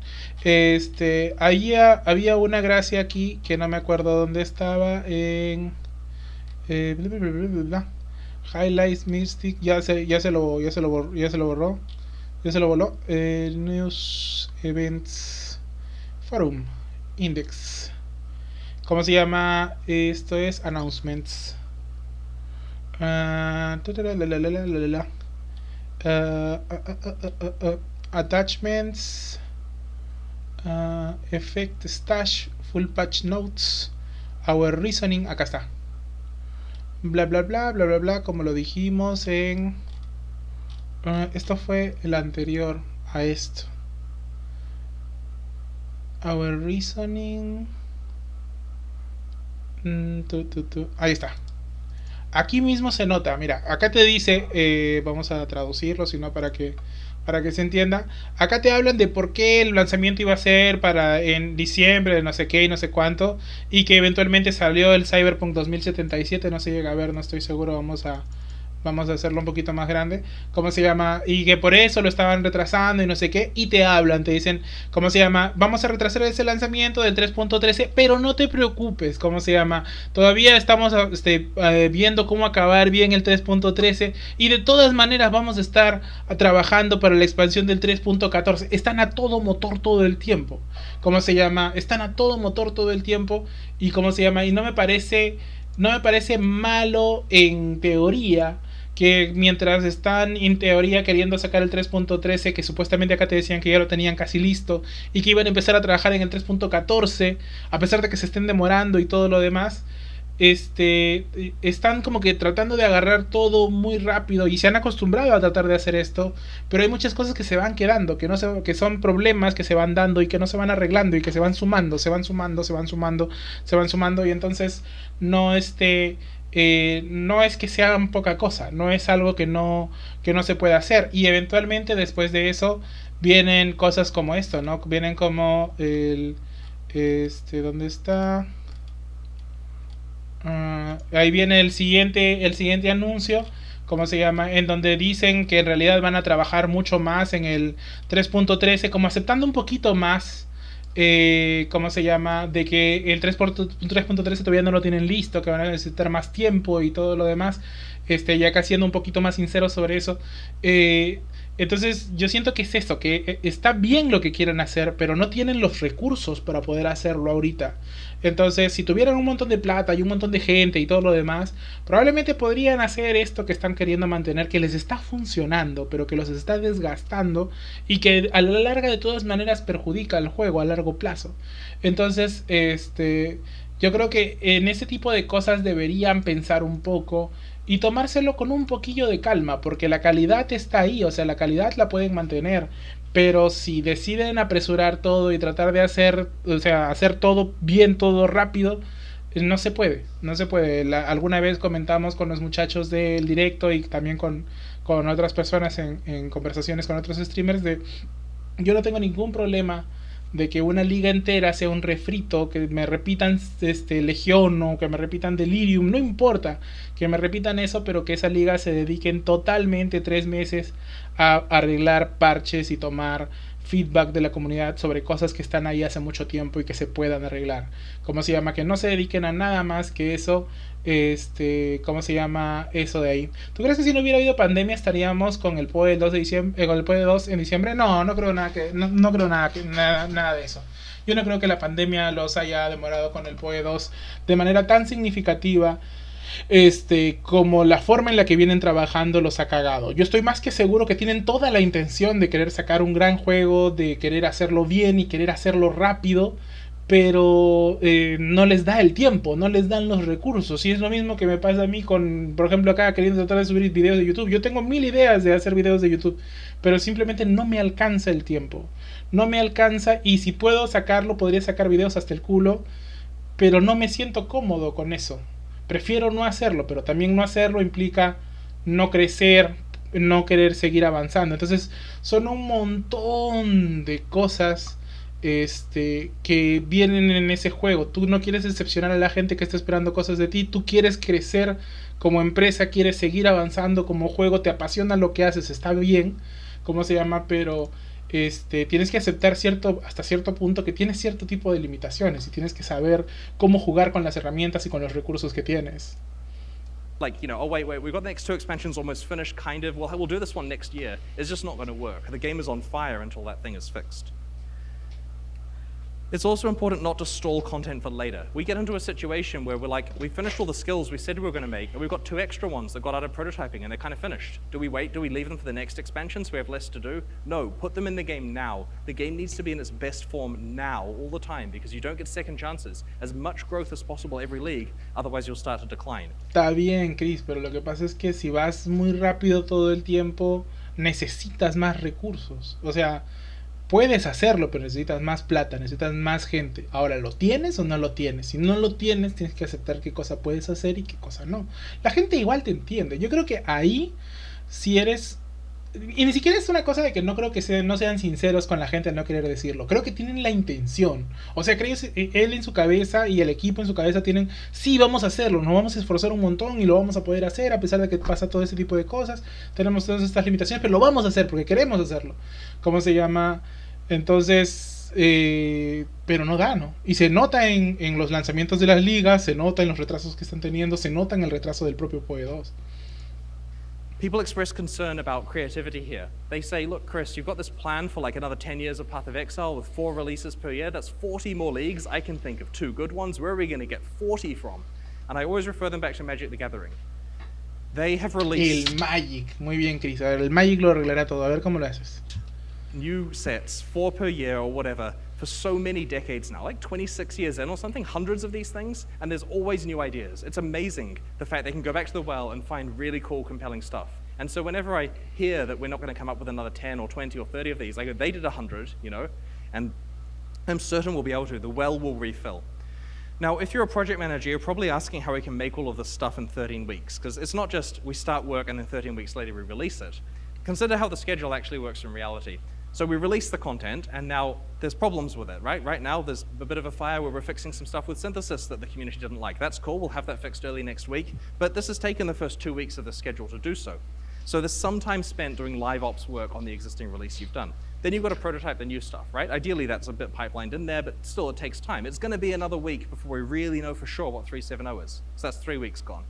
Había una gracia aquí que no me acuerdo dónde estaba en Highlights Mystic, ya se lo borró. Ya se lo voló. News Events Forum Index. ¿Cómo se llama? Esto es Announcements. Attachments. Effect Stash. Full Patch Notes. Our Reasoning. Acá está. Bla bla bla bla bla bla. Como lo dijimos en... esto fue el anterior a esto. Our Reasoning. Ahí está. Aquí mismo se nota. Mira, acá te dice, vamos a traducirlo, sino para que se entienda. Acá te hablan de por qué el lanzamiento iba a ser para en diciembre de no sé qué y no sé cuánto, y que eventualmente salió el Cyberpunk 2077. No se llega a ver, no estoy seguro. Vamos a hacerlo un poquito más grande. ¿Cómo se llama? Y que por eso lo estaban retrasando y no sé qué. Y te hablan, te dicen, ¿cómo se llama? Vamos a retrasar ese lanzamiento del 3.13, pero no te preocupes, ¿cómo se llama? Todavía estamos viendo cómo acabar bien el 3.13 y de todas maneras vamos a estar trabajando para la expansión del 3.14. Están a todo motor todo el tiempo. ¿Cómo se llama? Están a todo motor todo el tiempo. Y ¿cómo se llama? Y no me parece malo en teoría que mientras están en teoría queriendo sacar el 3.13, que supuestamente acá te decían que ya lo tenían casi listo y que iban a empezar a trabajar en el 3.14, a pesar de que se estén demorando y todo lo demás, están como que tratando de agarrar todo muy rápido y se han acostumbrado a tratar de hacer esto, pero hay muchas cosas que se van quedando, que son problemas que se van dando y que no se van arreglando y que se van sumando y entonces no no es que sea poca cosa, no es algo que no se pueda hacer. Y eventualmente después de eso vienen cosas como esto, ¿no? Vienen como ¿dónde está? Ahí viene el siguiente anuncio, ¿cómo se llama? En donde dicen que en realidad van a trabajar mucho más en el 3.13, como aceptando un poquito más, ¿cómo se llama? De que el 3.13 todavía no lo tienen listo, que van a necesitar más tiempo y todo lo demás, ya casi siendo un poquito más sincero sobre eso. Entonces yo siento que es esto, que está bien lo que quieren hacer, pero no tienen los recursos para poder hacerlo ahorita. Entonces, si tuvieran un montón de plata y un montón de gente y todo lo demás, probablemente podrían hacer esto que están queriendo mantener, que les está funcionando, pero que los está desgastando y que a la larga de todas maneras perjudica al juego a largo plazo. Entonces, yo creo que en ese tipo de cosas deberían pensar un poco y tomárselo con un poquillo de calma, porque la calidad está ahí, o sea, la calidad la pueden mantener, pero si deciden apresurar todo y tratar de hacer, o sea, hacer todo bien, todo rápido, no se puede, no se puede. Alguna vez comentamos con los muchachos del directo y también con otras personas en conversaciones con otros streamers de yo no tengo ningún problema de que una liga entera sea un refrito, que me repitan Legión o que me repitan Delirium, no importa que me repitan eso, pero que esa liga se dediquen totalmente 3 meses a arreglar parches y tomar feedback de la comunidad sobre cosas que están ahí hace mucho tiempo y que se puedan arreglar. ¿Cómo se llama? Que no se dediquen a nada más que eso. ¿Cómo se llama eso de ahí? ¿Tú crees que si no hubiera habido pandemia estaríamos con el PoE 2 de diciembre, con el PoE 2 en diciembre? No creo nada de eso. Yo no creo que la pandemia los haya demorado con el PoE 2 de manera tan significativa. Como la forma en la que vienen trabajando los ha cagado. Yo estoy más que seguro que tienen toda la intención de querer sacar un gran juego, de querer hacerlo bien y querer hacerlo rápido, pero no les da el tiempo, no les dan los recursos. Y es lo mismo que me pasa a mí con, por ejemplo, acá queriendo tratar de subir videos de YouTube. Yo tengo 1000 ideas de hacer videos de YouTube, pero simplemente no me alcanza el tiempo. No me alcanza, y si puedo sacarlo, podría sacar videos hasta el culo, pero no me siento cómodo con eso. Prefiero no hacerlo, pero también no hacerlo implica no crecer, no querer seguir avanzando. Entonces son un montón de cosas que vienen en ese juego. Tú no quieres decepcionar a la gente que está esperando cosas de ti. Tú quieres crecer como empresa, quieres seguir avanzando como juego, te apasiona lo que haces, está bien, ¿cómo se llama? Pero tienes que aceptar hasta cierto punto que tienes cierto tipo de limitaciones y tienes que saber cómo jugar con las herramientas y con los recursos que tienes. Like, you know, oh wait, we've got the next 2 expansions almost finished, kind of. We'll do this one next year. It's just not going to work. The game is on fire until that thing is fixed. It's also important not to stall content for later. We get into a situation where we're like, we finished all the skills we said we were going to make, and we've got 2 extra ones that got out of prototyping, and they're kind of finished. Do we wait? Do we leave them for the next expansion so we have less to do? No, put them in the game now. The game needs to be in its best form now, all the time, because you don't get second chances. As much growth as possible every league, otherwise you'll start to decline. Está bien, Chris, pero lo que pasa es que si vas muy rápido todo el tiempo, necesitas más recursos. O sea, puedes hacerlo, pero necesitas más plata, necesitas más gente. Ahora, ¿lo tienes o no lo tienes? Si no lo tienes, tienes que aceptar qué cosa puedes hacer y qué cosa no. La gente igual te entiende. Yo creo que ahí, si eres... Y ni siquiera es una cosa de que no creo que no sean sinceros con la gente al no querer decirlo. Creo que tienen la intención. O sea, creo que él en su cabeza y el equipo en su cabeza tienen... Sí, vamos a hacerlo, nos vamos a esforzar un montón y lo vamos a poder hacer a pesar de que pasa todo ese tipo de cosas. Tenemos todas estas limitaciones, pero lo vamos a hacer porque queremos hacerlo. ¿Cómo se llama? Entonces... pero no da, ¿no? Y se nota en los lanzamientos de las ligas, se nota en los retrasos que están teniendo, se nota en el retraso del propio PoE 2. People express concern about creativity here. They say, look, Chris, you've got this plan for like another 10 years of Path of Exile with 4 releases per year. That's 40 more leagues. I can think of 2 good ones. Where are we going to get 40 from? And I always refer them back to Magic the Gathering. They have released... El Magic. Muy bien, Chris. A ver, el Magic lo arreglará todo. A ver cómo lo haces. New sets, 4 per year or whatever, for so many decades now, like 26 years in or something, hundreds of these things, and there's always new ideas. It's amazing the fact they can go back to the well and find really cool, compelling stuff. And so whenever I hear that we're not going to come up with another 10 or 20 or 30 of these, I go, they did 100, you know, and I'm certain we'll be able to. The well will refill. Now, if you're a project manager, you're probably asking how we can make all of this stuff in 13 weeks, because it's not just we start work and then 13 weeks later we release it. Consider how the schedule actually works in reality. So we release the content, and now there's problems with it, right? Right now, there's a bit of a fire where we're fixing some stuff with synthesis that the community didn't like. That's cool, we'll have that fixed early next week, but this has taken the first 2 weeks of the schedule to do so. So there's some time spent doing live ops work on the existing release you've done. Then you've got to prototype the new stuff, right? Ideally, that's a bit pipelined in there, but still it takes time. It's gonna be another week before we really know for sure what 3.7.0 is. So that's 3 weeks gone,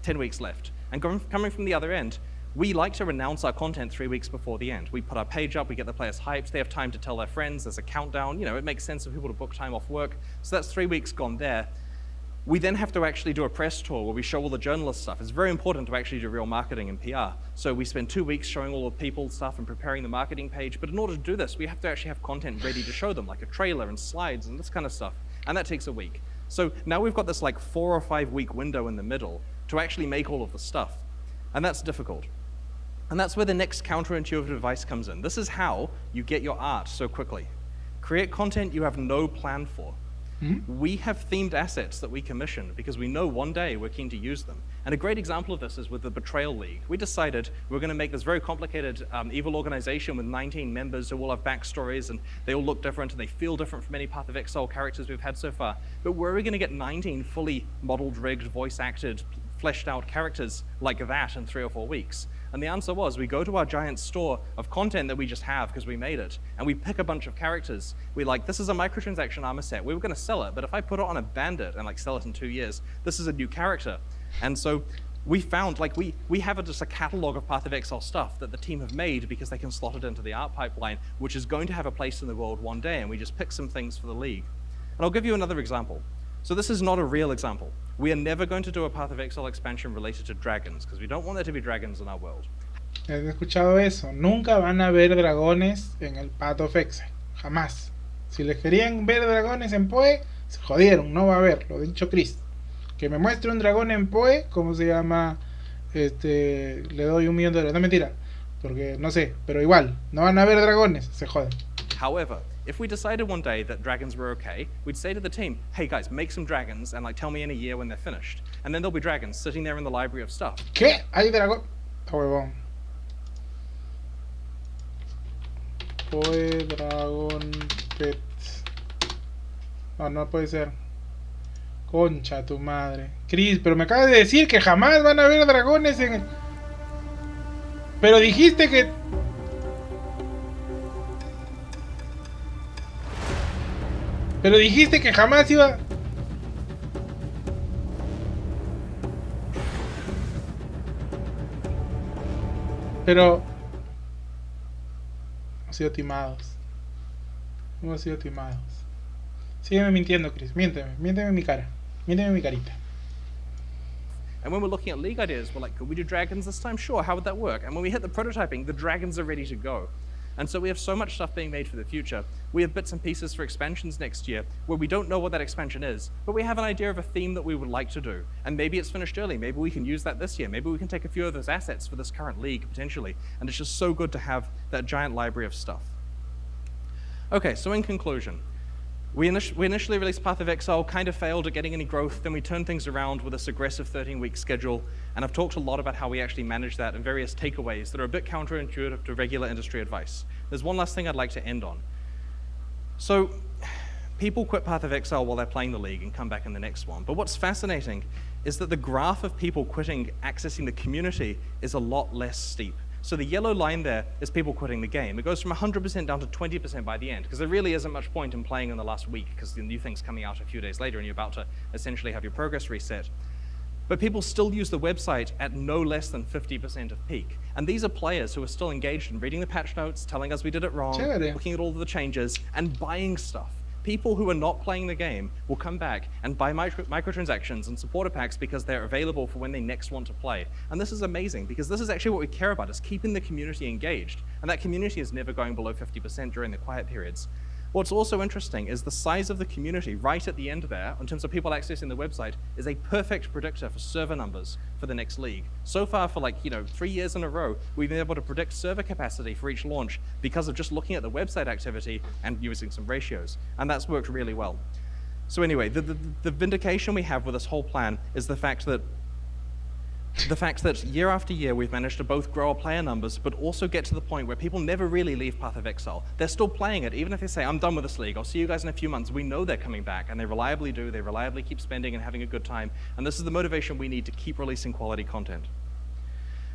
10 weeks left. And coming from the other end, we like to announce our content 3 weeks before the end. We put our page up, we get the players hyped, they have time to tell their friends, there's a countdown, you know, it makes sense for people to book time off work. So that's 3 weeks gone there. We then have to actually do a press tour where we show all the journalist stuff. It's very important to actually do real marketing and PR. So we spend 2 weeks showing all the people stuff and preparing the marketing page. But in order to do this, we have to actually have content ready to show them, like a trailer and slides and this kind of stuff. And that takes a week. So now we've got this like 4 or 5 week window in the middle to actually make all of the stuff. And that's difficult. And that's where the next counterintuitive advice comes in. This is how you get your art so quickly. Create content you have no plan for. We have themed assets that we commission because we know one day we're keen to use them. And a great example of this is with the Betrayal League. We decided we're going to make this very complicated evil organization with 19 members who all have backstories and they all look different and they feel different from any Path of Exile characters we've had so far. But where are we going to get 19 fully modeled, rigged, voice-acted, fleshed-out characters like that in 3 or 4 weeks? And the answer was, we go to our giant store of content that we just have because we made it, and we pick a bunch of characters. We like, this is a microtransaction armor set. We were going to sell it, but if I put it on a bandit and like sell it in 2 years, this is a new character. And so we found, like, we have just a catalog of Path of Exile stuff that the team have made because they can slot it into the art pipeline, which is going to have a place in the world one day, and we just pick some things for the league. And I'll give you another example. So this is not a real example. We are never going to do a Path of Exile expansion related to dragons, because we don't want there to be dragons in our world. He escuchado eso. Nunca van a ver dragones en el Path of Exile. Jamás. Si les querían ver dragones en Poe, se jodieron. No va a haber. Lo ha dicho Chris. Que me muestre un dragón en Poe, ¿cómo se llama? Le doy $1 millón. No, mentira. Porque no sé. Pero igual. No van a haber dragones. Se joden. However, if we decided one day that dragons were okay, we'd say to the team, hey guys, make some dragons and like tell me in a year when they're finished. And then there'll be dragons sitting there in the library of stuff. ¿Qué? ¿Hay dragón? Ah, huevón. Poe Dragon Pet. No, no puede ser. Concha tu madre. Chris, pero me acabas de decir que jamás van a haber dragones en el... Pero dijiste que... Pero dijiste que jamás iba... Pero... Hemos sido timados. Hemos sido timados. Sígueme mintiendo, Chris. Miénteme. Miénteme en mi cara. Miénteme en mi carita. And when we're looking at league ideas, we're like, could we do dragons this time? Sure, how would that work? And when we hit the prototyping, the dragons are ready to go. And so we have so much stuff being made for the future. We have bits and pieces for expansions next year where we don't know what that expansion is, but we have an idea of a theme that we would like to do. And maybe it's finished early. Maybe we can use that this year. Maybe we can take a few of those assets for this current league, potentially. And it's just so good to have that giant library of stuff. Okay, so in conclusion, we initially released Path of Exile, kind of failed at getting any growth, then we turned things around with this aggressive 13-week schedule, and I've talked a lot about how we actually manage that and various takeaways that are a bit counterintuitive to regular industry advice. There's one last thing I'd like to end on. So, people quit Path of Exile while they're playing the league and come back in the next one, but what's fascinating is that the graph of people quitting, accessing the community, is a lot less steep. So the yellow line there is people quitting the game. It goes from 100% down to 20% by the end, because there really isn't much point in playing in the last week, because the new thing's coming out a few days later and you're about to essentially have your progress reset. But people still use the website at no less than 50% of peak. And these are players who are still engaged in reading the patch notes, telling us we did it wrong, looking at all of the changes, and buying stuff. People who are not playing the game will come back and buy microtransactions and supporter packs because they're available for when they next want to play. And this is amazing, because this is actually what we care about, is keeping the community engaged. And that community is never going below 50% during the quiet periods. What's also interesting is the size of the community right at the end there, in terms of people accessing the website, is a perfect predictor for server numbers for the next league. So far, for 3 years in a row, we've been able to predict server capacity for each launch because of just looking at the website activity and using some ratios. And that's worked really well. So anyway, the vindication we have with this whole plan is the fact that year after year we've managed to both grow our player numbers, but also get to the point where people never really leave Path of Exile. They're still playing it, even if they say, I'm done with this league, I'll see you guys in a few months. We know they're coming back, and they reliably do. They reliably keep spending and having a good time, and this is the motivation we need to keep releasing quality content.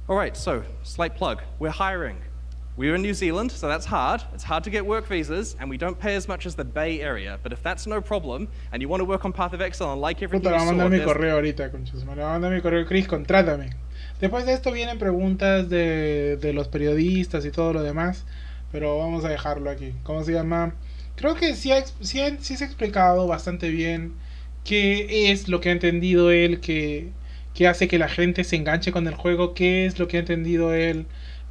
All right, so, slight plug. We're hiring. We're in New Zealand, so that's hard. It's hard to get work visas, and we don't pay as much as the Bay Area. But if that's no problem, and you want to work on Path of Exile and like everything Puta, you me va a mandar mi saw, correo ahorita, conchas. Me va a mandar mi correo, Chris, contrátame. Después de esto vienen preguntas de los periodistas y todo lo demás, pero vamos a dejarlo aquí. ¿Cómo se llama? Creo que sí se ha explicado bastante bien qué es lo que ha entendido él, que hace que la gente se enganche con el juego, qué es lo que ha entendido él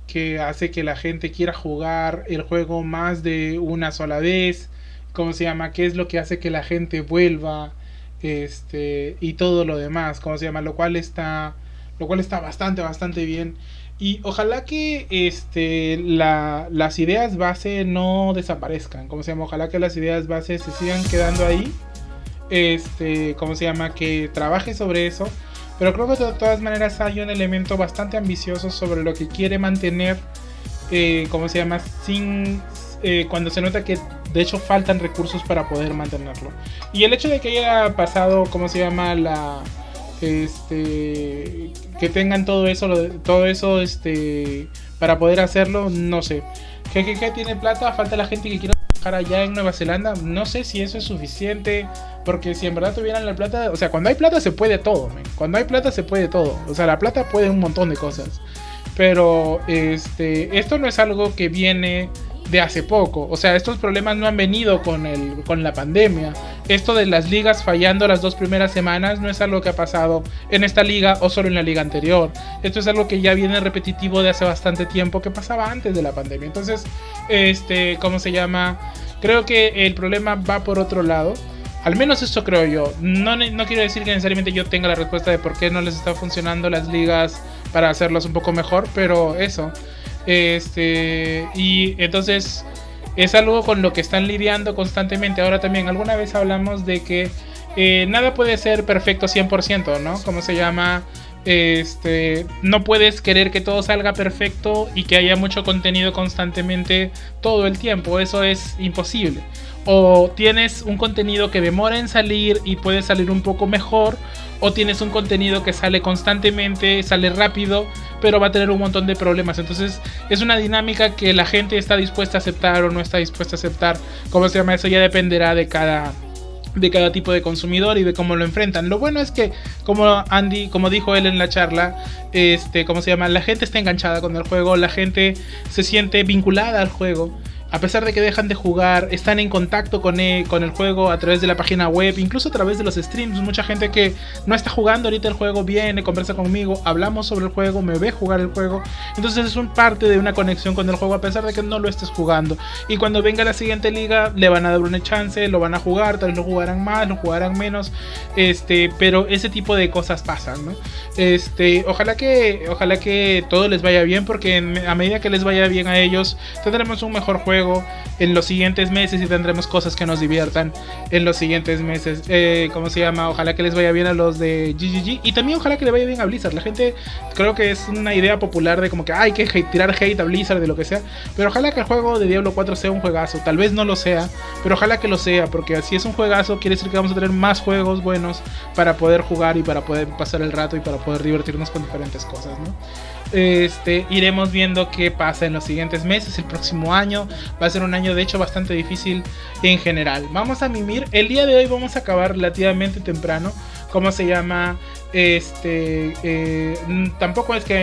que hace que la gente quiera jugar el juego más de una sola vez, ¿cómo se llama? ¿Qué es lo que hace que la gente vuelva? Y todo lo demás, ¿cómo se llama? Lo cual está bastante bien. Y ojalá que las ideas base no desaparezcan, ¿cómo se llama? Ojalá que las ideas base se sigan quedando ahí. ¿Cómo se llama? Que trabaje sobre eso. Pero creo que de todas maneras hay un elemento bastante ambicioso sobre lo que quiere mantener, ¿cómo se llama? Cuando se nota que de hecho faltan recursos para poder mantenerlo. Y el hecho de que haya pasado, ¿cómo se llama? Que tengan todo eso para poder hacerlo, no sé. ¿Qué tiene plata? Falta la gente que quiera trabajar allá en Nueva Zelanda. No sé si eso es suficiente. Porque si en verdad tuvieran la plata, o sea, cuando hay plata se puede todo, man. Cuando hay plata se puede todo. O sea, la plata puede un montón de cosas. Pero esto no es algo que viene de hace poco. O sea, estos problemas no han venido con la pandemia. Esto de las ligas fallando las 2 primeras semanas no es algo que ha pasado en esta liga o solo en la liga anterior. Esto es algo que ya viene repetitivo de hace bastante tiempo, que pasaba antes de la pandemia. Entonces, ¿cómo se llama? Creo que el problema va por otro lado. Al menos eso creo yo. No quiero decir que necesariamente yo tenga la respuesta de por qué no les está funcionando las ligas para hacerlas un poco mejor, pero eso. Y entonces es algo con lo que están lidiando constantemente. Ahora también, alguna vez hablamos de que nada puede ser perfecto 100%, ¿no? ¿Cómo se llama? No puedes querer que todo salga perfecto y que haya mucho contenido constantemente todo el tiempo. Eso es imposible. O tienes un contenido que demora en salir y puede salir un poco mejor, o tienes un contenido que sale constantemente, sale rápido, pero va a tener un montón de problemas. Entonces es una dinámica que la gente está dispuesta a aceptar o no está dispuesta a aceptar. ¿Cómo se llama? Eso ya dependerá de cada tipo de consumidor y de cómo lo enfrentan. Lo bueno es que, como dijo él en la charla, ¿cómo se llama? La gente está enganchada con el juego, la gente se siente vinculada al juego. A pesar de que dejan de jugar, están en contacto con el juego a través de la página web, incluso a través de los streams. Mucha gente que no está jugando ahorita el juego viene, conversa conmigo, hablamos sobre el juego, me ve jugar el juego. Entonces es un parte de una conexión con el juego a pesar de que no lo estés jugando. Y cuando venga la siguiente liga le van a dar una chance, lo van a jugar, tal vez lo jugarán más, lo jugarán menos. Pero ese tipo de cosas pasan, ¿no? Ojalá que todo les vaya bien, porque a medida que les vaya bien a ellos tendremos un mejor juego en los siguientes meses y tendremos cosas que nos diviertan en los siguientes meses. ¿Cómo se llama? Ojalá que les vaya bien a los de GGG y también ojalá que le vaya bien a Blizzard. La gente, creo que es una idea popular de como que hay que tirar hate a Blizzard de lo que sea, pero ojalá que el juego de Diablo 4 sea un juegazo. Tal vez no lo sea, pero ojalá que lo sea, porque si es un juegazo quiere decir que vamos a tener más juegos buenos para poder jugar y para poder pasar el rato y para poder divertirnos con diferentes cosas, ¿no? Iremos viendo qué pasa en los siguientes meses. El próximo año va a ser un año de hecho bastante difícil en general. Vamos a mimir. El día de hoy vamos a acabar relativamente temprano. ¿Cómo se llama? Tampoco es que